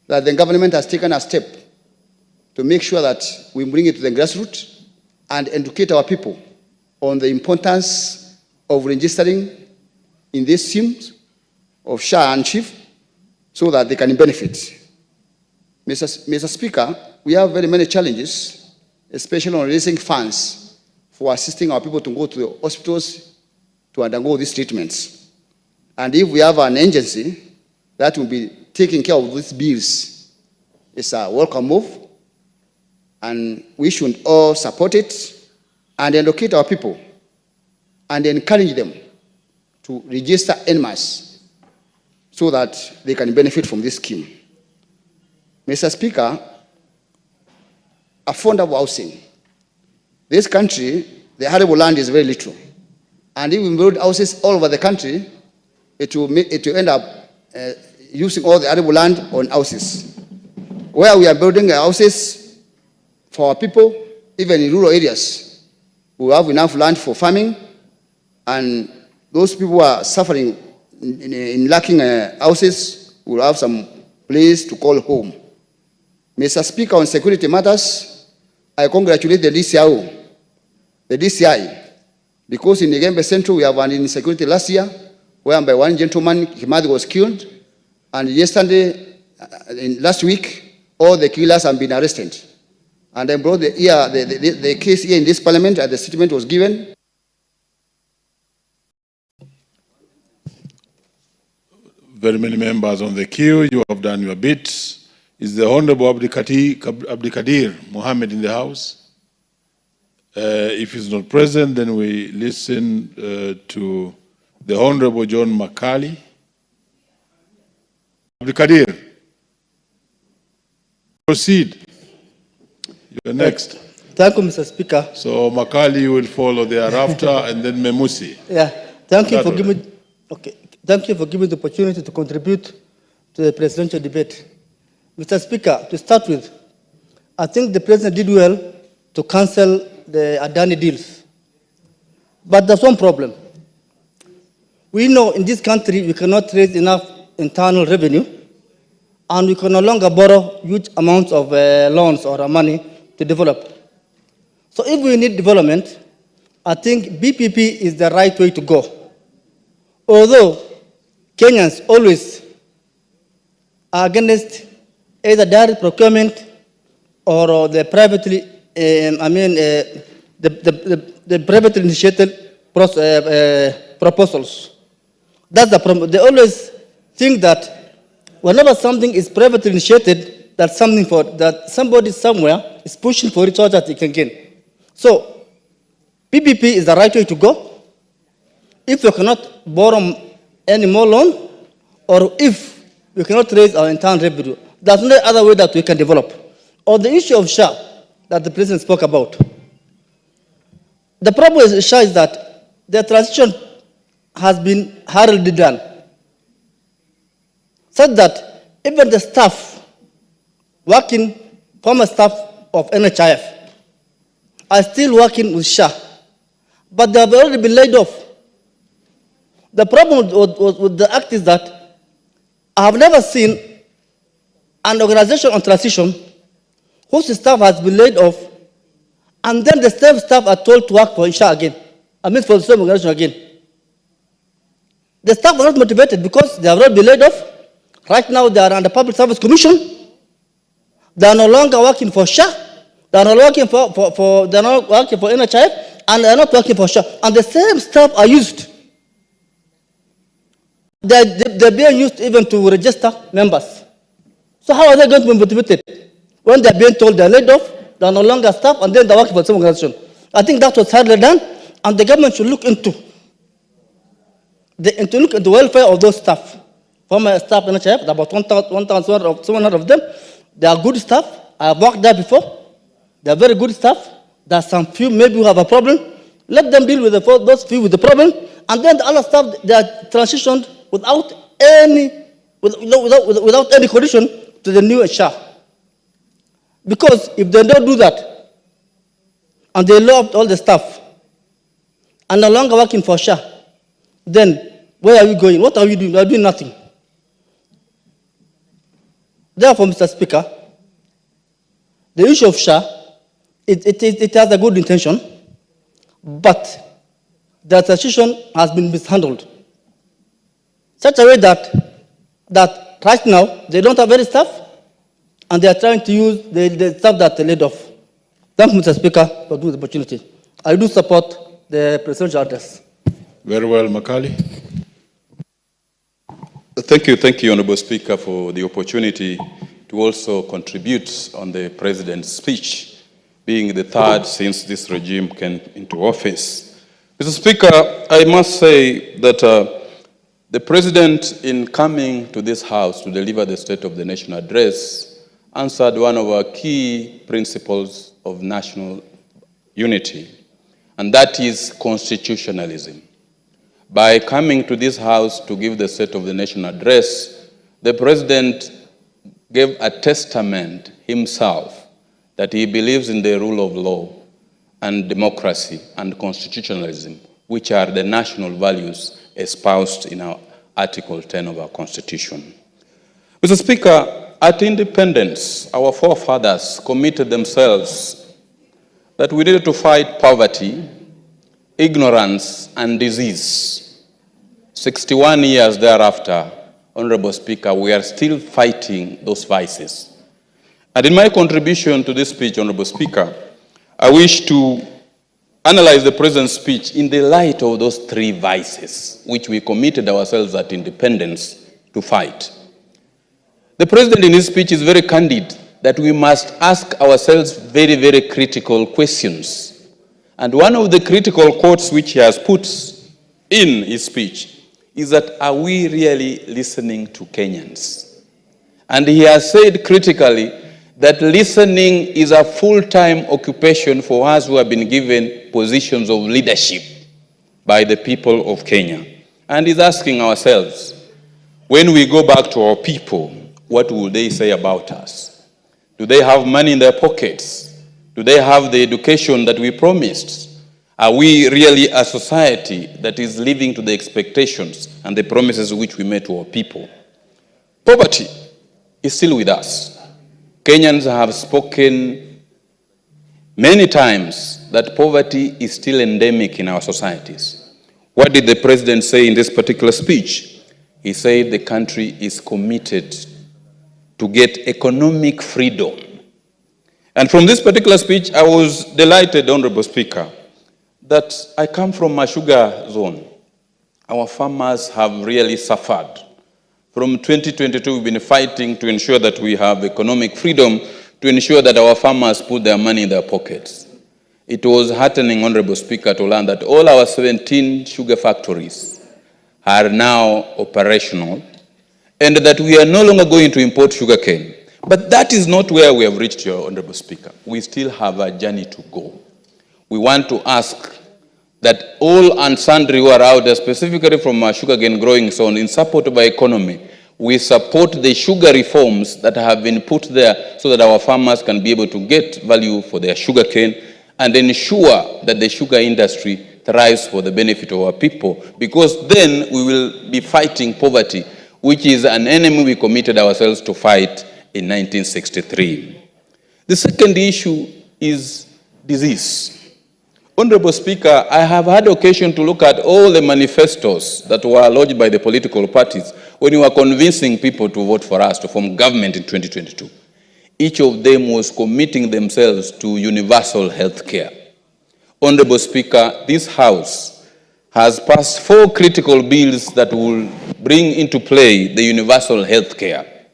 that the government has taken a step to make sure that we bring it to the grassroots and educate our people on the importance of registering in these schemes of SHA and CHIF so that they can benefit. Mr. Speaker, we have very many challenges, especially on raising funds for assisting our people to go to the hospitals to undergo these treatments. And if we have an agency that will be taking care of these bills, it's a welcome move, and we should all support it and educate our people and encourage them to register en masse so that they can benefit from this scheme. Mr. Speaker, affordable housing. This country, the arable land is very little. And if we build houses all over the country, it will end up using all the arable land on houses. Where we are building houses for our people, even in rural areas, we have enough land for farming, and those people who are suffering in lacking houses will have some place to call home. Mr. Speaker, on security matters, I congratulate the DCI, because in Igembe Central we have an insecurity last year, whereby one gentleman, his mother was killed, and yesterday, last week, all the killers have been arrested. And I brought the case here in this parliament, and the statement was given. Very many members on the queue. You have done your bit. Is the Honorable Abdikadir Mohammed in the House? If he's not present, then we listen to the Honorable John Makali. Abdikadir, proceed. You're next. Thank you, Mr. Speaker. So Makali will follow thereafter, and then Memusi. Yeah, thank you for giving. Okay, thank you for giving the opportunity to contribute to the presidential debate. Mr. Speaker, to start with, I think the president did well to cancel the Adani deals. But there's one problem. We know in this country we cannot raise enough internal revenue, and we can no longer borrow huge amounts of loans or money to develop. So if we need development, I think BPP is the right way to go. Although Kenyans always are against either direct procurement or the privately, the privately initiated proposals. That's the problem. They always think that whenever something is privately initiated, that somebody somewhere is pushing for it so that it can gain. So PPP is the right way to go. If you cannot borrow any more loan, or if we cannot raise our internal revenue, there's no other way that we can develop. On the issue of SHA that the president spoke about, the problem with SHA is that the transition has been hurriedly done, such that even the staff working, former staff of NHIF, are still working with SHA, but they have already been laid off. The problem with the act is that I have never seen an organization on transition whose staff has been laid off, and then the same staff are told to work for SHA again. For the same organization again. The staff are not motivated because they have not been laid off. Right now they are under Public Service Commission. They are no longer working for SHA. They are not working they are not working for NHIF, and they are not working for SHA. And the same staff are used. They're being used even to register members. So how are they going to be motivated when they're being told they're laid off, they're no longer staff, and then they're working for some organization? I think that was hardly done, and the government should look into the welfare of those staff. Former staff in NHIF, about 1,700 of them, they are good staff. I have worked there before. They are very good staff. There are some few maybe who have a problem. Let them deal with those few with the problem, and then the other staff, they are transitioned without any condition to the new SHA. Because if they don't do that, and they love all the staff, and no longer working for SHA, then where are we going? What are we doing? We are doing nothing. Therefore, Mr. Speaker, the issue of SHA, it has a good intention, but the transition has been mishandled. Such a way that right now they don't have any staff, and they are trying to use the staff that they laid off. Thank you, Mr. Speaker, for giving the opportunity. I do support the presidential address. Very well, Makali. Thank you, Honorable Speaker, for the opportunity to also contribute on the President's speech, being the third since this regime came into office. Mr. Speaker, I must say that the President, in coming to this House to deliver the State of the Nation address, answered one of our key principles of national unity, and that is constitutionalism. By coming to this House to give the State of the Nation address, the President gave a testament himself that he believes in the rule of law and democracy and constitutionalism, which are the national values espoused in our Article 10 of our Constitution. Mr. Speaker, at independence, our forefathers committed themselves that we needed to fight poverty, ignorance, and disease. 61 years thereafter, Honorable Speaker, we are still fighting those vices. And in my contribution to this speech, Honorable Speaker, I wish to analyze the President's speech in the light of those three vices, which we committed ourselves at independence to fight. The President in his speech is very candid that we must ask ourselves very, very critical questions. And one of the critical quotes which he has put in his speech is that, are we really listening to Kenyans? And he has said critically that listening is a full-time occupation for us who have been given positions of leadership by the people of Kenya. And he's asking ourselves, when we go back to our people, what will they say about us? Do they have money in their pockets? Do they have the education that we promised? Are we really a society that is living to the expectations and the promises which we made to our people? Poverty is still with us. Kenyans have spoken many times that poverty is still endemic in our societies. What did the President say in this particular speech? He said the country is committed to get economic freedom. And from this particular speech, I was delighted, Honorable Speaker, that I come from a sugar zone. Our farmers have really suffered. From 2022, we've been fighting to ensure that we have economic freedom, to ensure that our farmers put their money in their pockets. It was heartening, Honorable Speaker, to learn that all our 17 sugar factories are now operational, and that we are no longer going to import sugarcane. But that is not where we have reached, your Honorable Speaker. We still have a journey to go. We want to ask that all and sundry who are out there, specifically from our sugarcane growing zone, in support of our economy, we support the sugar reforms that have been put there so that our farmers can be able to get value for their sugarcane and ensure that the sugar industry thrives for the benefit of our people, because then we will be fighting poverty, which is an enemy we committed ourselves to fight in 1963. The second issue is disease. Honorable Speaker, I have had occasion to look at all the manifestos that were lodged by the political parties when we were convincing people to vote for us to form government in 2022. Each of them was committing themselves to universal health care. Honorable Speaker, this House has passed 4 critical bills that will bring into play the universal health care.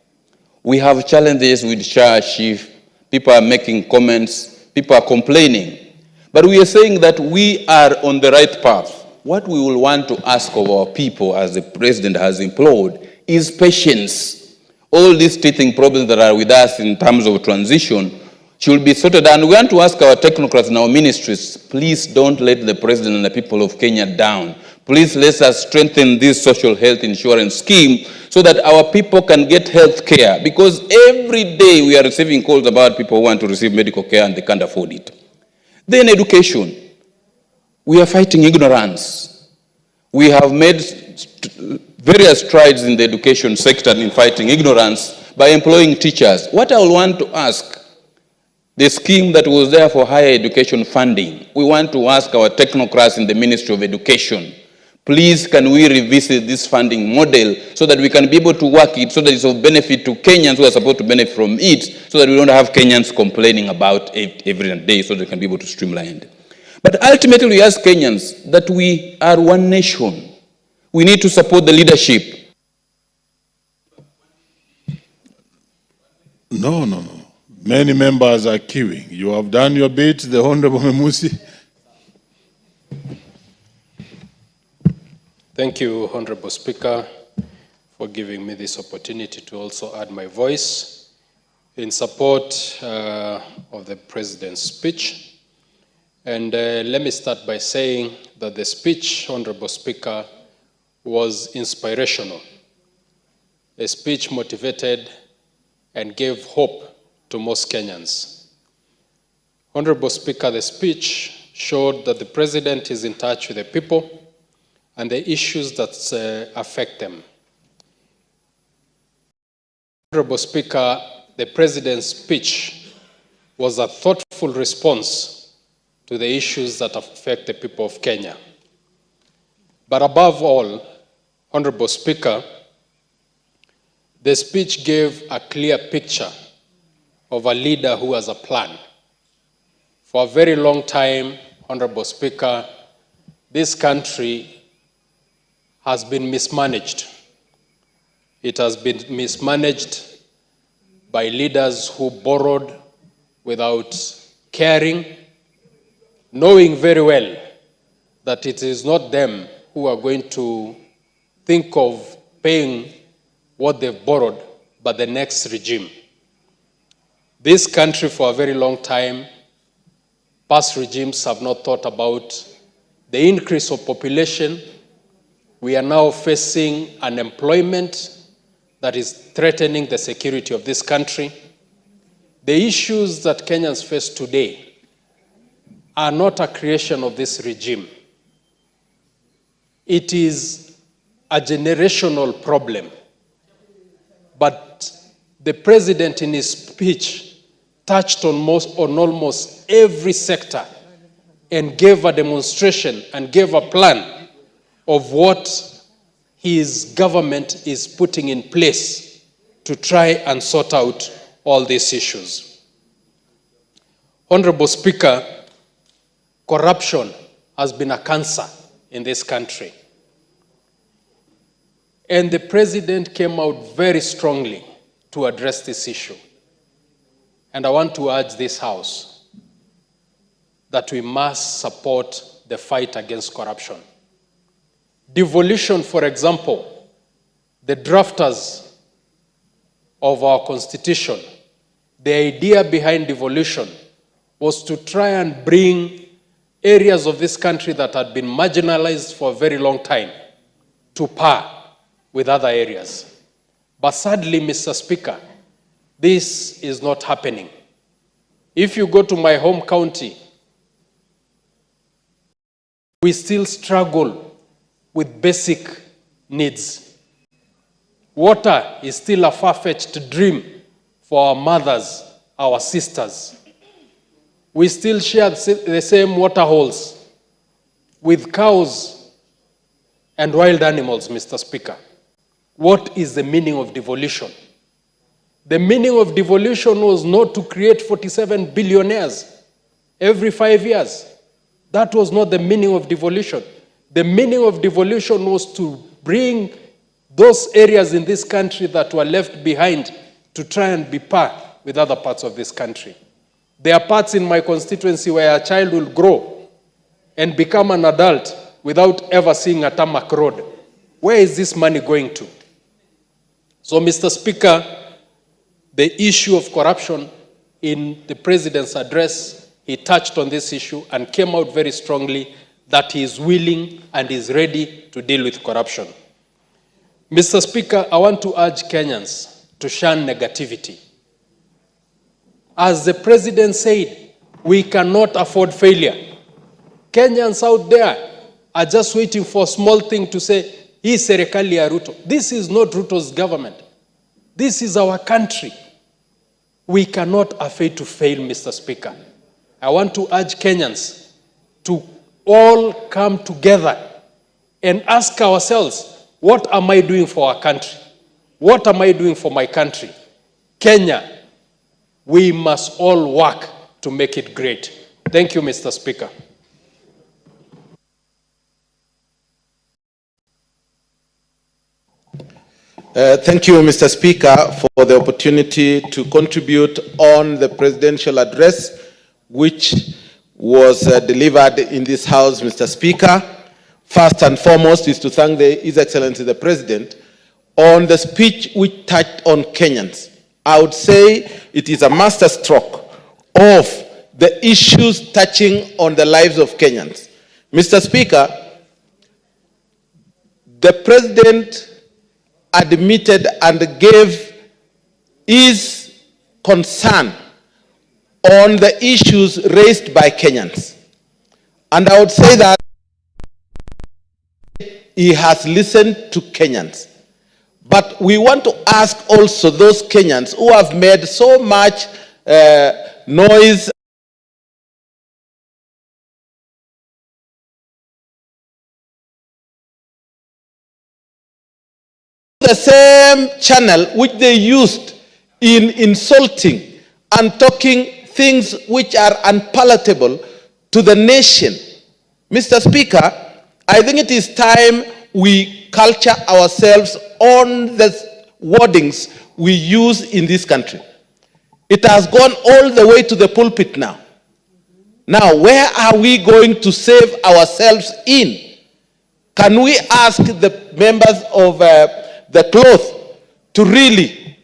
We have challenges with SHA chief. People are making comments. People are complaining. But we are saying that we are on the right path. What we will want to ask of our people, as the President has implored, is patience. All these teething problems that are with us in terms of transition should be sorted. And we want to ask our technocrats and our ministries, please don't let the President and the people of Kenya down. Please let us strengthen this social health insurance scheme so that our people can get health care. Because every day we are receiving calls about people who want to receive medical care and they can't afford it. Then education. We are fighting ignorance. We have made various strides in the education sector in fighting ignorance, by employing teachers. What I will want to ask, the scheme that was there for higher education funding, we want to ask our technocrats in the Ministry of Education, please can we revisit this funding model so that we can be able to work it so that it's of benefit to Kenyans who are supposed to benefit from it, so that we don't have Kenyans complaining about it every day, so that we can be able to streamline it. But ultimately we ask Kenyans that we are one nation. We need to support the leadership. No. Many members are queuing. You have done your bit, the Honorable Memusi. Thank you, Honorable Speaker, for giving me this opportunity to also add my voice in support of the President's speech. And let me start by saying that the speech, Honorable Speaker, was inspirational. A speech motivated and gave hope to most Kenyans. Honorable Speaker, the speech showed that the President is in touch with the people and the issues that affect them. Honorable Speaker, the President's speech was a thoughtful response to the issues that affect the people of Kenya. But above all, Honorable Speaker, the speech gave a clear picture of a leader who has a plan. For a very long time, Honorable Speaker, this country has been mismanaged. It has been mismanaged by leaders who borrowed without caring, knowing very well that it is not them who are going to think of paying what they've borrowed, but the next regime. This country, for a very long time, past regimes have not thought about the increase of population. We are now facing unemployment that is threatening the security of this country. The issues that Kenyans face today are not a creation of this regime. It is a generational problem. But the President in his speech touched on almost every sector and gave a demonstration and gave a plan of what his government is putting in place to try and sort out all these issues. Honorable Speaker, corruption has been a cancer in this country. And the President came out very strongly to address this issue. And I want to urge this House that we must support the fight against corruption. Devolution, for example, the drafters of our Constitution, the idea behind devolution was to try and bring areas of this country that had been marginalized for a very long time to par with other areas. But sadly, Mr. Speaker, this is not happening. If you go to my home county, we still struggle with basic needs. Water is still a far-fetched dream for our mothers, our sisters. We still share the same water holes with cows and wild animals, Mr. Speaker. What is the meaning of devolution? The meaning of devolution was not to create 47 billionaires every 5 years. That was not the meaning of devolution. The meaning of devolution was to bring those areas in this country that were left behind to try and be par with other parts of this country. There are parts in my constituency where a child will grow and become an adult without ever seeing a tarmac road. Where is this money going to? So, Mr. Speaker, the issue of corruption in the President's address, he touched on this issue and came out very strongly that he is willing and is ready to deal with corruption. Mr. Speaker, I want to urge Kenyans to shun negativity. As the President said, we cannot afford failure. Kenyans out there are just waiting for a small thing to say, hii serikali ya Ruto. This is not Ruto's government. This is our country. We cannot afford to fail, Mr. Speaker. I want to urge Kenyans to all come together and ask ourselves, what am I doing for our country? What am I doing for my country? Kenya, we must all work to make it great. Thank you, Mr. Speaker. Thank you, Mr. Speaker, for the opportunity to contribute on the presidential address, which was delivered in this House, Mr. Speaker. First and foremost is to thank His Excellency the President on the speech which touched on Kenyans. I would say it is a masterstroke of the issues touching on the lives of Kenyans. Mr. Speaker, the President admitted and gave his concern on the issues raised by Kenyans. And I would say that he has listened to Kenyans. But we want to ask also those Kenyans who have made so much noise the same channel which they used in insulting and talking things which are unpalatable to the nation. Mr. Speaker, I think it is time we culture ourselves on the wordings we use in this country. It has gone all the way to the pulpit now. Now, where are we going to save ourselves in? Can we ask the members of the cloth to really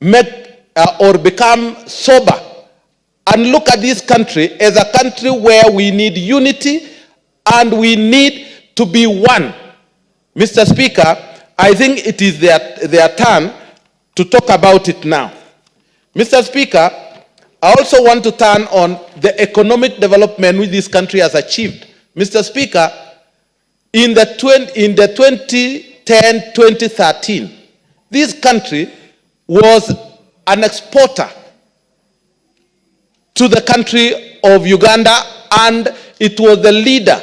make or become sober and look at this country as a country where we need unity and we need to be one? Mr. Speaker, I think it is their turn to talk about it now. Mr. Speaker, I also want to turn on the economic development which this country has achieved. Mr. Speaker, in the 2010-2013, this country was an exporter to the country of Uganda, and it was the leader,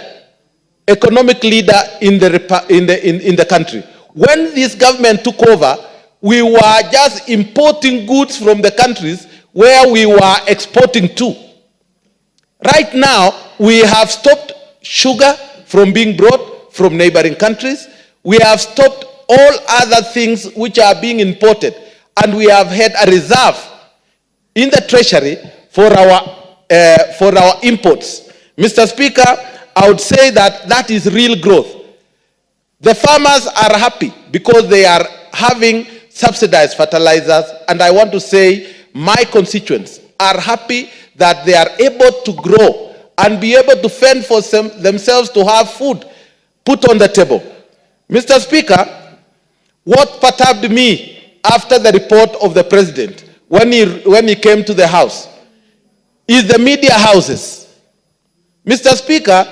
economic leader in the country. When this government took over, we were just importing goods from the countries where we were exporting to. Right now, we have stopped sugar from being brought from neighboring countries. We have stopped all other things which are being imported, and we have had a reserve in the treasury for our imports. Mr. Speaker, I would say that that is real growth. The farmers are happy because they are having subsidized fertilizers, and I want to say my constituents are happy that they are able to grow and be able to fend for themselves to have food put on the table. Mr. Speaker, what perturbed me after the report of the President when he came to the House is the media houses. Mr. Speaker,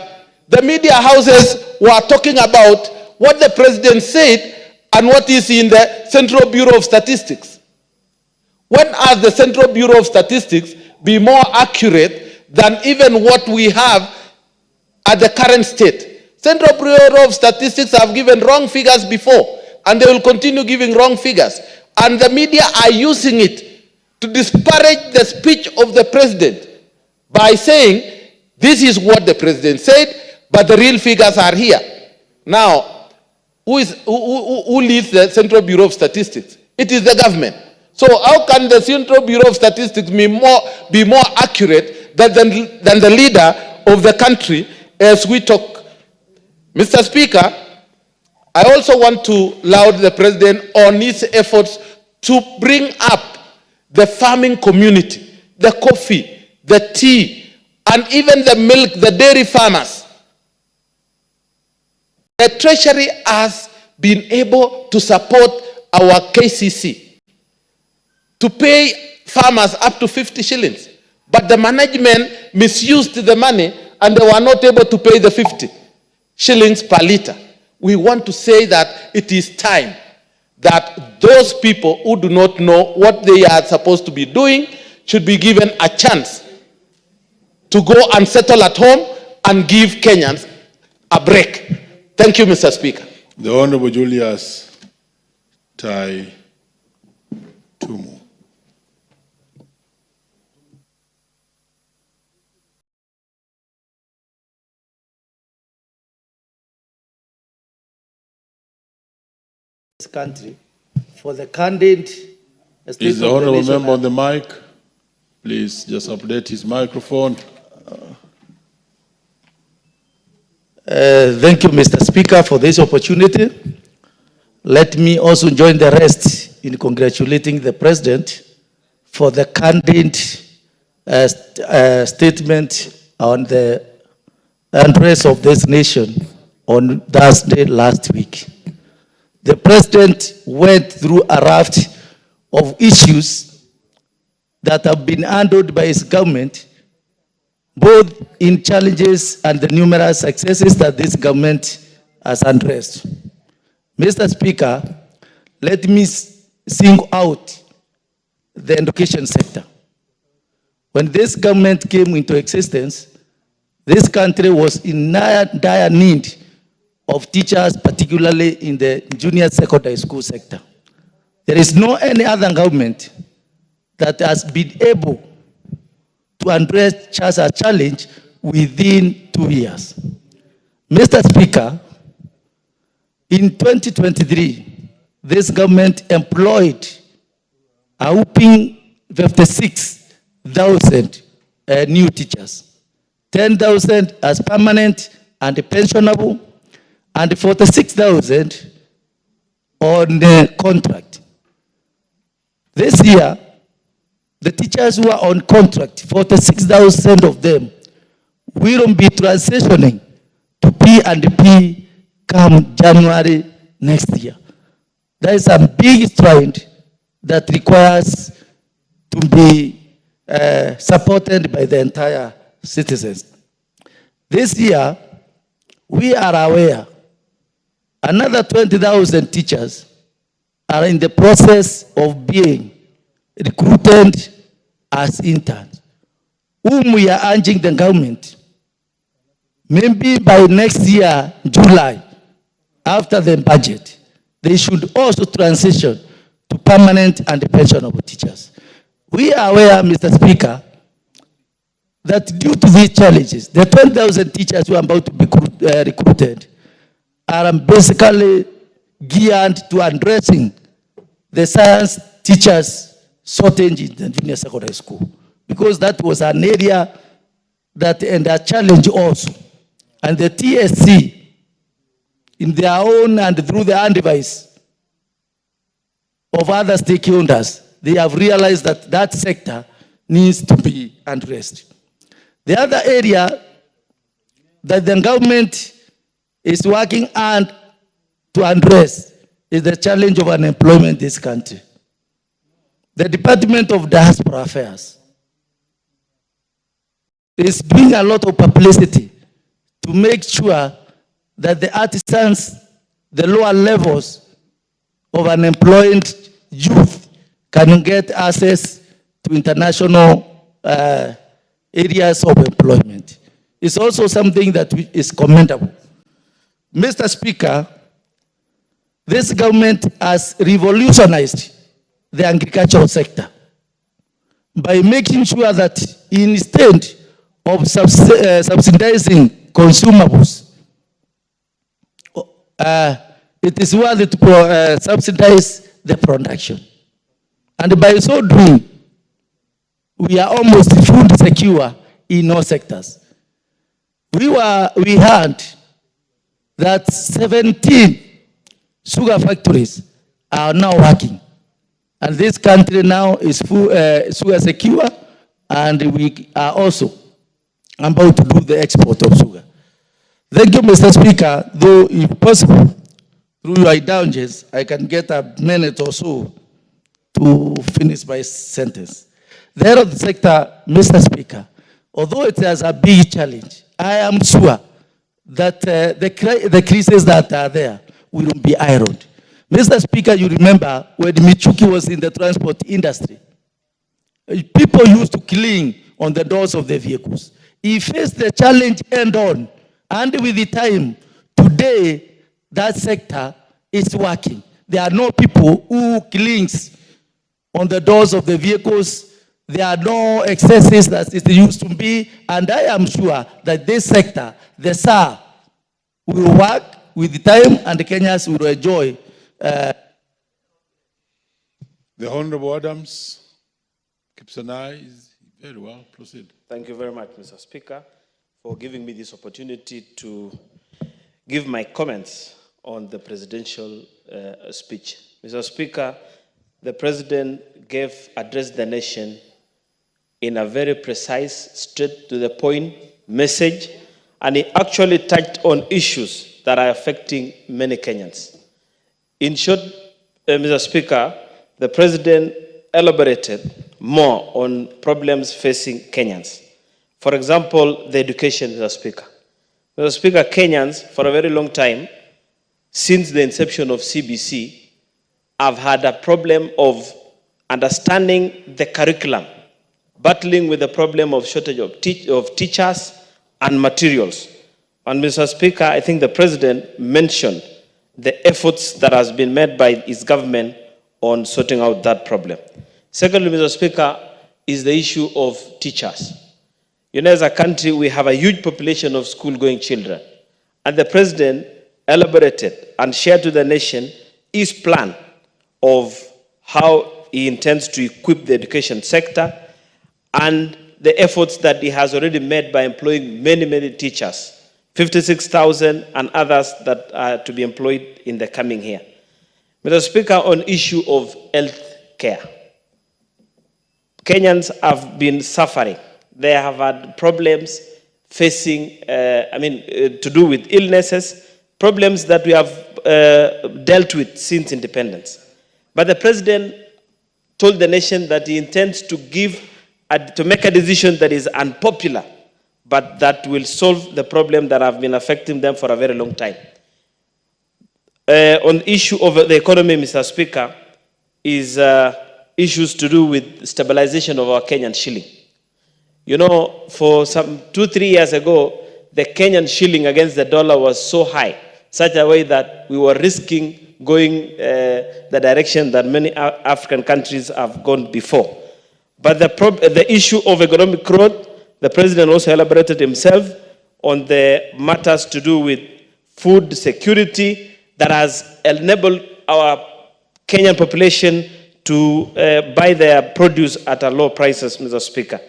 the media houses were talking about what the President said and what is in the Central Bureau of Statistics. When has the Central Bureau of Statistics be more accurate than even what we have at the current state? Central Bureau of Statistics have given wrong figures before, and they will continue giving wrong figures. And the media are using it to disparage the speech of the President by saying, this is what the President said, but the real figures are here. Now, who leads the Central Bureau of Statistics? It is the government. So how can the Central Bureau of Statistics be more accurate than the leader of the country as we talk? Mr. Speaker, I also want to laud the President on his efforts to bring up the farming community, the coffee, the tea, and even the milk, the dairy farmers. The Treasury has been able to support our KCC to pay farmers up to 50 shillings. But the management misused the money and they were not able to pay the 50 shillings per liter. We want to say that it is time that those people who do not know what they are supposed to be doing should be given a chance to go and settle at home and give Kenyans a break. Thank you, Mr. Speaker. The Honorable Julius Tai Tumu. This country for the candid. Is the honorable member on the mic? Please just update his microphone. Thank you, Mr. Speaker, for this opportunity. Let me also join the rest in congratulating the President for the candid statement on the address of this nation on Thursday last week. The President went through a raft of issues that have been handled by his government, both in challenges and the numerous successes that this government has addressed. Mr. Speaker, let me single out the education sector. When this government came into existence, this country was in dire need of teachers, particularly in the junior secondary school sector. There is no any other government that has been able to address such a challenge within 2 years. Mr. Speaker, in 2023, this government employed a whopping 56,000 new teachers, 10,000 as permanent and pensionable, and 46,000 on the contract. This year, the teachers who are on contract, 46,000 of them, will be transitioning to P&P come January next year. That is a big stride that requires to be supported by the entire citizens. This year, we are aware another 20,000 teachers are in the process of being recruited as interns, whom we are urging the government, maybe by next year, July, after the budget, they should also transition to permanent and pensionable teachers. We are aware, Mr. Speaker, that due to these challenges, the 20,000 teachers who are about to be recruited are basically geared to addressing the science teachers shortage in the junior secondary school, because that was an area that and a challenge also. And the TSC, in their own and through the advice of other stakeholders, they have realized that that sector needs to be addressed. The other area that the government is working on to address is the challenge of unemployment in this country. The Department of Diaspora Affairs is doing a lot of publicity to make sure that the artisans, the lower levels of unemployed youth can get access to international areas of employment. It's also something that is commendable. Mr. Speaker, this government has revolutionized the agricultural sector by making sure that instead of subsidizing consumables, it is worthy to subsidize the production. And by so doing, we are almost food secure in all sectors. We heard that 17 sugar factories are now working. And this country now is sugar secure, and we are also about to do the export of sugar. Thank you, Mr. Speaker. Though, if possible, through your indulgence, I can get a minute or so to finish my sentence. The health sector, Mr. Speaker, although it has a big challenge, I am sure that the crises that are there will be ironed. Mr. Speaker, you remember when Michuki was in the transport industry, people used to cling on the doors of the vehicles. He faced the challenge end on, and with the time, today, that sector is working. There are no people who clings on the doors of the vehicles. There are no excesses that it used to be, and I am sure that this sector, the SAR, will work with the time, and the Kenyans will enjoy. The Honorable Adams keeps an eye. Very well, proceed. Thank you very much, Mr. Speaker, for giving me this opportunity to give my comments on the presidential speech. Mr. Speaker, the President addressed the nation in a very precise, straight to the point message, and he actually touched on issues that are affecting many Kenyans. In short, Mr. Speaker, the President elaborated more on problems facing Kenyans. For example, the education, Mr. Speaker. Mr. Speaker, Kenyans, for a very long time, since the inception of CBC, have had a problem of understanding the curriculum, battling with the problem of shortage of teachers and materials. And Mr. Speaker, I think the President mentioned the efforts that has been made by his government on sorting out that problem. Secondly, Mr. Speaker, is the issue of teachers. You know, as a country, we have a huge population of school-going children. And the President elaborated and shared to the nation his plan of how he intends to equip the education sector and the efforts that he has already made by employing many, many teachers, 56,000 and others that are to be employed in the coming year. Mr. Speaker, on issue of health care, Kenyans have been suffering. They have had problems facing, to do with illnesses, problems that we have dealt with since independence. But the President told the nation that he intends to make a decision that is unpopular, but that will solve the problem that have been affecting them for a very long time. On the issue of the economy, Mr. Speaker, is issues to do with stabilization of our Kenyan shilling. You know, for some 2-3 years ago, the Kenyan shilling against the dollar was so high, such a way that we were risking going the direction that many African countries have gone before. But the issue of economic growth, the President also elaborated himself on the matters to do with food security that has enabled our Kenyan population to buy their produce at a low prices, Mr. Speaker.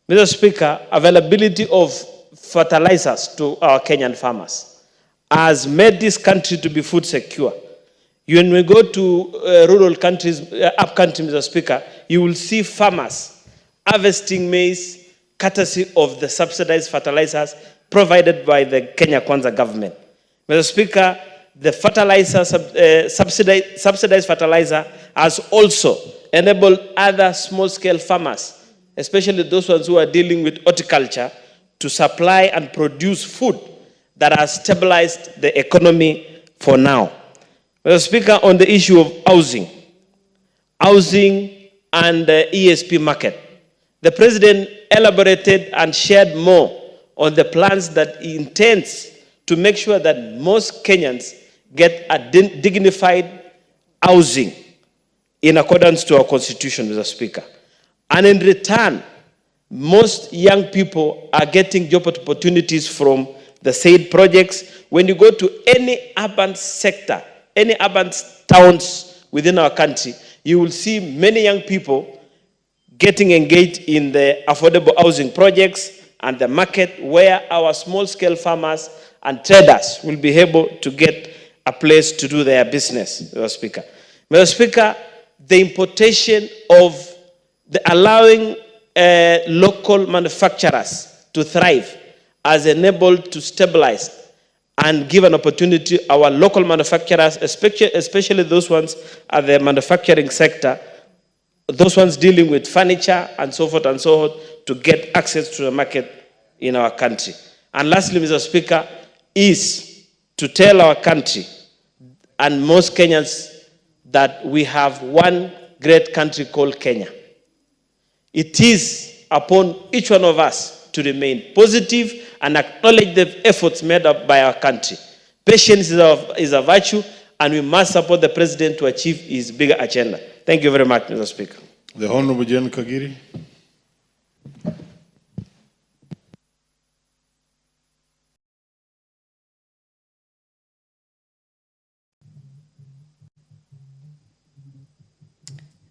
Mr. Speaker, availability of fertilizers to our Kenyan farmers has made this country to be food secure. When we go to rural countries, up country, Mr. Speaker, you will see farmers harvesting maize courtesy of the subsidized fertilizers provided by the Kenya KWANZA government. Mr. Speaker, the fertilizer, subsidized fertilizer has also enabled other small-scale farmers, especially those ones who are dealing with horticulture, to supply and produce food that has stabilized the economy for now. Mr. Speaker, on the issue of housing and the ESP market, the President elaborated and shared more on the plans that he intends to make sure that most Kenyans get a dignified housing in accordance to our constitution, Mr. Speaker. And in return, most young people are getting job opportunities from the said projects. When you go to any urban sector, any urban towns within our country, you will see many young people getting engaged in the affordable housing projects and the market where our small-scale farmers and traders will be able to get a place to do their business, Mr. Speaker. Mr. Speaker, the importation of allowing local manufacturers to thrive has enabled to stabilize and give an opportunity to our local manufacturers, especially those ones at the manufacturing sector, those ones dealing with furniture and so forth, to get access to the market in our country. And lastly, Mr. Speaker, is to tell our country and most Kenyans that we have one great country called Kenya. It is upon each one of us to remain positive and acknowledge the efforts made up by our country. Patience is a virtue, and we must support the president to achieve his bigger agenda. Thank you very much, Mr. Speaker. The Honorable Jen Kagiri.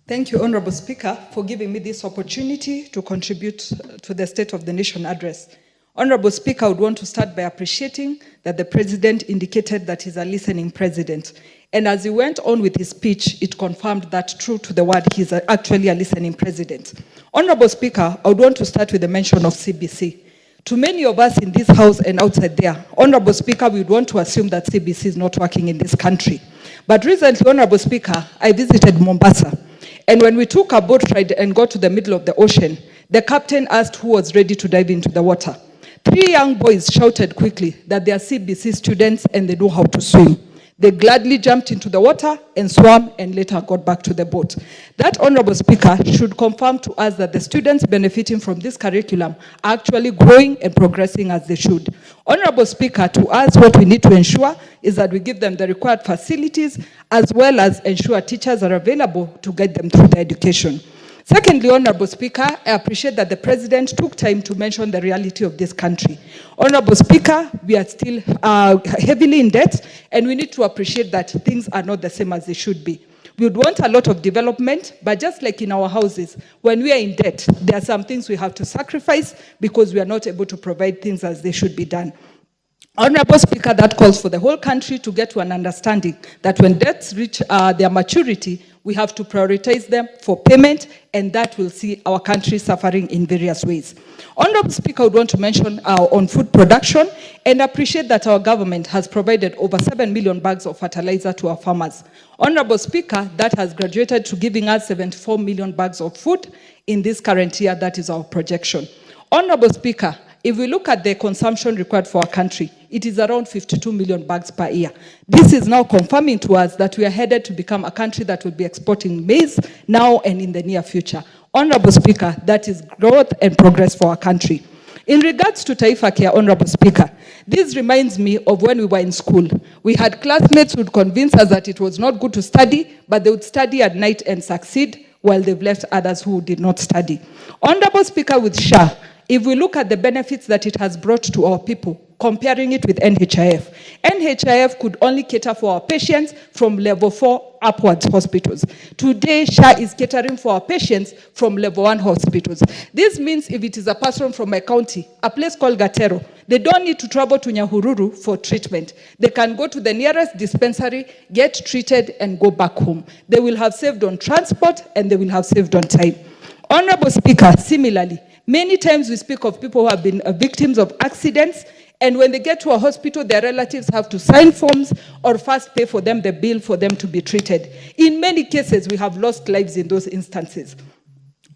Thank you, Honorable Speaker, for giving me this opportunity to contribute to the State of the Nation address. Honorable Speaker, I would want to start by appreciating that the President indicated that he's a listening President. And as he went on with his speech, it confirmed that true to the word, he's actually a listening President. Honorable Speaker, I would want to start with the mention of CBC. To many of us in this House and outside there, Honorable Speaker, we would want to assume that CBC is not working in this country. But recently, Honorable Speaker, I visited Mombasa. And when we took a boat ride and got to the middle of the ocean, the captain asked who was ready to dive into the water. 3 young boys shouted quickly that they are CBC students and they know how to swim. They gladly jumped into the water and swam and later got back to the boat. That, Honorable Speaker, should confirm to us that the students benefiting from this curriculum are actually growing and progressing as they should. Honorable Speaker, to us what we need to ensure is that we give them the required facilities as well as ensure teachers are available to guide them through their education. Secondly, Honorable Speaker, I appreciate that the President took time to mention the reality of this country. Honorable Speaker, we are still heavily in debt, and we need to appreciate that things are not the same as they should be. We would want a lot of development, but just like in our houses, when we are in debt, there are some things we have to sacrifice because we are not able to provide things as they should be done. Honorable Speaker, that calls for the whole country to get to an understanding that when debts reach their maturity, we have to prioritize them for payment, and that will see our country suffering in various ways. Honorable Speaker, I would want to mention on food production and appreciate that our government has provided over 7 million bags of fertilizer to our farmers. Honorable Speaker, that has graduated to giving us 74 million bags of food in this current year. That is our projection. Honorable Speaker, if we look at the consumption required for our country, it is around 52 million bags per year. This is now confirming to us that we are headed to become a country that will be exporting maize now and in the near future. Honorable Speaker, that is growth and progress for our country. In regards to Taifa Care, Honorable Speaker, this reminds me of when we were in school. We had classmates who would convince us that it was not good to study, but they would study at night and succeed, while they've left others who did not study. Honorable Speaker, with SHA, if we look at the benefits that it has brought to our people, comparing it with NHIF, NHIF could only cater for our patients from level 4 upwards hospitals. Today, SHA is catering for our patients from level 1 hospitals. This means if it is a person from my county, a place called Gatero, they don't need to travel to Nyahururu for treatment. They can go to the nearest dispensary, get treated, and go back home. They will have saved on transport, and they will have saved on time. Honorable Speaker, similarly, many times we speak of people who have been victims of accidents, and when they get to a hospital, their relatives have to sign forms or first pay for them the bill for them to be treated. In many cases, we have lost lives in those instances.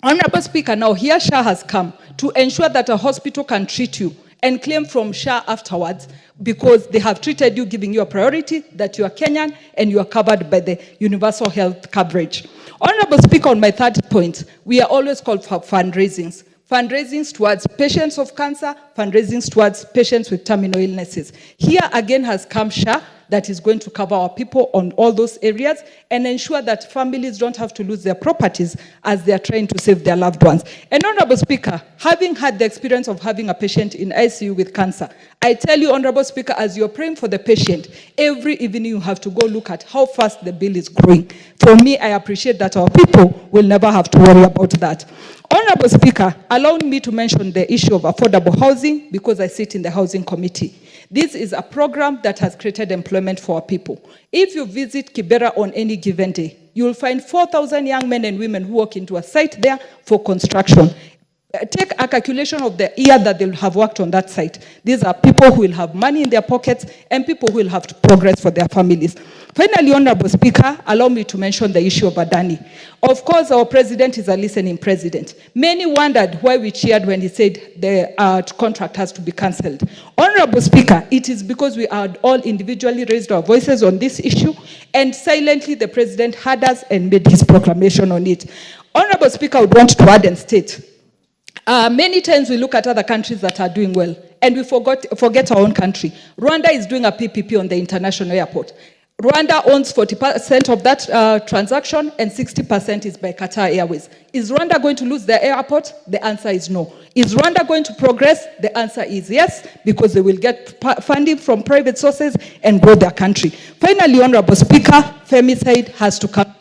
Honorable Speaker, now here SHA has come to ensure that a hospital can treat you and claim from SHA afterwards because they have treated you, giving you a priority that you are Kenyan and you are covered by the universal health coverage. Honorable Speaker, on my third point, we are always called for fundraisings. Fundraisings towards patients of cancer, fundraisings towards patients with terminal illnesses. Here again has come SHA that is going to cover our people on all those areas and ensure that families don't have to lose their properties as they are trying to save their loved ones. And Honorable Speaker, having had the experience of having a patient in ICU with cancer, I tell you, Honorable Speaker, as you're praying for the patient, every evening you have to go look at how fast the bill is growing. For me, I appreciate that our people will never have to worry about that. Honorable Speaker, allow me to mention the issue of affordable housing because I sit in the Housing Committee. This is a program that has created employment for our people. If you visit Kibera on any given day, you will find 4,000 young men and women who walk into a site there for construction. Take a calculation of the year that they'll have worked on that site. These are people who will have money in their pockets and people who will have to progress for their families. Finally, Honorable Speaker, allow me to mention the issue of Adani. Of course, our president is a listening president. Many wondered why we cheered when he said the contract has to be cancelled. Honorable Speaker, it is because we had all individually raised our voices on this issue, and silently the president heard us and made his proclamation on it. Honorable Speaker, I would want to add and state, many times we look at other countries that are doing well, and we forget our own country. Rwanda is doing a PPP on the international airport. Rwanda owns 40% of that transaction, and 60% is by Qatar Airways. Is Rwanda going to lose their airport? The answer is no. Is Rwanda going to progress? The answer is yes, because they will get funding from private sources and grow their country. Finally, Honorable Speaker, femicide has to come.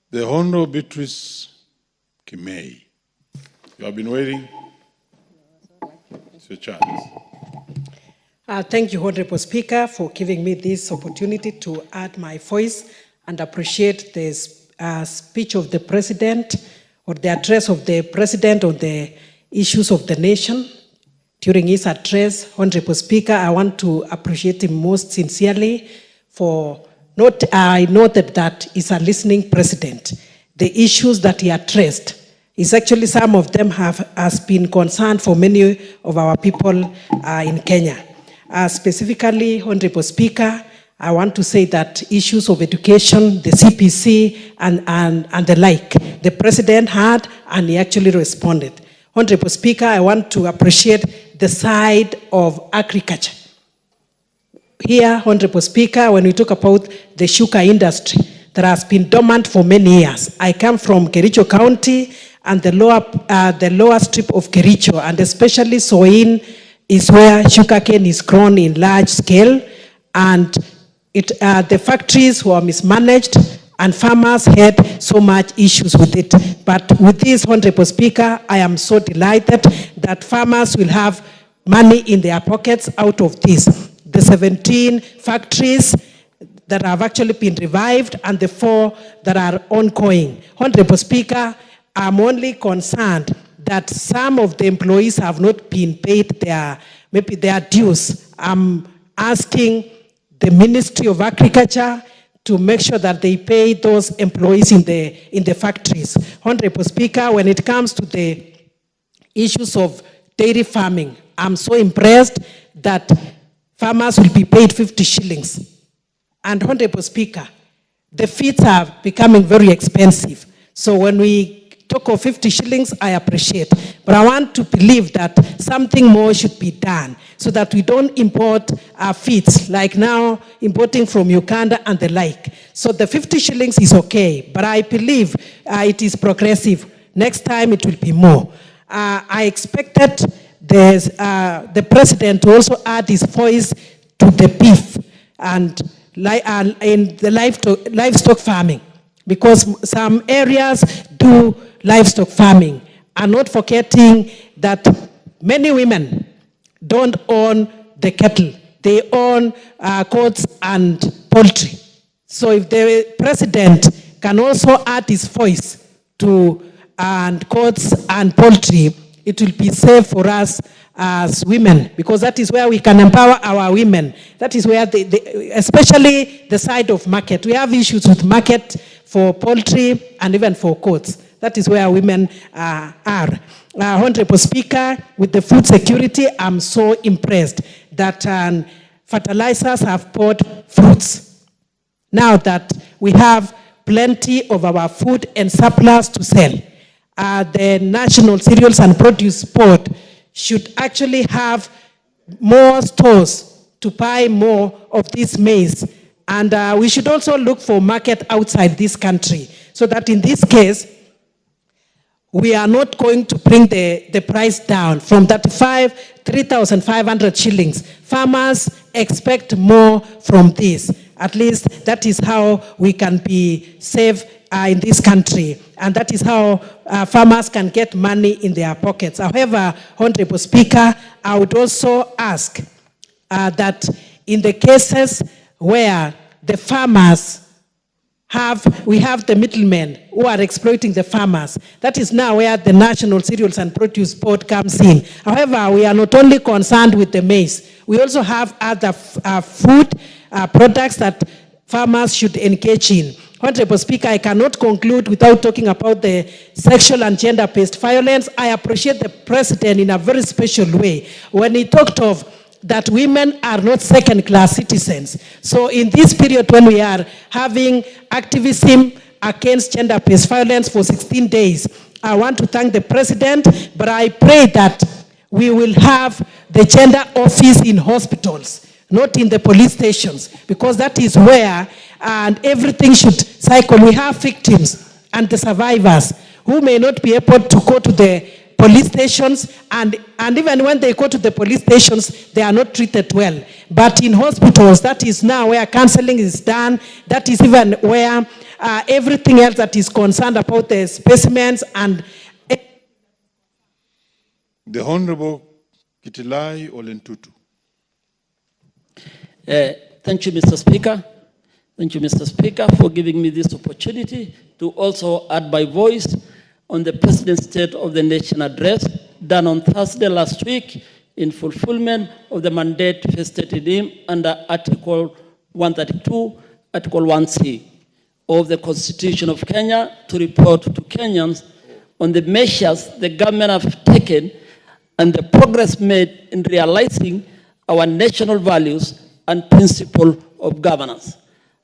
The Honorable Beatrice Kimei. You have been waiting. It's your chance. Thank you, Honorable Speaker, for giving me this opportunity to add my voice and appreciate the speech of the President or the address of the President on the issues of the nation. During his address, Honorable Speaker, I want to appreciate him most sincerely for I noted that he's a listening President. The issues that he addressed is actually some of them has been concerned for many of our people in Kenya. Specifically, Honorable Speaker, I want to say that issues of education, the CPC, and the like, the President had, and he actually responded. Honorable Speaker, I want to appreciate the side of agriculture. Here, Honorable Speaker, when we talk about the sugar industry that has been dormant for many years. I come from Kericho County and the lower strip of Kericho, and especially Soin is where sugarcane is grown in large scale, and the factories were mismanaged and farmers had so much issues with it. But with this, Honorable Speaker, I am so delighted that farmers will have money in their pockets out of this. The 17 factories that have actually been revived and the 4 that are ongoing. Honorable Speaker, I'm only concerned that some of the employees have not been paid their dues. I'm asking the Ministry of Agriculture to make sure that they pay those employees in the factories. Honorable Speaker, when it comes to the issues of dairy farming, I'm so impressed that farmers will be paid 50 shillings. And Honorable Speaker, the feeds are becoming very expensive. So when we talk of 50 shillings, I appreciate. But I want to believe that something more should be done so that we don't import feeds, like now importing from Uganda and the like. So the 50 shillings is okay, but I believe it is progressive. Next time it will be more. I expected the President to also add his voice to the beef and in the livestock farming, because some areas do livestock farming, and not forgetting that many women don't own the cattle. They own goats and poultry. So if the President can also add his voice to goats and poultry, it will be safe for us as women, because that is where we can empower our women. That is where, especially the side of market. We have issues with market for poultry and even for goats. That is where women are. Honorable Speaker, with the food security, I'm so impressed that fertilizers have bought fruits. Now that we have plenty of our food and surplus to sell, the National Cereals and Produce Board should actually have more stores to buy more of this maize. And we should also look for market outside this country, so that in this case, we are not going to bring the price down from 3,500 shillings. Farmers expect more from this. At least that is how we can be safe in this country. And that is how farmers can get money in their pockets. However, Honorable Speaker, I would also ask that in the cases where the farmers we have the middlemen who are exploiting the farmers. That is now where the National Cereals and Produce Board comes in. However, we are not only concerned with the maize. We also have other food products that farmers should engage in. Honorable Speaker, I cannot conclude without talking about the sexual and gender-based violence. I appreciate the President in a very special way when he talked of that women are not second-class citizens. So in this period when we are having activism against gender-based violence for 16 days, I want to thank the President, but I pray that we will have the gender office in hospitals, not in the police stations, because that is where and everything should cycle. We have victims and the survivors who may not be able to go to the police stations, and even when they go to the police stations, they are not treated well. But in hospitals, that is now where counseling is done. That is even where everything else that is concerned about the specimens and... The Honorable Kitilai Olentutu. Thank you, Mr. Speaker. Thank you, Mr. Speaker, for giving me this opportunity to also add my voice on the President's State of the Nation address done on Thursday last week in fulfillment of the mandate vested in him under Article 132, Article 1C of the Constitution of Kenya to report to Kenyans on the measures the government have taken and the progress made in realizing our national values and principle of governance,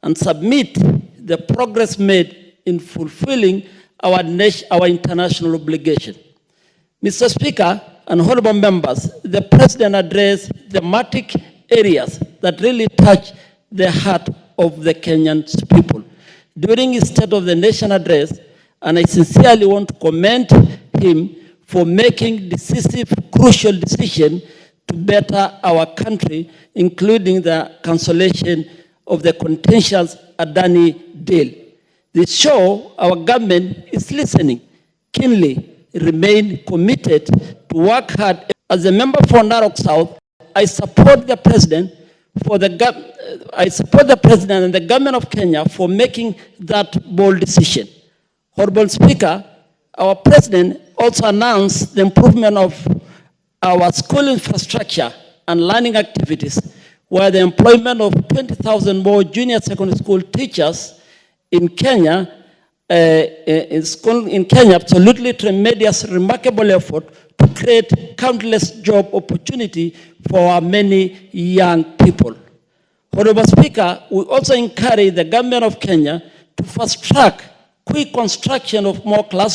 and submit the progress made in fulfilling our international obligation. Mr. Speaker and honorable members, the President addressed thematic areas that really touch the heart of the Kenyan people during his State of the Nation address, and I sincerely want to commend him for making decisive, crucial decisions to better our country, including the cancellation of the contentious Adani deal. This shows our government is listening keenly, remain committed to work hard. As a member for Narok South, I support the President and the government of Kenya for making that bold decision. Honorable Speaker, our President also announced the improvement of our school infrastructure and learning activities, where the employment of 20,000 more junior secondary school teachers in Kenya, absolutely tremendous, remarkable effort to create countless job opportunity for our many young people. Honorable Speaker, we also encourage the government of Kenya to fast track quick construction of more classrooms